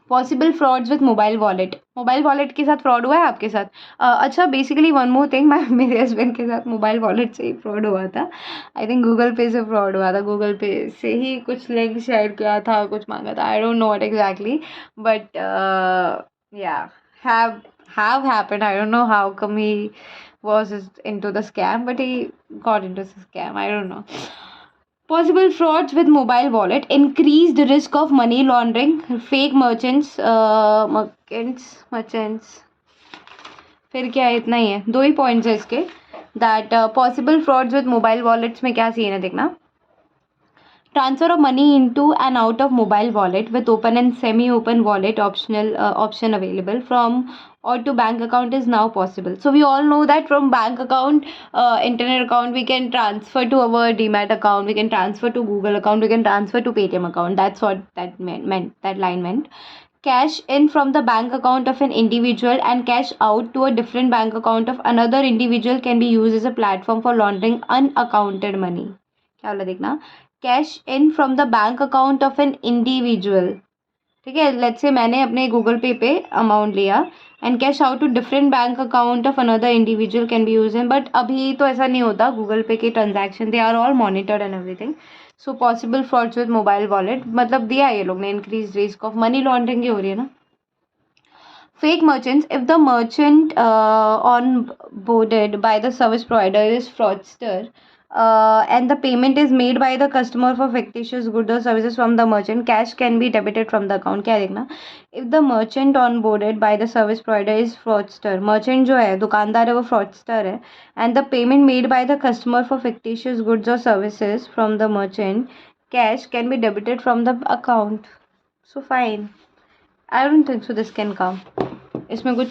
Possible frauds with mobile wallet. Mobile wallet के साथ फ्रॉड हुआ है आपके साथ? अच्छा, बेसिकली वन मोर थिंग, मेरे हस्बैंड के साथ मोबाइल वॉलेट से ही फ्रॉड हुआ था. आई थिंक गूगल पे से फ्रॉड हुआ था. गूगल पे से ही कुछ लिंक शेयर किया था, कुछ मांगा था. I don't know what exactly, but या have happened. I don't know how come he was into the scam, but he got into the scam. I don't know. Possible frauds with mobile wallet. Increased risk of money laundering. Fake merchants. फिर क्या है? इतना ही है. 2 ही पॉइंट्स है इसके. That possible frauds with mobile wallets में क्या सीन है देखना. Transfer of money into and out of mobile wallet with open and semi-open wallet option available from or to bank account is now possible. So we all know that from bank account, internet account, we can transfer to our Demat account, we can transfer to Google account, we can transfer to Paytm account. That's what that meant. That line meant. Cash in from the bank account of an individual and cash out to a different bank account of another individual can be used as a platform for laundering unaccounted money. क्या बोला देखना. Cash in from the bank account of an individual. ठीक है, लेट्स से मैंने अपने गूगल पे अमाउंट लिया and cash out to different bank account of another individual can be use in. But अभी तो ऐसा नहीं होता. गूगल पे के transaction they are all monitored and everything. So possible frauds with mobile wallet मतलब दिया ये लोग ने. Increase risk of money laundering की हो रही है ना. Fake merchants. If the merchant onboarded by the service provider is fraudster, and the payment is made by the customer for fictitious goods or services from the merchant, cash can be debited from the account. क्या देखना. If the merchant onboarded by the service provider is fraudster, merchant जो है, दुकानदार है, वो fraudster है, and the payment made by the customer for fictitious goods or services from the merchant, cash can be debited from the account. So fine. I don't think so this can come. इसमें कुछ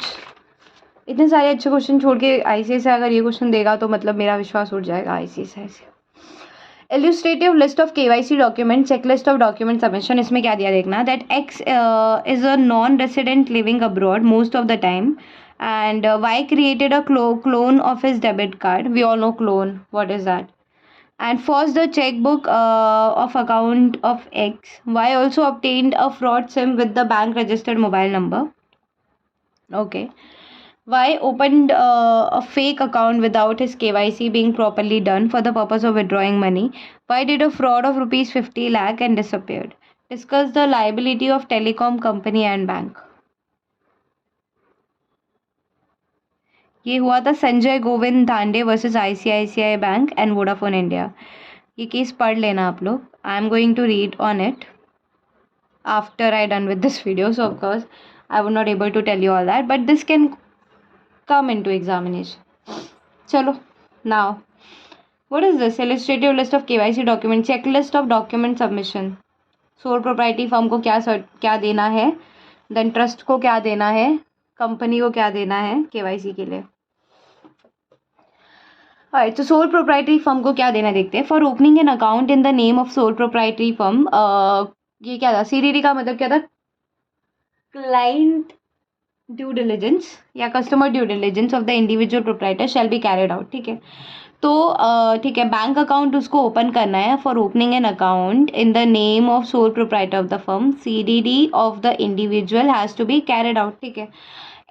इतने सारे अच्छे क्वेश्चन छोड़ के ICSI अगर ये क्वेश्चन देगा तो मतलब मेरा विश्वास उठ जाएगा ICSI से. Illustrative list of KYC document, checklist of document submission. इसमें क्या दिया देखना, that X is a non resident living abroad most of the time and Y created a clone of his debit card. We all know clone, what is that? And forged the checkbook of account of X. Y also obtained a fraud SIM with the bank registered mobile number. Okay. Y opened a fake account without his KYC being properly done for the purpose of withdrawing money. Y did a fraud of rupees 50 lakh and disappeared. Discuss the liability of telecom company and bank. ये हुआ था Sanjay Govind Dhande versus ICICI bank and Vodafone India. ये केस पढ़ लेना आप लोग. I am going to read on it after I done with this video, so of course I would not able to tell you all that, but this can come in to examination. चलो now what is this, illustrative list of KYC document, check list of document submission. Sole proprietary firm को क्या देना है, देन ट्रस्ट को क्या देना है, कंपनी को क्या देना है KYC के लिए. Alright, तो सोल प्रोप्राइटरी फर्म को क्या देना देखते हैं. For opening an account in the name of sole proprietary firm, ये क्या था, CDD का मतलब क्या था, क्लाइंट ड्यू डिलिजेंस या customer due diligence of the individual proprietor shall be carried out. ठीक है, तो ठीक है, बैंक अकाउंट उसको ओपन करना है. For opening an account in the name of sole proprietor of the firm, CDD of the individual has to be carried out. ठीक है,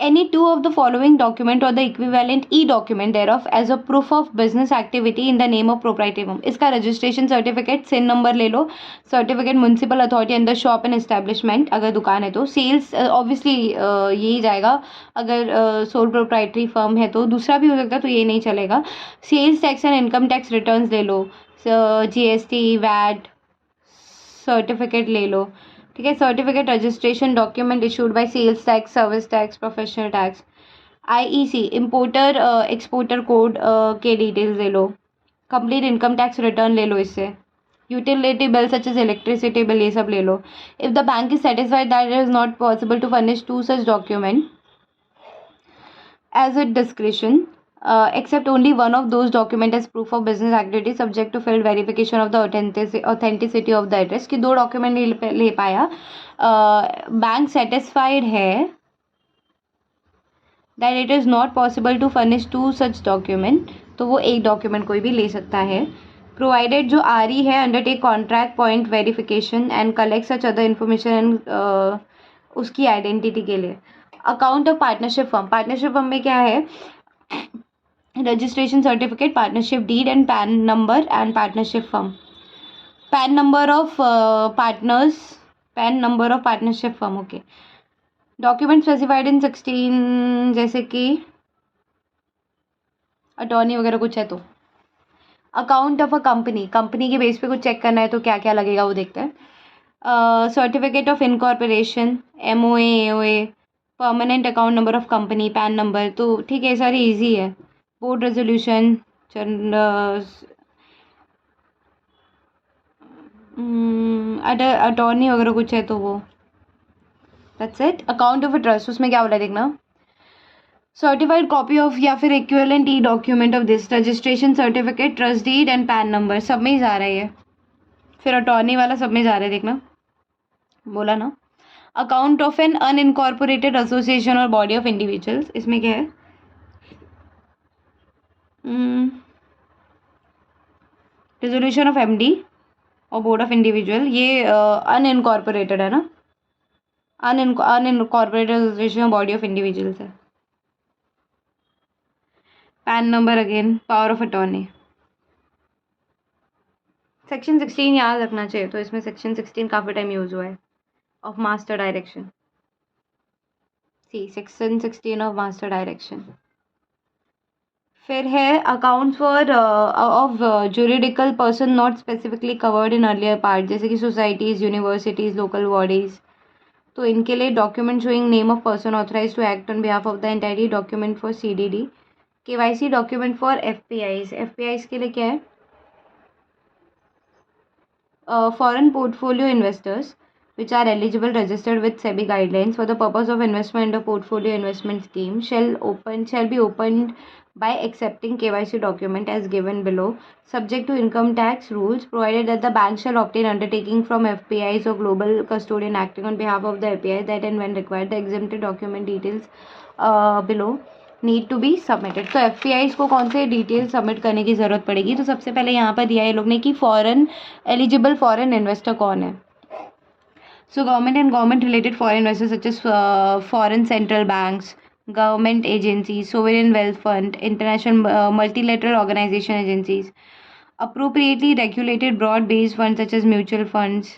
any two of the following document or the equivalent document thereof as a proof of business activity in the name of proprietary firm. इसका रजिस्ट्रेशन सर्टिफिकेट, सिन नंबर ले लो, certificate municipal authority under shop and establishment, अगर दुकान है तो सेल्स ऑब्वियसली यही जाएगा. अगर सोल प्रोप्राइटरी फर्म है तो दूसरा भी हो सकता है, तो ये नहीं चलेगा. Sales tax and income tax returns ले लो, GST वैट सर्टिफिकेट ले लो. ठीक है, certificate registration document issued by sales tax, service tax, professional tax, IEC importer exporter code के डिटेल्स ले लो. कंप्लीट इनकम टैक्स रिटर्न ले लो इससे. Utility bill such as electricity bill, ये सब ले लो. If the bank is satisfied that it is not possible to furnish to such document as its discretion, except only one of those document as proof of business activity subject to field verification of the authenticity of the address. कि दो डॉक्यूमेंट नहीं ले पाया, बैंक सेटिस्फाइड है that it is not possible to furnish to such document, तो वो एक डॉक्यूमेंट कोई भी ले सकता है. प्रोवाइडेड जो RE है undertake contract point verification and collect such other information and उसकी आइडेंटिटी के लिए. Account of partnership firm, partnership firm में क्या है, registration certificate, partnership deed and PAN number and partnership firm. PAN number of partners, PAN number of partnership firm. Okay, document specified in 16, जैसे कि अटॉर्नी वगैरह कुछ है. तो account of a company, company के बेस पे कुछ चेक करना है तो क्या क्या लगेगा वो देखते हैं. Certificate of incorporation, MOA, AOA, permanent account number of company, pan number. तो ठीक है, सारी इजी है. बोर्ड रेजोल्यूशन, अटॉर्नी वगैरह कुछ है तो वो, that's it. Account of a trust, उसमें क्या बोला देखना, सर्टिफाइड कॉपी ऑफ या फिर equivalent document of this, registration certificate, trust deed and PAN number. सब में ही जा रहा है ये. फिर अटॉर्नी वाला सब में जा रहा है, देखना बोला ना. Account of an unincorporated association और बॉडी ऑफ इंडिविजुअल्स, इसमें क्या है, रेजोल्यूशन ऑफ MD और बोर्ड ऑफ इंडिविजुअल. ये अनइनकॉर्पोरेटेड है ना, अनइनकॉर्पोरेटेड एसोसिएशन और बॉडी ऑफ इंडिविजुअल्स है. PAN number again, power of attorney. Section 16 याद रखना चाहिए, तो इसमें सेक्शन 16 काफ़ी टाइम यूज हुआ है, of master direction. Section 16 of master direction. फिर है accounts for of juridical person not specifically covered in earlier part, जैसे कि सोसाइटीज़, यूनिवर्सिटीज़, लोकल बॉडीज़. तो इनके लिए document showing name of person authorise to act on behalf of the entity, document for CDD. KYC document for FPIs, FPIs के लिए क्या है, foreign portfolio investors, which are eligible registered with SEBI guidelines for the purpose of investment or portfolio investment scheme shall be opened by accepting KYC document as given below, subject to income tax rules, provided that the bank shall obtain undertaking from FPIs or global custodian acting on behalf of the FPI that and when required the exempted document details below need to be submitted. तो FPIs को कौन से डिटेल सबमिट करने की ज़रूरत पड़ेगी? तो सबसे पहले यहाँ पर दिया है लोग ने कि एलिजिबल फॉरेन इन्वेस्टर कौन है. So government and government related foreign investors such as foreign central banks, government agencies, sovereign wealth fund, international multilateral organization agencies, appropriately regulated broad based funds such as mutual funds.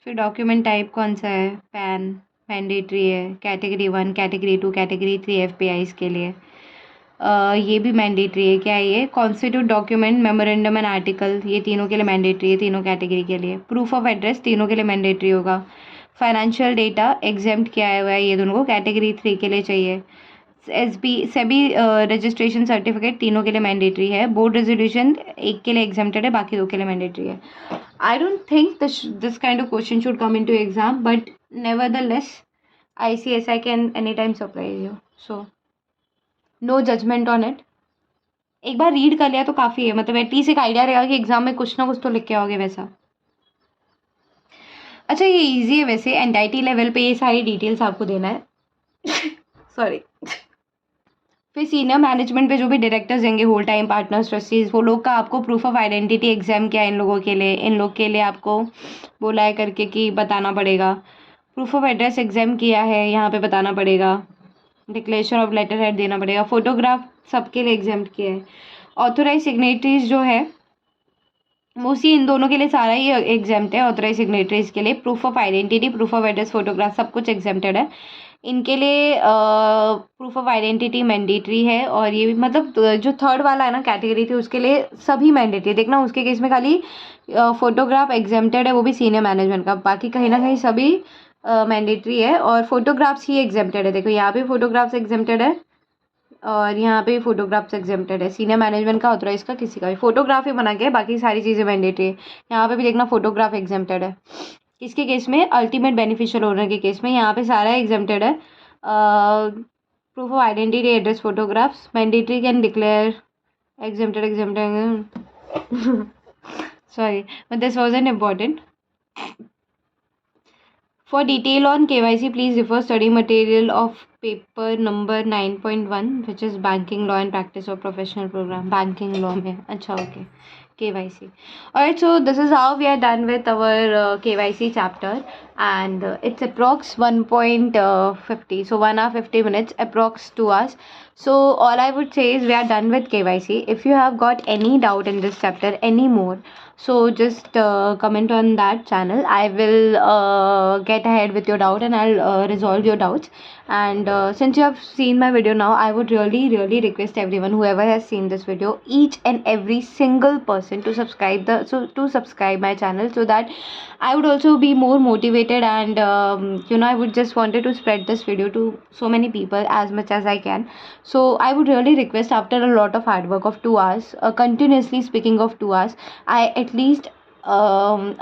फिर डॉक्यूमेंट टाइप कौन सा है? पैन मैंडेटरी है. कैटेगरी 1, कैटेगरी 2, कैटेगरी 3 FPIs के लिए ये भी मैंडेटरी है. क्या है ये? Constitute document, memorandum and article, ये तीनों के लिए मैंडेटरी है, तीनों कैटेगरी के लिए. प्रूफ ऑफ एड्रेस तीनों के लिए मैंडेटरी होगा. फाइनेंशियल डेटा एग्जेम्प्ट किया हुआ है ये दोनों को, कैटेगरी 3 के लिए चाहिए. सेबी रजिस्ट्रेशन सर्टिफिकेट तीनों के लिए मैंडेटरी है. बोर्ड रेजोल्यूशन एक के लिए एग्जेम्प्टेड है, बाकी 2 के लिए मैंडेटरी है. I don't think this kind of question should come into exam, but nevertheless, ICSI can anytime surprise you. So, no judgment on it. एक बार रीड कर लिया तो काफ़ी है, मतलब एटलीस्ट एक आइडिया रहेगा कि एग्जाम में कुछ ना कुछ तो लिख के आओगे वैसा. अच्छा, ये इजी है वैसे. एनआईटी लेवल पे ये सारी डिटेल्स आपको देना है. सॉरी. फिर सीनियर मैनेजमेंट पे जो भी डायरेक्टर्स देंगे, होल टाइम पार्टनर्स, ट्रस्टीज, वो लोग का आपको प्रूफ ऑफ आइडेंटिटी एग्जाम किया है इन लोगों के लिए. इन लोग के लिए आपको बोला है करके कि बताना पड़ेगा. प्रूफ ऑफ एड्रेस एग्जाम किया है, यहाँ पे बताना पड़ेगा. डिक्लेरेशन ऑफ लेटर हेड देना पड़ेगा. फोटोग्राफ सबके लिए एग्जाम किया है. ऑथोराइज सिग्नेटरीज जो है मोस्टली इन दोनों के लिए सारा ही एग्जाम्प्ट है. ऑथोराइज सिग्नेटरीज के लिए proof of identity, proof of address, photograph सब कुछ एग्जाम्प्टेड है. इनके लिए प्रूफ ऑफ आइडेंटिटी मैंडेटरी है. और ये भी मतलब जो थर्ड वाला है ना कैटेगरी थी, उसके लिए सभी मैंडेटरी. देखना उसके केस में खाली फोटोग्राफ एग्जेम्प्टेड है, वो भी सीनियर मैनेजमेंट का. बाकी कहीं ना कहीं सभी मैंडेटरी है. और फोटोग्राफ्स ही एग्जेम्प्टेड है. देखो यहाँ पे फोटोग्राफ्स एग्जेम्प्टेड है और यहाँ पे फोटोग्राफ्स एग्जेम्प्टेड है. सीनियर मैनेजमेंट का, ऑथराइज का, किसी का भी फोटोग्राफ ही बना के, बाकी सारी चीज़ें मैंडेटरी है. यहाँ पे भी देखना फोटोग्राफ एग्जेम्प्टेड है. किसके केस में? अल्टीमेट बेनिफिशियल ओनर के केस में. यहाँ पे सारा एग्जेम्प्टेड है. Proof of identity, address, photographs mandatory can declare exempted. Sorry, but this wasn't important. For detail on KYC, please refer study material of paper number 9.1, which is banking law and practice of professional program. Banking law में. अच्छा, okay. KYC. Alright, so this is how we are done with our KYC chapter, and it's approx 1.50. So 1 hour 50 minutes, approx 2 hours. So all I would say is we are done with KYC. If you have got any doubt in this chapter anymore, so just comment on that channel. I will get ahead with your doubt and I'll resolve your doubts. And since you have seen my video now, I would really request everyone, whoever has seen this video, each and every single person to subscribe my channel, so that I would also be more motivated. And I would just wanted to spread this video to so many people as much as I can. So I would really request, after a lot of hard work of 2 hours, continuously speaking of 2 hours, I at least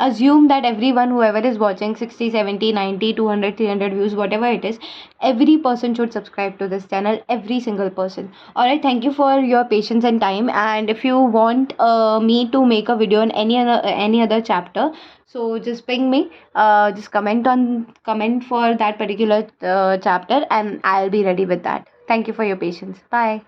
assume that everyone, whoever is watching, 60, 70, 90, 200, 300 views, whatever it is, every person should subscribe to this channel. Every single person. Alright, thank you for your patience and time. And if you want me to make a video on any other chapter, so just ping me, just comment for that particular chapter, and I'll be ready with that. Thank you for your patience. Bye.